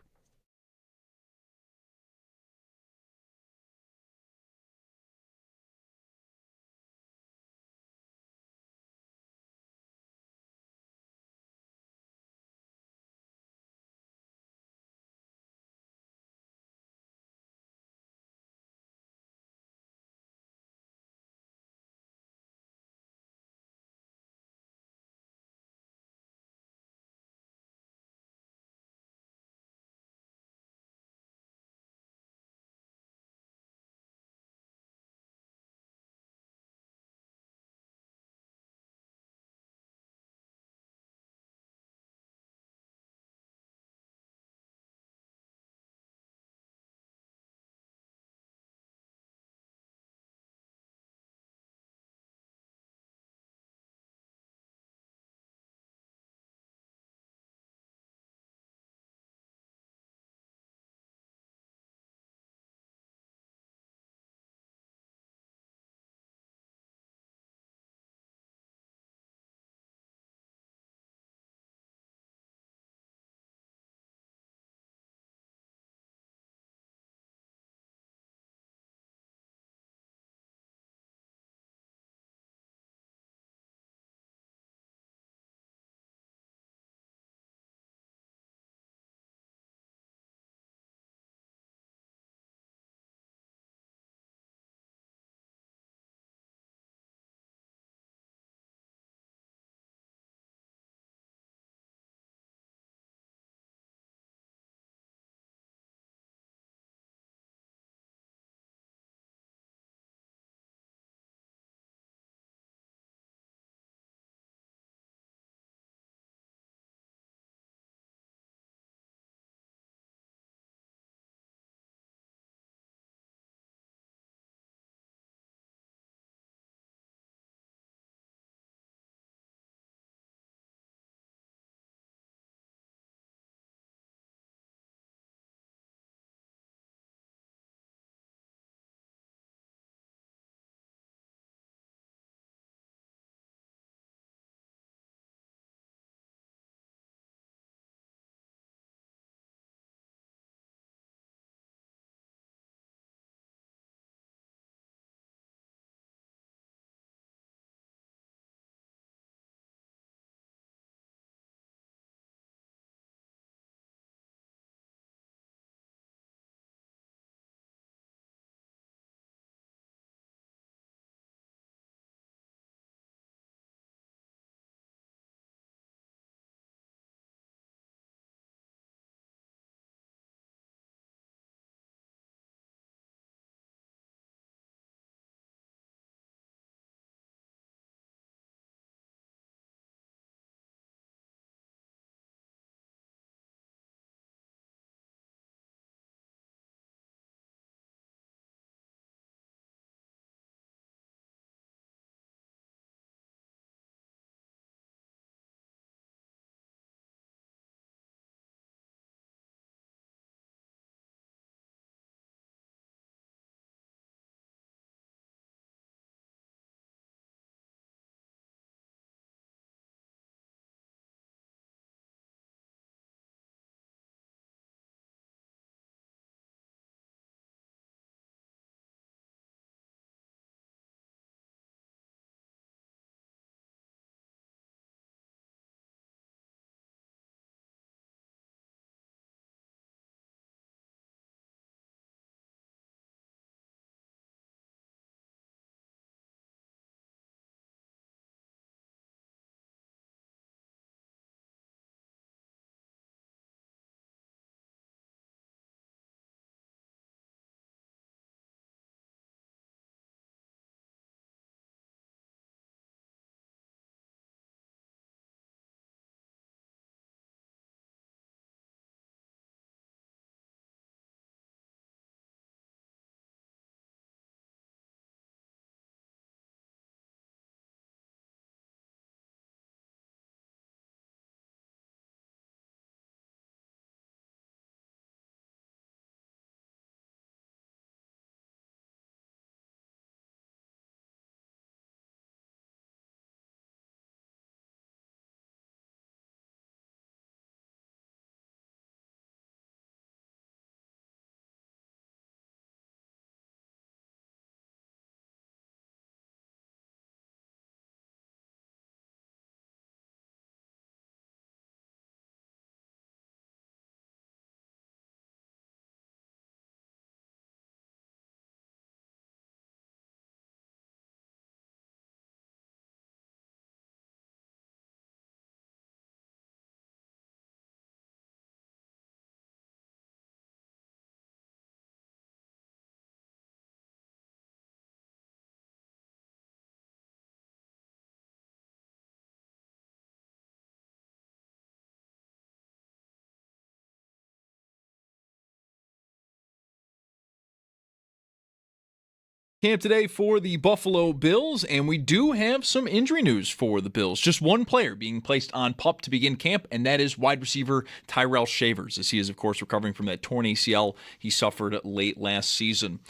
Camp today for the Buffalo Bills, and we do have some injury news for the Bills. Just one player being placed on PUP to begin camp, and that is wide receiver Tyrell Shavers, as he is, of course, recovering from that torn ACL he suffered late last season.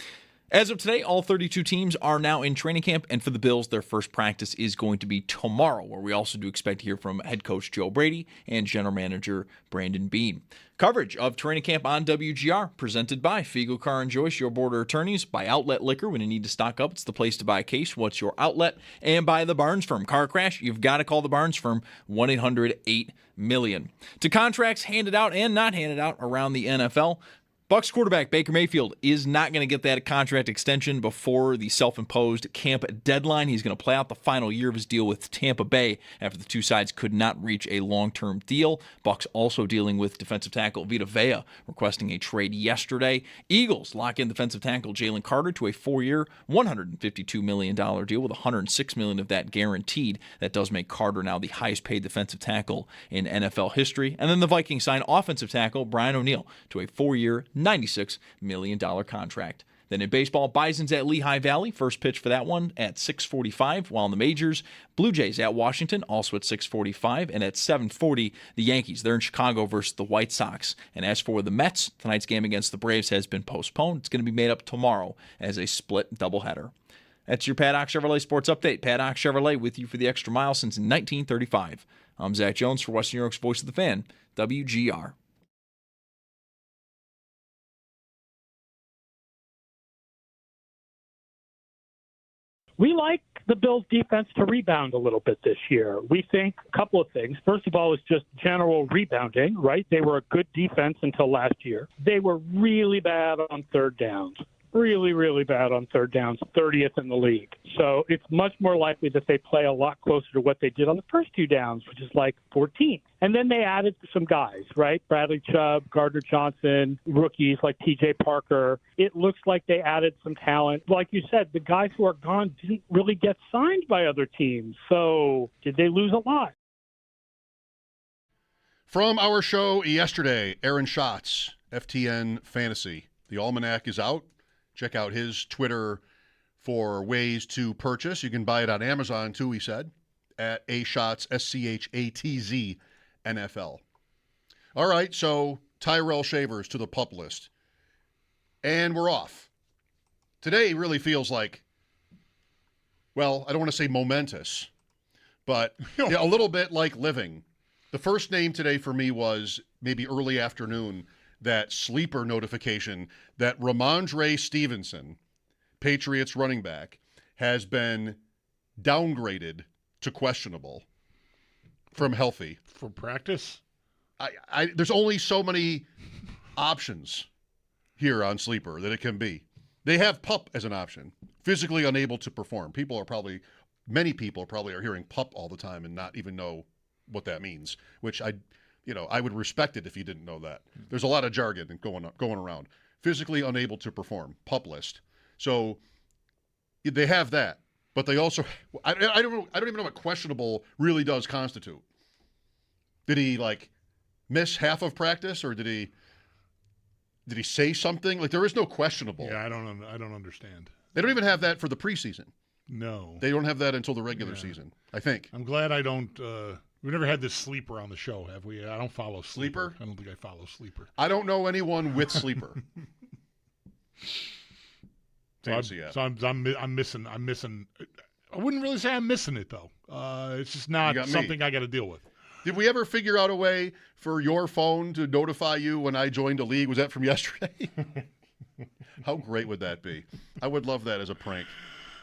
As of today, all 32 teams are now in training camp, and for the Bills, their first practice is going to be tomorrow, where we also do expect to hear from head coach Joe Brady and general manager Brandon Beane. Coverage of training camp on WGR, presented by Fiegel Car and Joyce, your border attorneys, by Outlet Liquor. When you need to stock up, it's the place to buy a case. What's your outlet? And by the Barnes Firm. Car crash, you've got to call the Barnes Firm, 1-800-8-MILLION. To contracts handed out and not handed out around the NFL, Bucs quarterback Baker Mayfield is not going to get that contract extension before the self-imposed camp deadline. He's going to play out the final year of his deal with Tampa Bay after the two sides could not reach a long-term deal. Bucs also dealing with defensive tackle Vita Vea requesting a trade yesterday. Eagles lock in defensive tackle Jalen Carter to a 4-year, $152 million deal with $106 million of that guaranteed. That does make Carter now the highest-paid defensive tackle in NFL history. And then the Vikings sign offensive tackle Brian O'Neill to a 4-year, $96 million contract. Then in baseball, Bison's at Lehigh Valley. First pitch for that one at 6:45. While in the majors, Blue Jays at Washington, also at 6:45. And at 7:40, the Yankees. They're in Chicago versus the White Sox. And as for the Mets, tonight's game against the Braves has been postponed. It's going to be made up tomorrow as a split doubleheader. That's your Paddock Chevrolet Sports Update. Paddock Chevrolet with you for the extra mile since 1935. I'm Zach Jones for Western New York's Voice of the Fan, WGR. We like the Bills' defense to rebound a little bit this year. We think a couple of things. First of all, it's just general rebounding, right? They were a good defense until last year. They were really bad on third downs. Really, really bad on third downs, 30th in the league. So it's much more likely that they play a lot closer to what they did on the first two downs, which is like 14th. And then they added some guys, right? Bradley Chubb, Gardner Johnson, rookies like TJ Parker. It looks like they added some talent. Like you said, the guys who are gone didn't really get signed by other teams. So did they lose a lot? From our show yesterday, Aaron Schatz, FTN Fantasy. The Almanac is out. Check out his Twitter for ways to purchase. You can buy it on Amazon, too, he said, at A-Shots, SCHATZ, NFL. All right, so Tyrell Shavers to the PUP list. And we're off. Today really feels like, well, I don't want to say momentous, but a little bit like living. The first name today for me was maybe early afternoon, that sleeper notification that Ramondre Stevenson, Patriots running back, has been downgraded to questionable from healthy. For practice? There's only so many options here on sleeper that it can be. They have PUP as an option, physically unable to perform. Many people probably are hearing PUP all the time and not even know what that means, which I would respect it if you didn't know that. There's a lot of jargon going around. Physically unable to perform, PUP list. So they have that, but they also I don't even know what questionable really does constitute. Did he miss half of practice, or did he say something? There is no questionable. Yeah, I don't understand. They don't even have that for the preseason. No, they don't have that until the regular season, I think. I'm glad I don't. We've never had this sleeper on the show, have we? I don't follow sleeper. I don't think I follow sleeper. I don't know anyone with sleeper. So I'm missing. I wouldn't really say I'm missing it though. It's just not something I got to deal with. Did we ever figure out a way for your phone to notify you when I joined a league? Was that from yesterday? How great would that be? I would love that as a prank.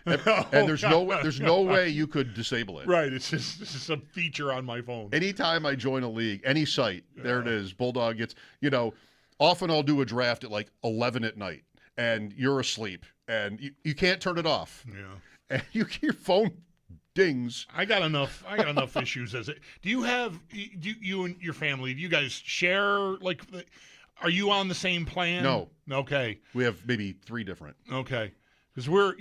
And there's no way you could disable it. Right. It's just a feature on my phone. Anytime I join a league, any site, there it is. Bulldog gets, often I'll do a draft at 11 at night, and you're asleep, and you can't turn it off. Yeah. And your phone dings. I got enough issues as it. Do you and your family, do you guys share, are you on the same plan? No. Okay. We have maybe 3 different. Okay. Because we're,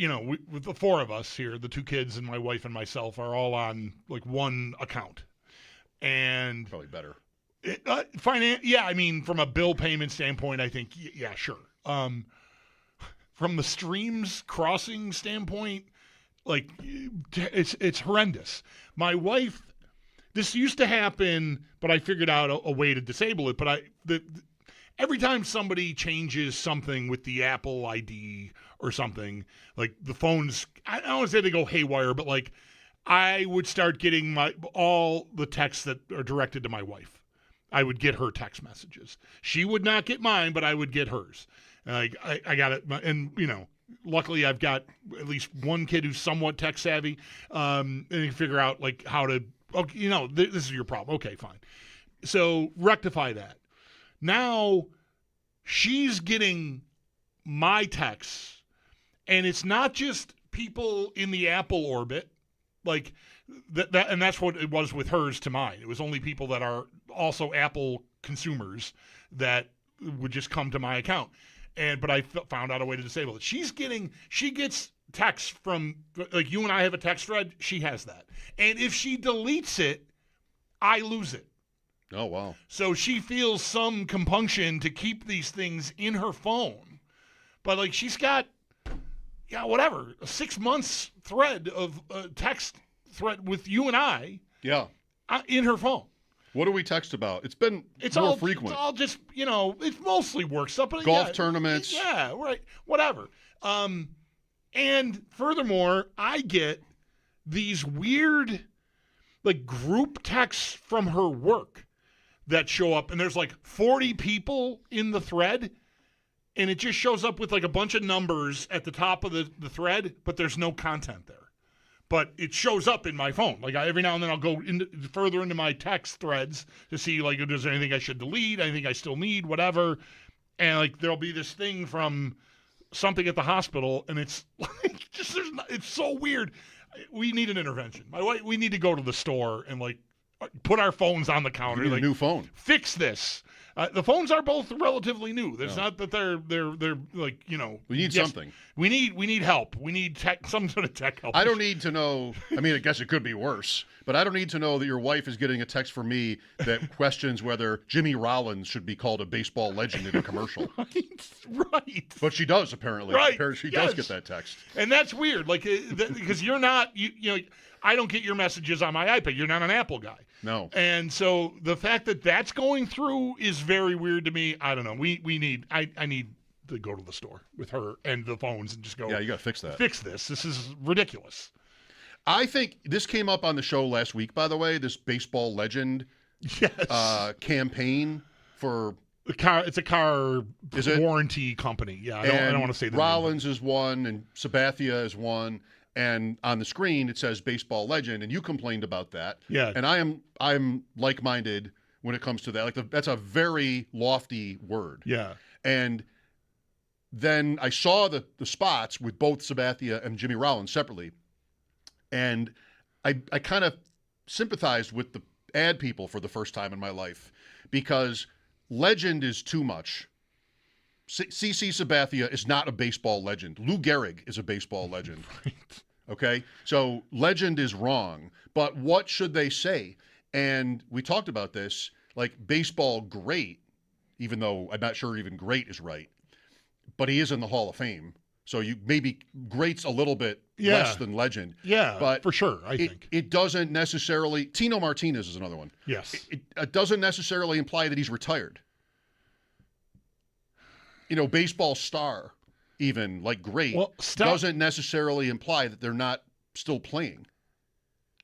with the 4 of us here, the 2 kids and my wife and myself are all on one account, and probably better. Yeah, I mean, from a bill payment standpoint, I think, yeah, sure. from the streams crossing standpoint, like it's horrendous. My wife, this used to happen, but I figured out a way to disable it. But every time somebody changes something with the Apple ID or something, like the phones, I don't want to say they go haywire, but like I would start getting all the texts that are directed to my wife. I would get her text messages. She would not get mine, but I would get hers. I got it, and luckily I've got at least one kid who's somewhat tech savvy, and you can figure out like how to. Okay, this is your problem. Okay, fine. So rectify that. Now she's getting my texts, and it's not just people in the Apple orbit, like that, and that's what it was with hers to mine. It was only people that are also Apple consumers that would just come to my account. But I found out a way to disable it. She gets texts from, like, you and I have a text thread. She has that. And if she deletes it, I lose it. Oh, wow. So she feels some compunction to keep these things in her phone. But, like, she's got, whatever, a 6 months thread of text thread with you and I in her phone. What do we text about? It's been more frequent. It's all just, it's mostly work stuff. But golf tournaments. Yeah, right. Whatever. And furthermore, I get these weird, like, group texts from her work that show up. And there's like 40 people in the thread. And it just shows up with like a bunch of numbers at the top of the thread, but there's no content there. But it shows up in my phone. Like every now and then I'll go further into my text threads to see, like, if there's anything I should delete, anything I still need, whatever. And like there'll be this thing from something at the hospital, and it's like it's so weird. We need an intervention. My wife, we need to go to the store and like put our phones on the counter. You need like, a new phone. Fix this. The phones are both relatively new. It's not that they're like, We need something. We need help. We need some sort of tech help. I don't need to know. I mean, I guess it could be worse, but I don't need to know that your wife is getting a text from me that questions whether Jimmy Rollins should be called a baseball legend in a commercial. Right. But she does, apparently. Right. Apparently she does get that text. And that's weird, like, because you're not, I don't get your messages on my iPad. You're not an Apple guy. No. And so the fact that that's going through is very weird to me. I don't know. I need to go to the store with her and the phones and just go. Yeah, you got to fix that. Fix this. This is ridiculous. I think this came up on the show last week, by the way, this baseball legend campaign for it's a car warranty company. Yeah, I don't want to say the Rollins is one and Sabathia is one. And on the screen it says baseball legend, and you complained about that. Yeah. And I'm like-minded when it comes to that. Like that's a very lofty word. Yeah. And then I saw the spots with both Sabathia and Jimmy Rollins separately, and I kind of sympathized with the ad people for the first time in my life because legend is too much. CC Sabathia is not a baseball legend. Lou Gehrig is a baseball legend. Right. Okay? So legend is wrong. But what should they say? And we talked about this, like baseball great, even though I'm not sure even great is right. But he is in the Hall of Fame. So maybe great's a little bit less than legend. Yeah, but for sure, I think. It doesn't necessarily – Tino Martinez is another one. Yes. It doesn't necessarily imply that he's retired. Baseball star, even like great, doesn't necessarily imply that they're not still playing.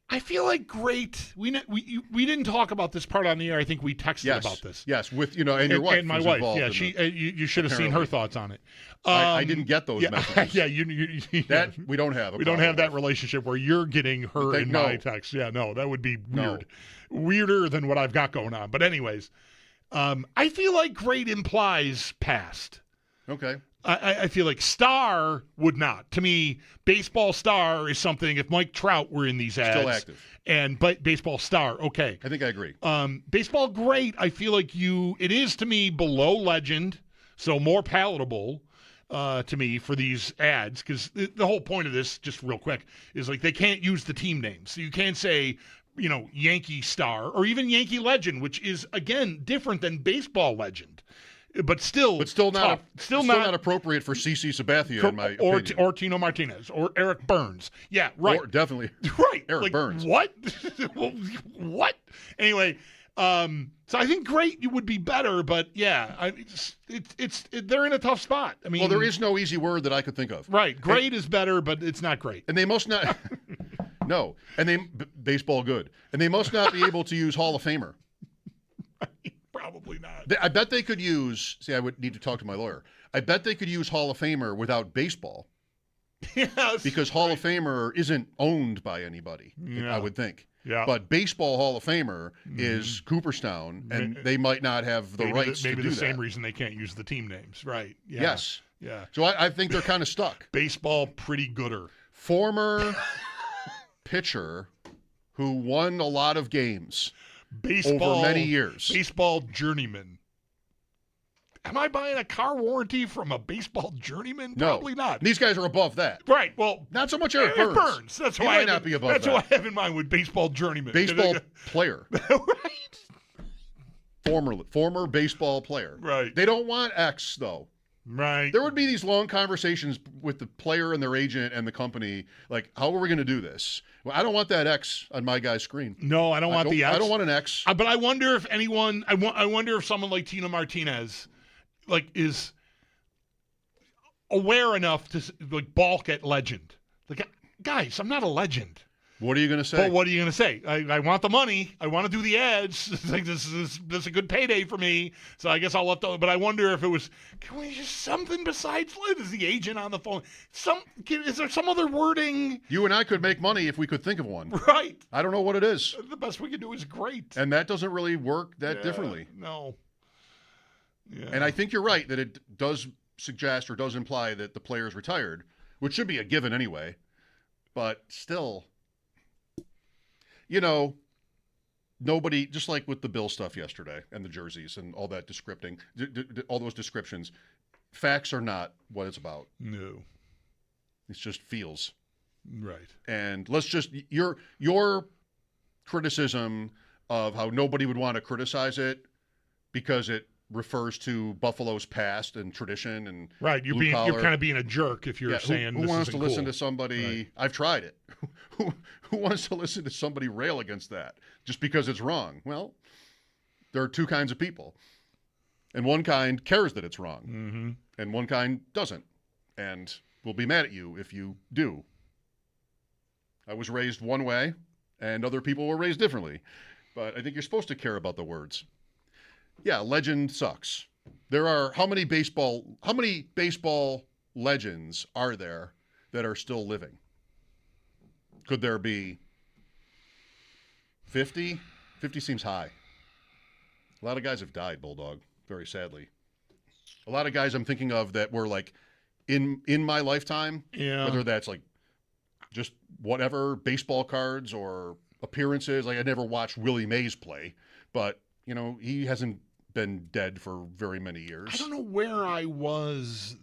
I feel like great. We didn't talk about this part on the air. I think we texted about this. Yes, with and your wife and my was wife. involved Yeah, you should have seen her thoughts on it. I didn't get those messages. Yeah, that we don't have. We don't have that relationship where you're getting her in my text. Yeah, no, that would be weird, weirder than what I've got going on. But anyways, I feel like great implies past. Okay. I feel like star would not. To me, baseball star is something, if Mike Trout were in these ads. Still active. And baseball star, okay. I think I agree. Baseball great, I feel like it is to me below legend, so more palatable to me for these ads, because the whole point of this, just real quick, is like they can't use the team names. So you can't say, Yankee star or even Yankee legend, which is, again, different than baseball legend. but still not tough. still not appropriate for CC Sabathia in my or opinion. or Tino Martinez or Eric Burns. Yeah, right. Or definitely right. Eric Burns. What? What? Anyway, so I think great would be better, but yeah, they're in a tough spot. I mean, well, there is no easy word that I could think of. Right, great is better, but it's not great. And they must not. No, and baseball good, and they must not be able to use Hall of Famer. Probably not. I bet they could use. See, I would need to talk to my lawyer. I bet they could use Hall of Famer without baseball. Yes, because Hall of Famer isn't owned by anybody. Yeah. I would think. Yeah. But baseball Hall of Famer is Cooperstown, and they might not have the rights to do that. Maybe the same reason they can't use the team names, right? Yeah. Yes. Yeah. So I think they're kind of stuck. Baseball pretty gooder. Former pitcher who won a lot of games over many years. Baseball journeyman. Am I buying a car warranty from a baseball journeyman? No. Probably not. These guys are above that. Right. Well, not so much Eric Burns. That's he who might not be above that's that. what I have in mind with baseball journeyman. Baseball player. Right. Former baseball player. Right. They don't want X though. Right. There would be these long conversations with the player and their agent and the company, like, how are we going to do this? Well, I don't want that X on my guy's screen. No, I don't want the X. I don't want an X. But I wonder if anyone. I wonder if someone like Tino Martinez, like, is aware enough to like balk at legend. Like, guys, I'm not a legend. What are you going to say? Well, what are you going to say? I want the money. I want to do the ads. It's like this is a good payday for me. So I guess I'll let the. But I wonder if it was. Can we just something besides? Is the agent on the phone? Is there some other wording? You and I could make money if we could think of one. Right. I don't know what it is. The best we can do is great. And that doesn't really work that differently. No. Yeah. And I think you're right that it does suggest or does imply that the player is retired, which should be a given anyway. But still. You know, nobody, just like with the Bill stuff yesterday and the jerseys and all that descripting, all those descriptions, facts are not what it's about. No. It's just feels. Right. And let's just, your criticism of how nobody would want to criticize it because it refers to Buffalo's past and tradition and right. You're kind of being a jerk if you're saying who wants to listen cool. to somebody? Right. I've tried it. Who wants to listen to somebody rail against that just because it's wrong? Well, there are two kinds of people, and one kind cares that it's wrong, and one kind doesn't, and will be mad at you if you do. I was raised one way, and other people were raised differently, but I think you're supposed to care about the words. Yeah, legend sucks. There are how many baseball legends are there that are still living? Could there be 50? 50 seems high. A lot of guys have died, Bulldog, very sadly. A lot of guys I'm thinking of that were like in my lifetime, whether that's like just whatever, baseball cards or appearances. Like I never watched Willie Mays play, but you know, he hasn't been dead for very many years. I don't know where I was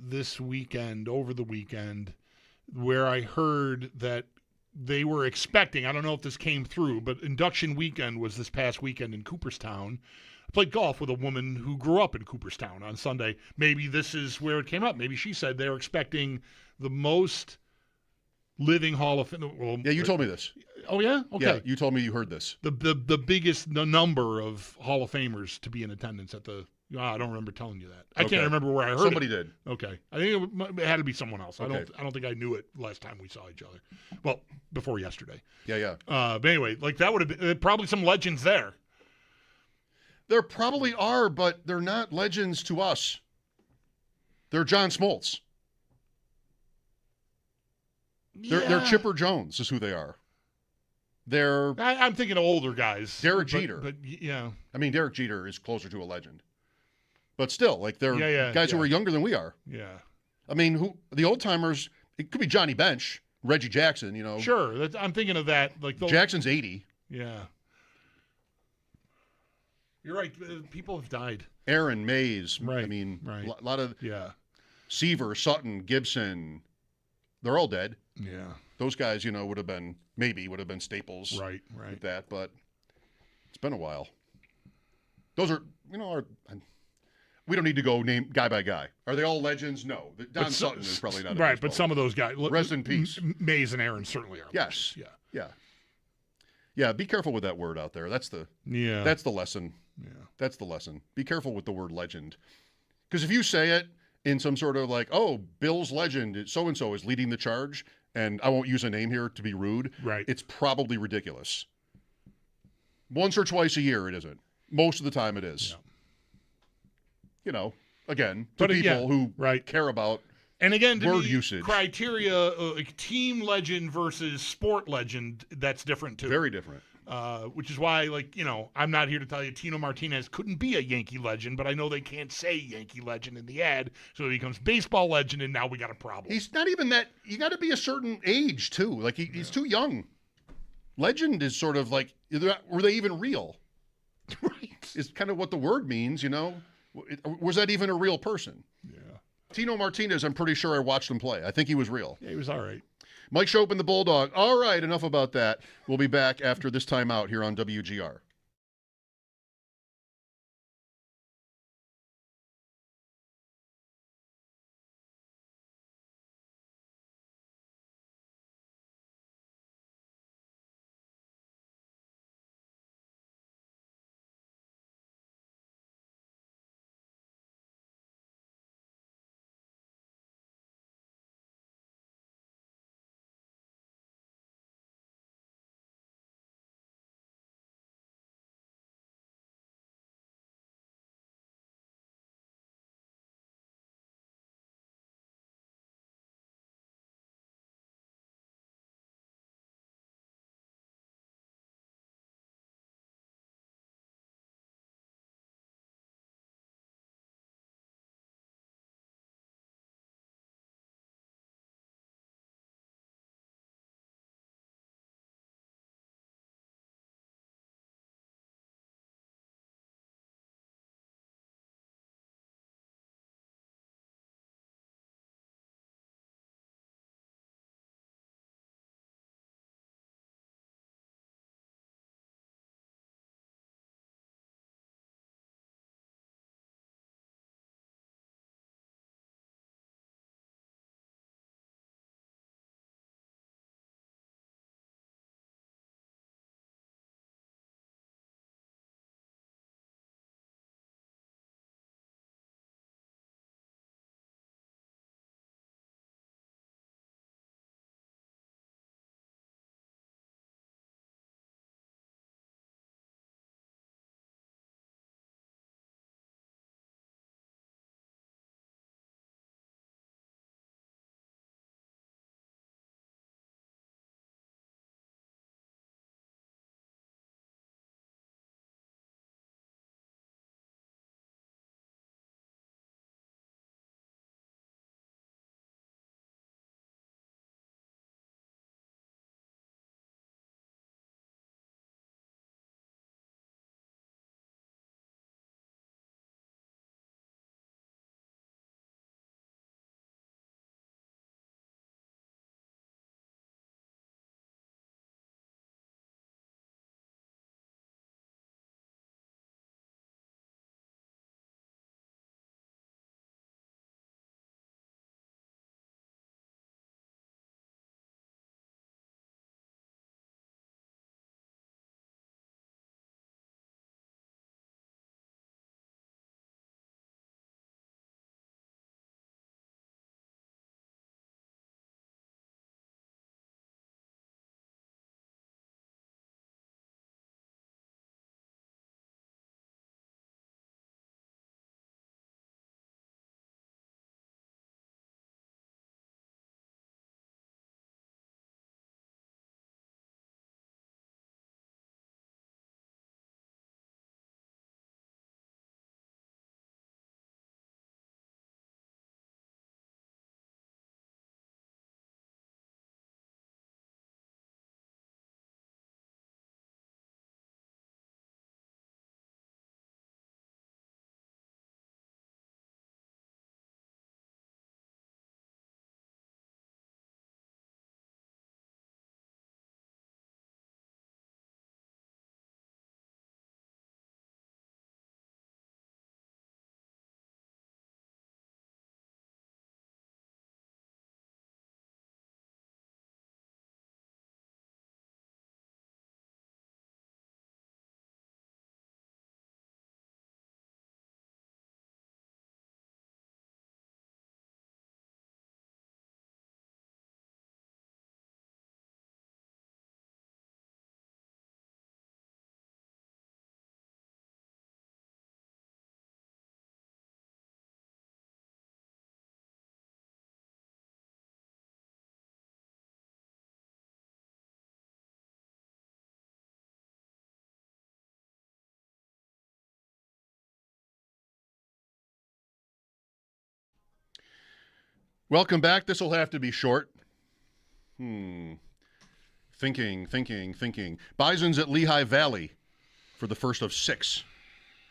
over the weekend, where I heard that they were expecting, I don't know if this came through, but induction weekend was this past weekend in Cooperstown. I played golf with a woman who grew up in Cooperstown on Sunday. Maybe this is where it came up. Maybe she said they're expecting the most living Hall of Fame. Well, yeah, you told me this. Oh, yeah? Okay. Yeah, you told me you heard this. The biggest number of Hall of Famers to be in attendance at the I don't remember telling you that. I can't remember where I heard Somebody it. did. Okay. I think it had to be someone else. Okay. I don't think I knew it last time we saw each other. Well, before yesterday. Yeah. But anyway, like that would have been probably some legends there. There probably are, but they're not legends to us. They're John Smoltz. They're Chipper Jones is who they are. I'm thinking of older guys. Derek Jeter. But yeah. I mean, Derek Jeter is closer to a legend. But still, like they're guys who are younger than we are. Yeah. I mean, the old timers, it could be Johnny Bench, Reggie Jackson, you know. Sure. I'm thinking of that. Like Jackson's 80. Yeah. You're right. People have died. Aaron Mays. Right. I mean, right. A lot of Seaver, Sutton, Gibson. They're all dead. Yeah. Those guys, you know, would have been staples. Right. With that, but it's been a while. Those are, you know, we don't need to go name guy by guy. Are they all legends? No. Don Sutton is probably not. Right, but some of those guys. Rest in peace. Mays and Aaron certainly are. Yes. Yeah. Yeah. Yeah. Be careful with that word out there. That's the lesson. Yeah. That's the lesson. Be careful with the word legend, because if you say it in some sort of like, oh, Bill's legend, so and so is leading the charge, and I won't use a name here to be rude. Right. It's probably ridiculous. Once or twice a year, it isn't. Most of the time, it is. Yeah. You know, again, to people who care about and again, word usage. Criteria, like team legend versus sport legend, that's different too. Very different. Which is why, like, you know, I'm not here to tell you Tino Martinez couldn't be a Yankee legend, but I know they can't say Yankee legend in the ad, so he becomes baseball legend, and now we got a problem. He's not even that. You got to be a certain age too. Like he's too young. Legend is sort of like, were they even real? Right. Is kind of what the word means, you know. Was that even a real person? Yeah. Tino Martinez, I'm pretty sure I watched him play. I think he was real. Yeah, he was all right. Mike Schopp and the Bulldog. All right, enough about that. We'll be back after this timeout here on WGR. Welcome back. This will have to be short. Thinking. Bison's at Lehigh Valley for the first of 6,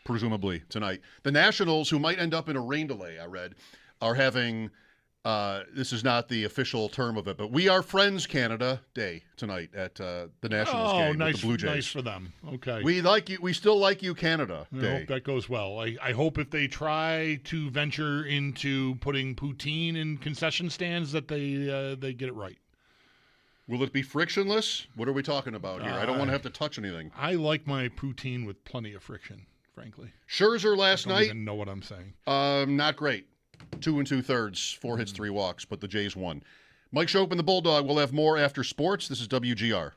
presumably, tonight. The Nationals, who might end up in a rain delay, I read, are having, this is not the official term of it, but We Are Friends Canada Day tonight at the Nationals game nice, with the Blue Jays. Nice for them. Okay. We like you. We still like you, Canada I Day. hope that goes well. I hope if they try to venture into putting poutine in concession stands that they get it right. Will it be frictionless? What are we talking about here? I don't want to have to touch anything. I like my poutine with plenty of friction, frankly. Scherzer last I don't night. even know what I'm saying. Not great. 2 2/3, 4 hits, 3 walks, but the Jays won. Mike Schopp and the Bulldog will have more after sports. This is WGR.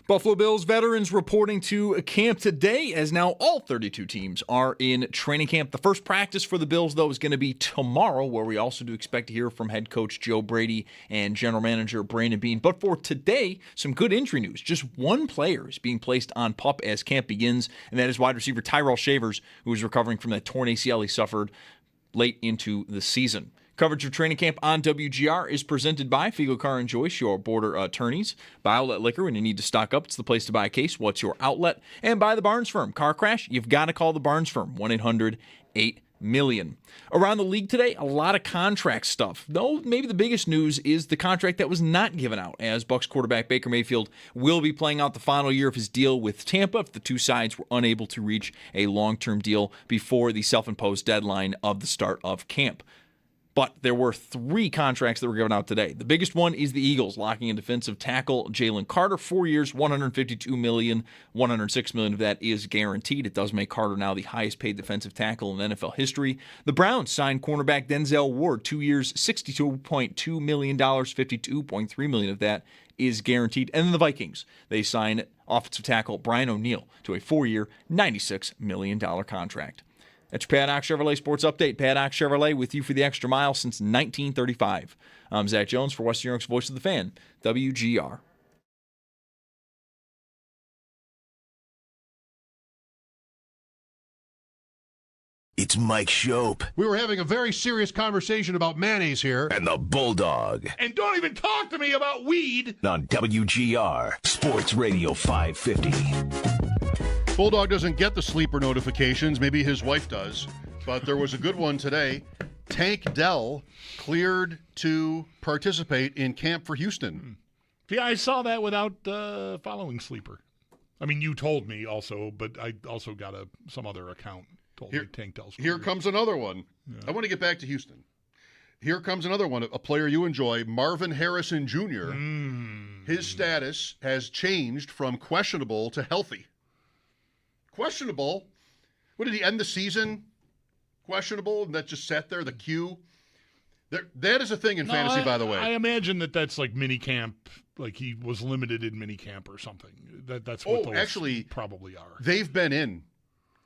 Buffalo Bills veterans reporting to camp today, as now all 32 teams are in training camp. The first practice for the Bills, though, is going to be tomorrow, where we also do expect to hear from head coach Joe Brady and general manager Brandon Beane. But for today, some good injury news. Just one player is being placed on PUP as camp begins, and that is wide receiver Tyrell Shavers, who is recovering from that torn ACL he suffered late into the season. Coverage of training camp on WGR is presented by Figo Car and Joyce, your border attorneys. By Outlet Liquor, when you need to stock up, it's the place to buy a case. What's your outlet? And by the Barnes Firm. Car crash? You've got to call the Barnes Firm. 1-800-8-million. Around the league today, a lot of contract stuff. Though maybe the biggest news is the contract that was not given out, as Bucs quarterback Baker Mayfield will be playing out the final year of his deal with Tampa if the two sides were unable to reach a long-term deal before the self-imposed deadline of the start of camp. But there were 3 contracts that were given out today. The biggest one is the Eagles locking in defensive tackle Jalen Carter, 4 years, $152 million. $106 million of that is guaranteed. It does make Carter now the highest paid defensive tackle in NFL history. The Browns signed cornerback Denzel Ward, 2 years, $62.2 million. $52.3 million of that is guaranteed. And then the Vikings, they signed offensive tackle Brian O'Neill to a 4-year, $96 million contract. That's your Paddock Chevrolet Sports Update. Paddock Chevrolet with you for the extra mile since 1935. I'm Zach Jones for Western New York's Voice of the Fan, WGR. It's Mike Schopp. We were having a very serious conversation about mayonnaise here. And the Bulldog. And don't even talk to me about weed. On WGR, Sports Radio 550. Bulldog doesn't get the sleeper notifications. Maybe his wife does. But there was a good one today. Tank Dell cleared to participate in camp for Houston. Yeah, I saw that without following Sleeper. I mean, you told me also, but I also got some other account told me Tank Dell's cleared. Here comes another one. Yeah. I want to get back to Houston. Here comes another one, a player you enjoy, Marvin Harrison Jr. His status has changed from questionable to healthy. Questionable. What, did he end the season questionable and that just sat there, the queue? That is a thing in fantasy, by the way. I imagine that's like mini camp, like he was limited in mini camp or something. That's what those actually probably are. They've been in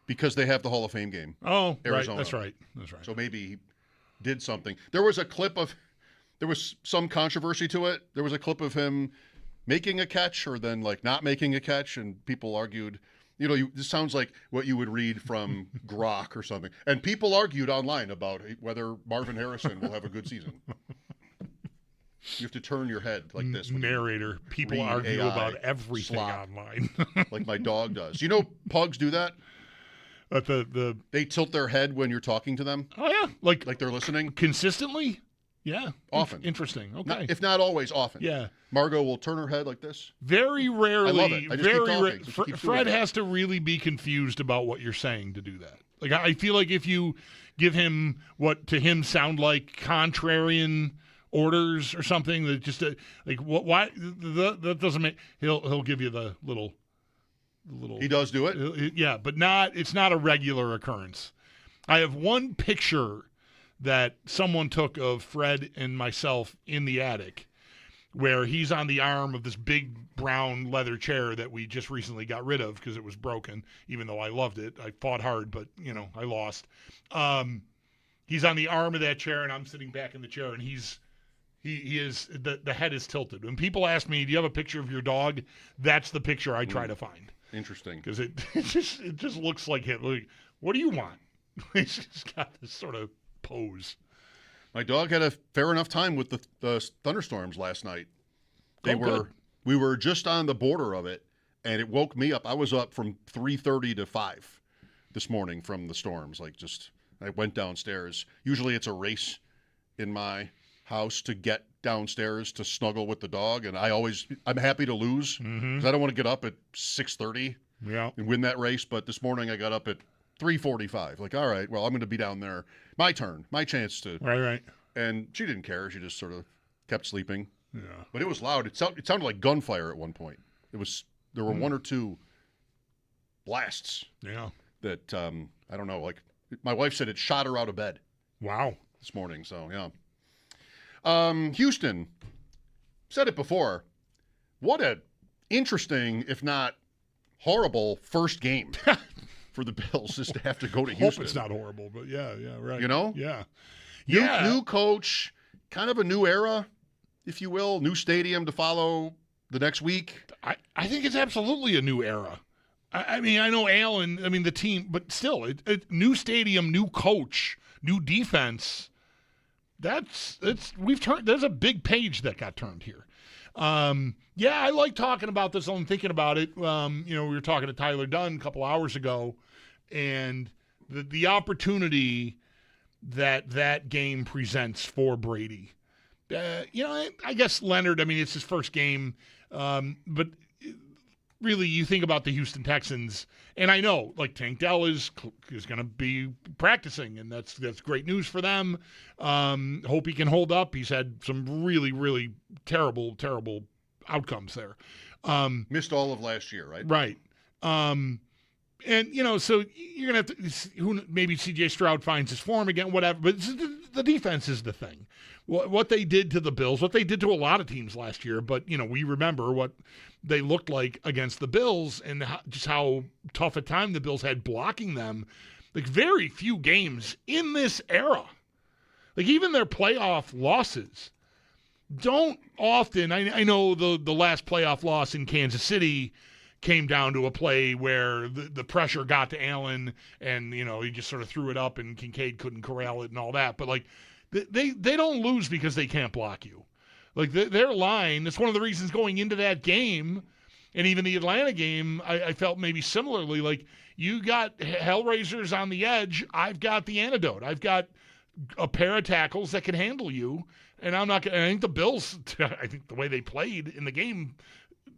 because they have the Hall of Fame game. Oh, Arizona. Right. That's right. So maybe he did something. There was some controversy to it. There was a clip of him making a catch or then like not making a catch, and people argued. This sounds like what you would read from Grok or something. And people argued online about whether Marvin Harrison will have a good season. You have to turn your head like this. Narrator. People argue AI about everything online. Like my dog does. Pugs do that? They tilt their head when you're talking to them? Oh, yeah. Like they're listening? Consistently? Yeah. Often. Interesting. Okay. If not always, often. Yeah. Margot will turn her head like this. Very rarely. I love it. I just keep talking. Fred has to really be confused about what you're saying to do that. Like, I feel like if you give him what to him sound like contrarian orders or something, that just like why that doesn't make he'll give you the little. He does do it. Yeah, but it's not a regular occurrence. I have one picture that someone took of Fred and myself in the attic where he's on the arm of this big brown leather chair that we just recently got rid of because it was broken, even though I loved it. I fought hard, but, I lost. He's on the arm of that chair, and I'm sitting back in the chair, and he is the head is tilted. When people ask me, do you have a picture of your dog? That's the picture I try to find. Interesting. Because it just looks like him. Like, what do you want? He's just got this sort of pose. My dog had a fair enough time with the thunderstorms last night. We were just on the border of it, and it woke me up. I was up from 3:30 to 5 this morning from the storms. I went downstairs. Usually it's a race in my house to get downstairs to snuggle with the dog, and I'm happy to lose because I don't want to get up at 6:30 and win that race. But this morning I got up at 3:45. Like, all right, well, I'm going to be down there. My turn, my chance to. Right. And she didn't care. She just sort of kept sleeping. Yeah. But it was loud. It sounded like gunfire at one point. There were one or two blasts. Yeah. That I don't know. Like my wife said, it shot her out of bed. Wow. This morning. So yeah. Houston. Said it before. What a interesting, if not horrible, first game for the Bills is to have to go to I Houston. hope it's not horrible, but yeah, right. You know? Yeah. New coach, kind of a new era, if you will, new stadium to follow the next week. I think it's absolutely a new era. I mean, I know Allen, the team, but still, new stadium, new coach, new defense. There's a big page that got turned here. I like talking about this. I'm thinking about it. We were talking to Tyler Dunn a couple hours ago, and the opportunity that game presents for Brady. I guess Leonard, it's his first game, but really you think about the Houston Texans, and I know like Tank Dell is going to be practicing, and that's great news for them. Hope he can hold up. He's had some really, really terrible outcomes there. Missed all of last year, right? Right. So you're going to have to, maybe C.J. Stroud finds his form again, whatever, but the defense is the thing. What they did to the Bills, what they did to a lot of teams last year, but, we remember what they looked like against the Bills and just how tough a time the Bills had blocking them. Like, very few games in this era, like even their playoff losses, don't often, I know the last playoff loss in Kansas City came down to a play where the pressure got to Allen and, he just sort of threw it up and Kincaid couldn't corral it and all that. But, like, they don't lose because they can't block you. Like, their line, that's one of the reasons going into that game, and even the Atlanta game, I felt maybe similarly, like, you got Hellraisers on the edge, I've got the antidote. I've got a pair of tackles that can handle you, and I'm not going to – I think the Bills, I think the way they played in the game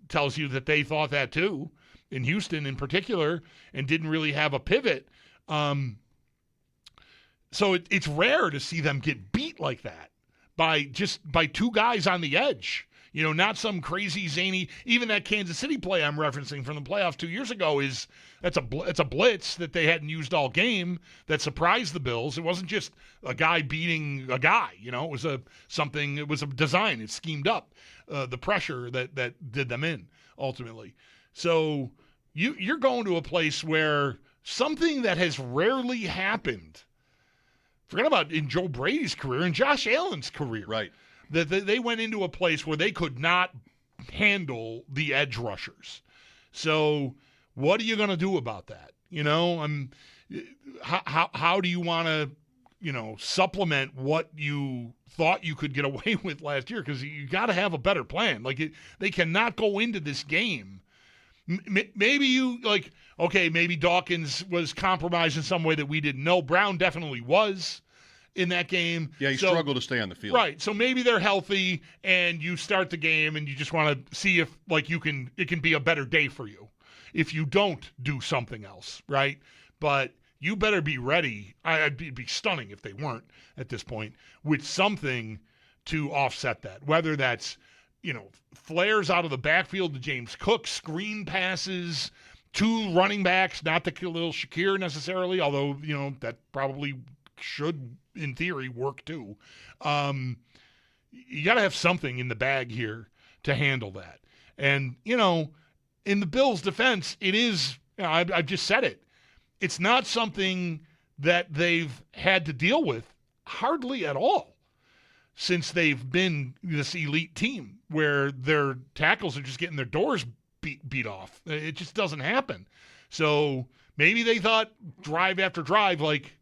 tells you that they thought that too, in Houston in particular, and didn't really have a pivot. So it's rare to see them get beat like that by two guys on the edge. Not some crazy zany. Even that Kansas City play I'm referencing from the playoffs 2 years ago it's a blitz that they hadn't used all game that surprised the Bills. It wasn't just a guy beating a guy. It was a design. It schemed up the pressure that did them in ultimately. So you're going to a place where something that has rarely happened. Forget about in Joe Brady's career and Josh Allen's career. Right. That they went into a place where they could not handle the edge rushers. So what are you going to do about that? How do you want to, supplement what you thought you could get away with last year? Because you got to have a better plan. Like they cannot go into this game. Maybe maybe Dawkins was compromised in some way that we didn't know. Brown definitely was in that game. Yeah, he struggled to stay on the field. Right. So maybe they're healthy and you start the game and you just want to see if it can be a better day for you if you don't do something else, right? But you better be ready. It'd be stunning if they weren't at this point with something to offset that. Whether that's, flares out of the backfield to James Cook, screen passes, two running backs, not the little Shakir necessarily, although, that probably should, in theory, work too. You got to have something in the bag here to handle that. And, in the Bills' defense, it is, I've just said it, it's not something that they've had to deal with hardly at all since they've been this elite team where their tackles are just getting their doors beat off. It just doesn't happen. So maybe they thought drive after drive, like,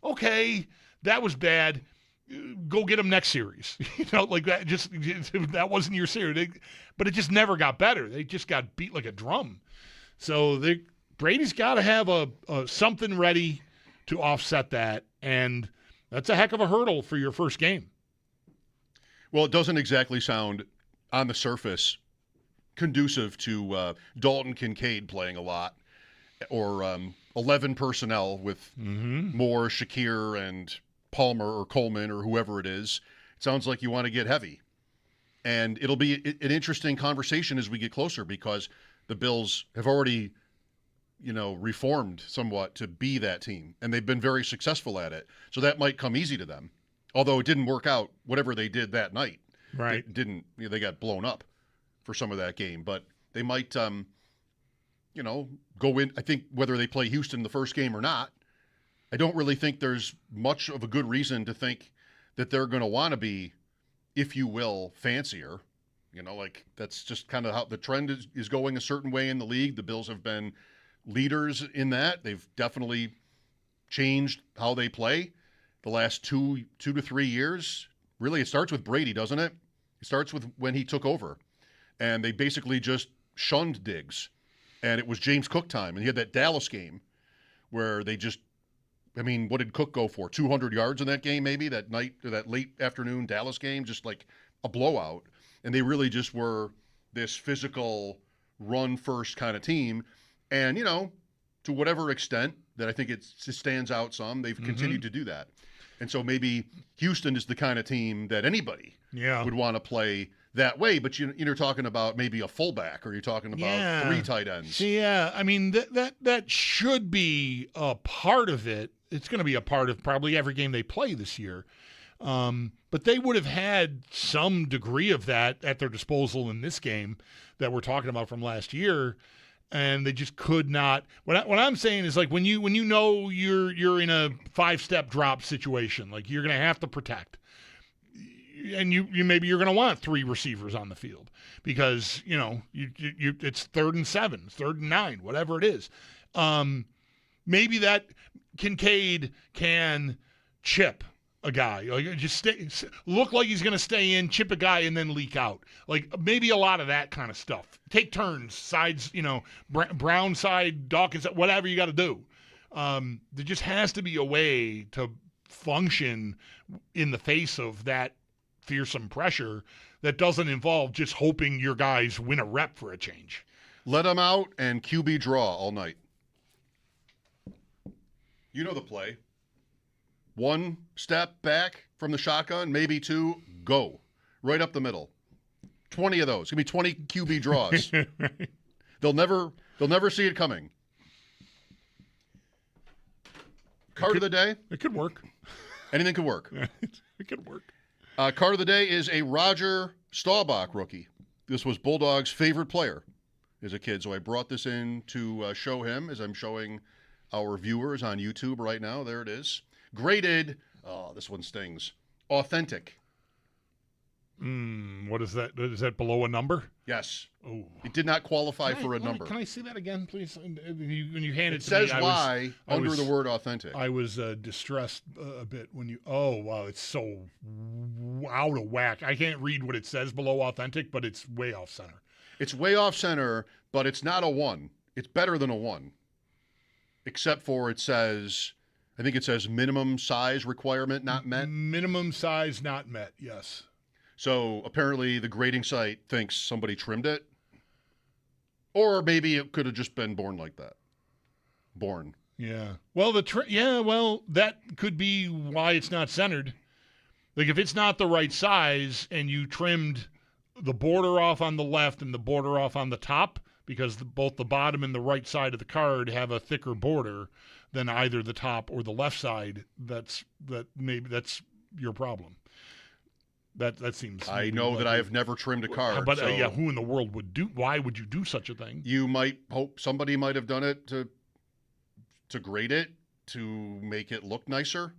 okay, that was bad. Go get them next series. Like that. Just that wasn't your series. But it just never got better. They just got beat like a drum. So Brady's got to have a something ready to offset that, and that's a heck of a hurdle for your first game. Well, it doesn't exactly sound on the surface conducive to Dalton Kincaid playing a lot, or 11 personnel with Moore, Shakir, and Palmer or Coleman or whoever it is. It sounds like you want to get heavy. And it'll be an interesting conversation as we get closer because the Bills have already, reformed somewhat to be that team. And they've been very successful at it. So that might come easy to them. Although it didn't work out, whatever they did that night. Right. They got blown up for some of that game. But They might, go in. I think whether they play Houston the first game or not, I don't really think there's much of a good reason to think that they're going to want to be, if you will, fancier. That's just kind of how the trend is going a certain way in the league. The Bills have been leaders in that. They've definitely changed how they play the last two to 3 years. Really, it starts with Brady, doesn't it? It starts with when he took over. And they basically just shunned Diggs. And it was James Cook time. And he had that Dallas game where they just, what did Cook go for? 200 yards in that game maybe, that night, or that late afternoon Dallas game, just like a blowout. And they really just were this physical run-first kind of team. And, to whatever extent that I think it stands out some, they've continued to do that. And so maybe Houston is the kind of team that anybody would want to play that way. But you're talking about maybe a fullback, or you're talking about 3 tight ends. Yeah, that should be a part of it. It's going to be a part of probably every game they play this year. But they would have had some degree of that at their disposal in this game that we're talking about from last year, and they just could not. What I'm saying is, like, when you know you're in a 5-step drop situation, like, you're going to have to protect, and you maybe you're going to want 3 receivers on the field because it's 3rd and 7, 3rd and 9, whatever it is. Maybe that Kincaid can chip a guy, like, just look like he's going to stay in, chip a guy, and then leak out. Like, maybe a lot of that kind of stuff. Take turns, sides, Brown side, Dawkins, whatever you got to do. There just has to be a way to function in the face of that fearsome pressure that doesn't involve just hoping your guys win a rep for a change. Let them out and QB draw all night. You know the play. 1 step back from the shotgun, maybe 2, go. Right up the middle. 20 of those. It's going to be 20 QB draws. Right. They'll never see it coming. Card of the day? It could work. Anything could work. It could work. Card of the day is a Roger Staubach rookie. This was Bulldog's favorite player as a kid, so I brought this in to show him as I'm showing our viewers on YouTube right now. There it is. Graded, this one stings, authentic. What is that? Is that below a number? Yes. Oh. It did not qualify for a number. Can I see that again, please? When you hand it to me, it says why under the word authentic. I was distressed a bit when you. Oh wow, it's so out of whack. I can't read what it says below authentic, but it's way off center. It's way off center, but it's not a 1. It's better than a 1, except for it says. I think it says minimum size requirement not met. Minimum size not met, yes. So apparently the grading site thinks somebody trimmed it. Or maybe it could have just been born like that. Born. Yeah. Well, that could be why it's not centered. Like, if it's not the right size and you trimmed the border off on the left and the border off on the top, because both the bottom and the right side of the card have a thicker border than either the top or the left side, that's your problem. That seems. I know that I have never trimmed a card. But who in the world would do? Why would you do such a thing? You might hope somebody might have done it to grade it, to make it look nicer.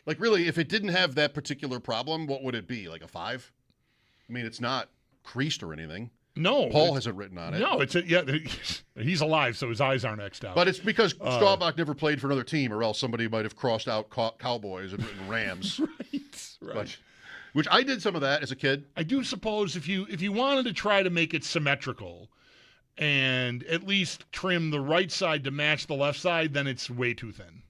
Like, really, if it didn't have that particular problem, what would it be? Like a 5? It's not creased or anything. No, Paul has it written on it. No, he's alive, so his eyes aren't X'd out. But it's because Staubach never played for another team, or else somebody might have crossed out Cowboys and written Rams. Right. Which I did some of that as a kid. I do suppose if you wanted to try to make it symmetrical and at least trim the right side to match the left side, then it's way too thin.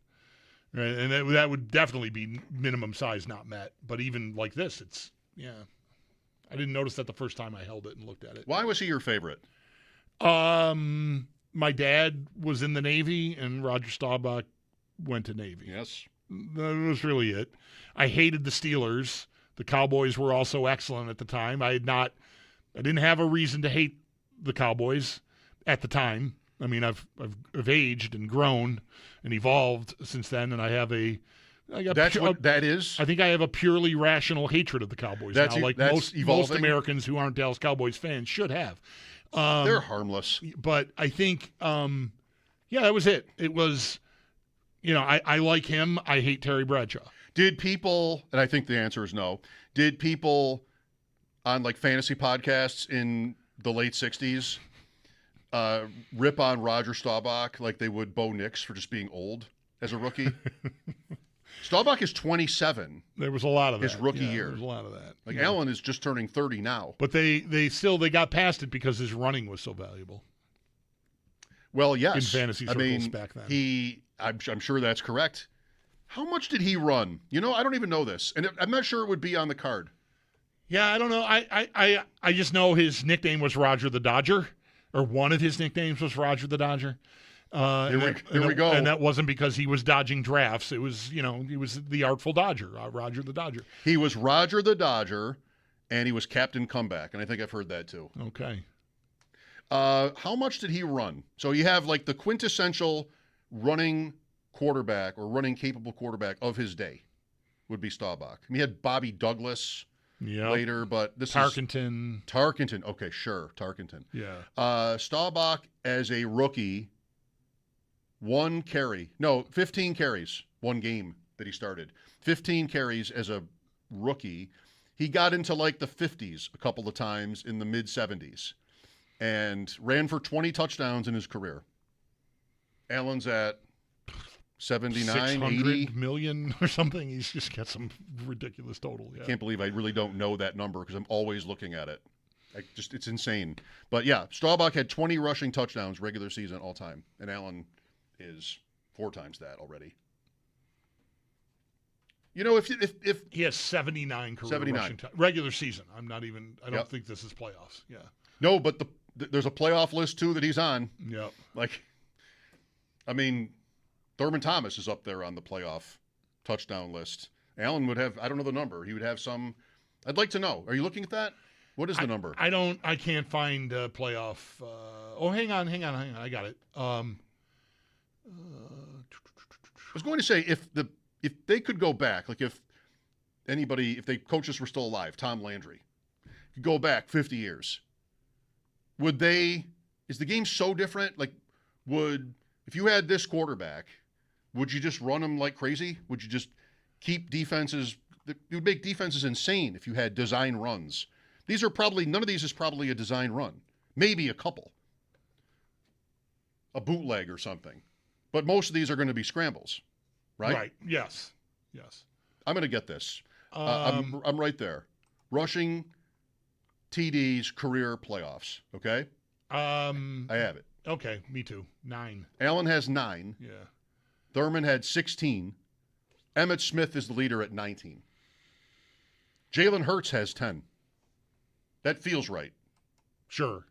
Right? And that would definitely be minimum size not met. But even like this, it's, I didn't notice that the first time I held it and looked at it. Why was he your favorite? My dad was in the Navy, and Roger Staubach went to Navy. Yes. That was really it. I hated the Steelers. The Cowboys were also excellent at the time. I didn't have a reason to hate the Cowboys at the time. I've aged and grown and evolved since then, and I have a That's what that is? I think I have a purely rational hatred of the Cowboys now, like most Americans who aren't Dallas Cowboys fans should have. They're harmless. But I think, that was it. It was, I like him. I hate Terry Bradshaw. Did people, and I think the answer is no, did people on like fantasy podcasts in the late 60s rip on Roger Staubach like they would Bo Nix for just being old as a rookie? Staubach is 27. There was a lot of that. His rookie year. There was a lot of that. Like Allen is just turning 30 now. But they got past it because his running was so valuable. Well, yes. In fantasy circles back then. I'm sure that's correct. How much did he run? I don't even know this. And I'm not sure it would be on the card. Yeah, I don't know. I just know his nickname was Roger the Dodger, or one of his nicknames was Roger the Dodger. Here we go. And that wasn't because he was dodging drafts. It was, he was the Artful Dodger, Roger the Dodger. He was Roger the Dodger, and he was Captain Comeback, and I think I've heard that too. Okay. How much did he run? So you have like the quintessential running quarterback or running capable quarterback of his day would be Staubach. He had Bobby Douglas later, but this Tarkenton. Tarkenton. Okay, sure. Tarkenton. Yeah. Staubach as a rookie, 15 carries, one game that he started. 15 carries as a rookie. He got into like the 50s a couple of times in the mid-70s and ran for 20 touchdowns in his career. Allen's at 79, 80 million or something. He's just got some ridiculous total. Yeah. Can't believe I really don't know that number because I'm always looking at it. It's insane. But yeah, Staubach had 20 rushing touchdowns regular season all time, and Allen is 4 times that already. If he has 79 career 79 rushing regular season. I don't think this is playoffs. Yeah. No, but there's a playoff list too that he's on. Yep. Thurman Thomas is up there on the playoff touchdown list. Allen would have, I don't know the number. He would have some. I'd like to know. Are you looking at that? What is the number? I can't find playoff. Hang on. I got it. I was going to say if they could go back, like if the coaches were still alive, Tom Landry, could go back 50 years, is the game so different? Like, if you had this quarterback, would you just run them like crazy? Would you just keep defenses? It would make defenses insane if you had design runs. None of these is probably a design run. Maybe a couple. A bootleg or something. But most of these are going to be scrambles, right? Right. Yes. I'm going to get this. I'm right there. Rushing TDs, career playoffs. Okay? I have it. Okay, me too. 9. Allen has 9. Yeah. Thurman had 16. Emmitt Smith is the leader at 19. Jalen Hurts has 10. That feels right. Sure.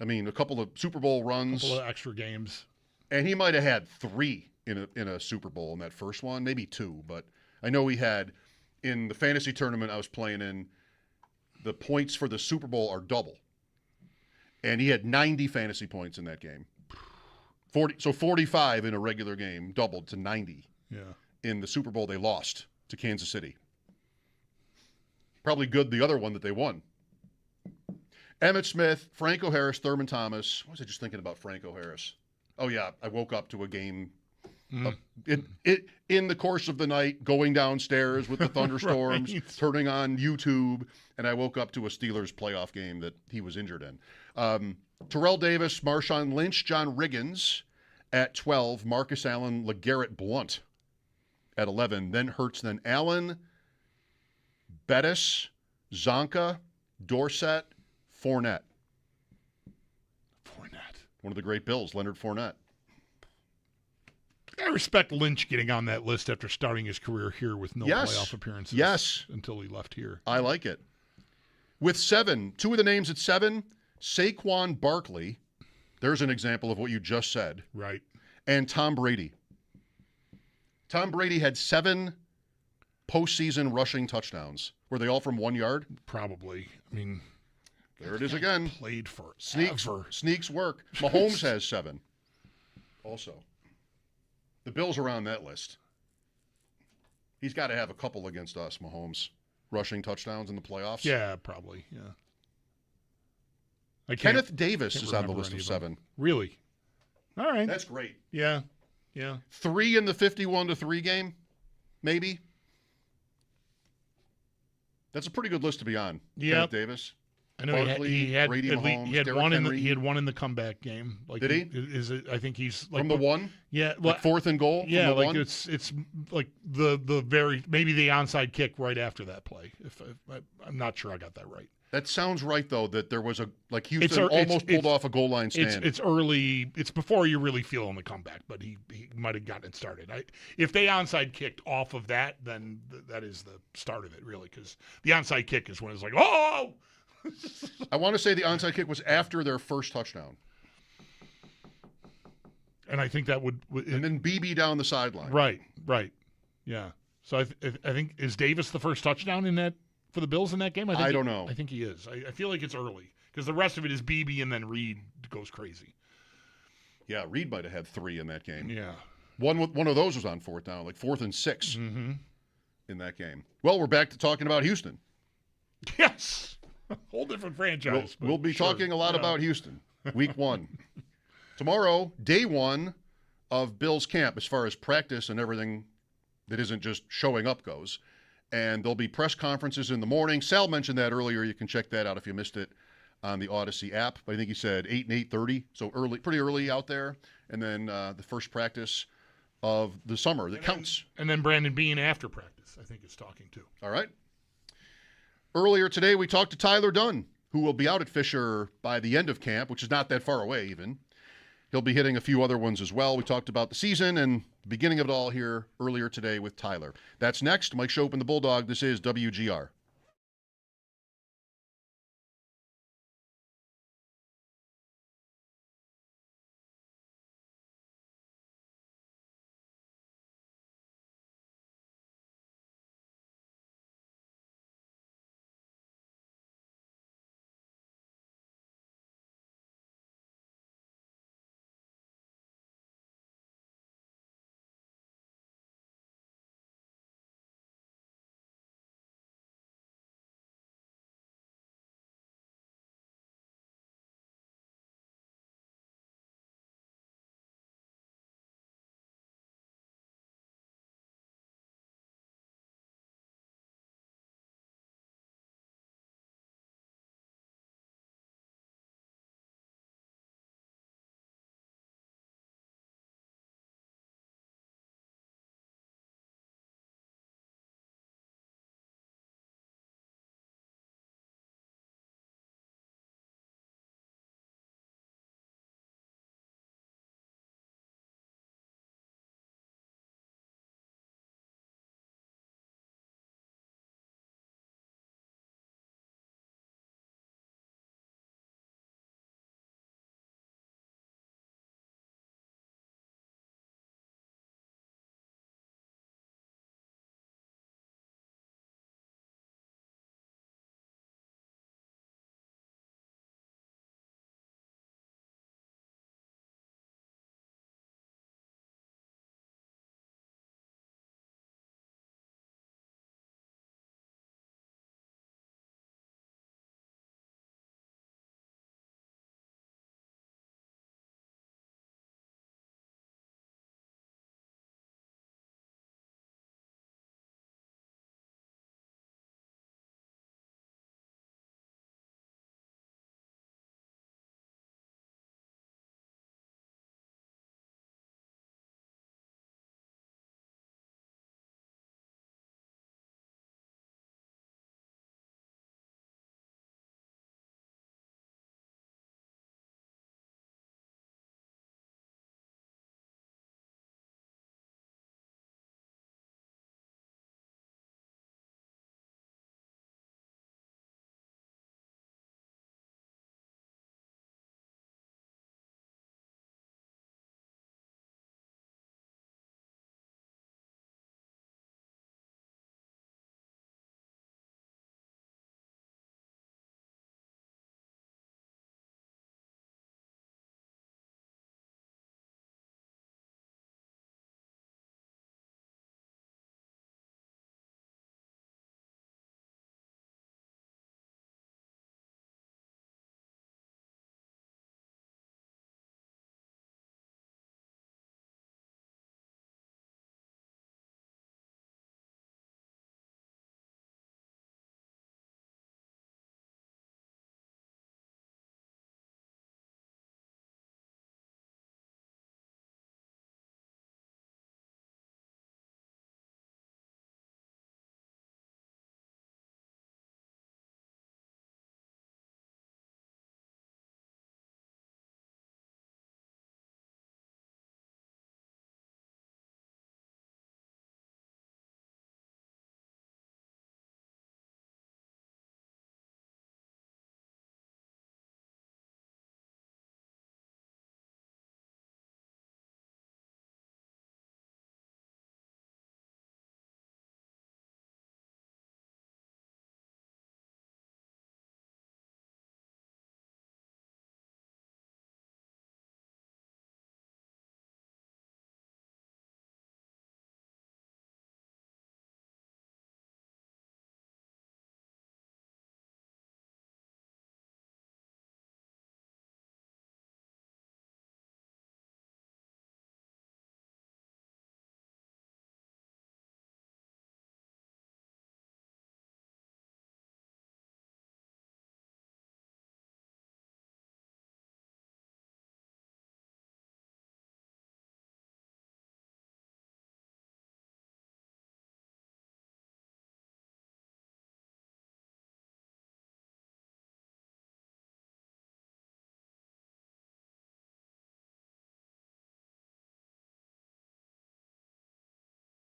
A couple of Super Bowl runs. A couple of extra games. And he might have had 3 in a Super Bowl in that first one, maybe 2. But I know he had, in the fantasy tournament I was playing in, the points for the Super Bowl are double. And he had 90 fantasy points in that game. 45 in a regular game, doubled to 90. Yeah. In the Super Bowl they lost to Kansas City. Probably good the other one that they won. Emmitt Smith, Franco Harris, Thurman Thomas. What was I just thinking about Franco Harris? Oh, yeah. I woke up to a game in the course of the night, going downstairs with the thunderstorms, right. Turning on YouTube, and I woke up to a Steelers playoff game that he was injured in. Terrell Davis, Marshawn Lynch, John Riggins at 12, Marcus Allen, LeGarrette Blount at 11, then Hurts, then Allen, Bettis, Zonka, Dorsett, Fournette. One of the great Bills, Leonard Fournette. I respect Lynch getting on that list after starting his career here with no playoff appearances. Until he left here. I like it. With 7, 2 of the names at 7, Saquon Barkley. There's an example of what you just said. Right. And Tom Brady. Tom Brady had 7 postseason rushing touchdowns. Were they all from 1 yard? Probably. There it is again. Played for Sneaks work. Mahomes has 7. Also. The Bills are on that list. He's got to have a couple against us, Mahomes, rushing touchdowns in the playoffs. Yeah, probably. Yeah. Kenneth Davis is on the list of 7. Really? All right. That's great. Yeah. 3 in the 51-3 game, maybe. That's a pretty good list to be on. Yep. Kenneth Davis. I know Barkley, he had Brady Mahomes, he had Derrick one Henry. he had one in the comeback game. Like, did he? Is it? I think he's like from the 1. Yeah, like 4th and goal. Yeah, from the like 1? it's like the very maybe the onside kick right after that play. If I'm not sure I got that right. That sounds right though. That there was Houston almost pulled off a goal line stand. It's early. It's before you really feel on the comeback, but he might have gotten it started. If they onside kicked off of that, then that is the start of it really, because the onside kick is when it's like, oh. I want to say the onside kick was after their first touchdown. And I think that would and then BB down the sideline. Right. Yeah. So I think, is Davis the first touchdown in that for the Bills in that game? I don't know. I think he is. I feel like it's early because the rest of it is BB and then Reed goes crazy. Yeah, Reed might have had 3 in that game. Yeah. One of those was on 4th down, like 4th and 6 in that game. Well, we're back to talking about Houston. Yes. Whole different franchise. We'll be talking a lot about Houston. Week 1. Tomorrow, day 1 of Bills camp as far as practice and everything that isn't just showing up goes. And there'll be press conferences in the morning. Sal mentioned that earlier. You can check that out if you missed it on the Odyssey app. But I think he said 8 and 8:30, so early, pretty early out there. And then the first practice of the summer that counts. And then Brandon Bean after practice, I think, is talking too. All right. Earlier today, we talked to Tyler Dunn, who will be out at Fisher by the end of camp, which is not that far away even. He'll be hitting a few other ones as well. We talked about the season and the beginning of it all here earlier today with Tyler. That's next. Mike Schopp and the Bulldog. This is WGR.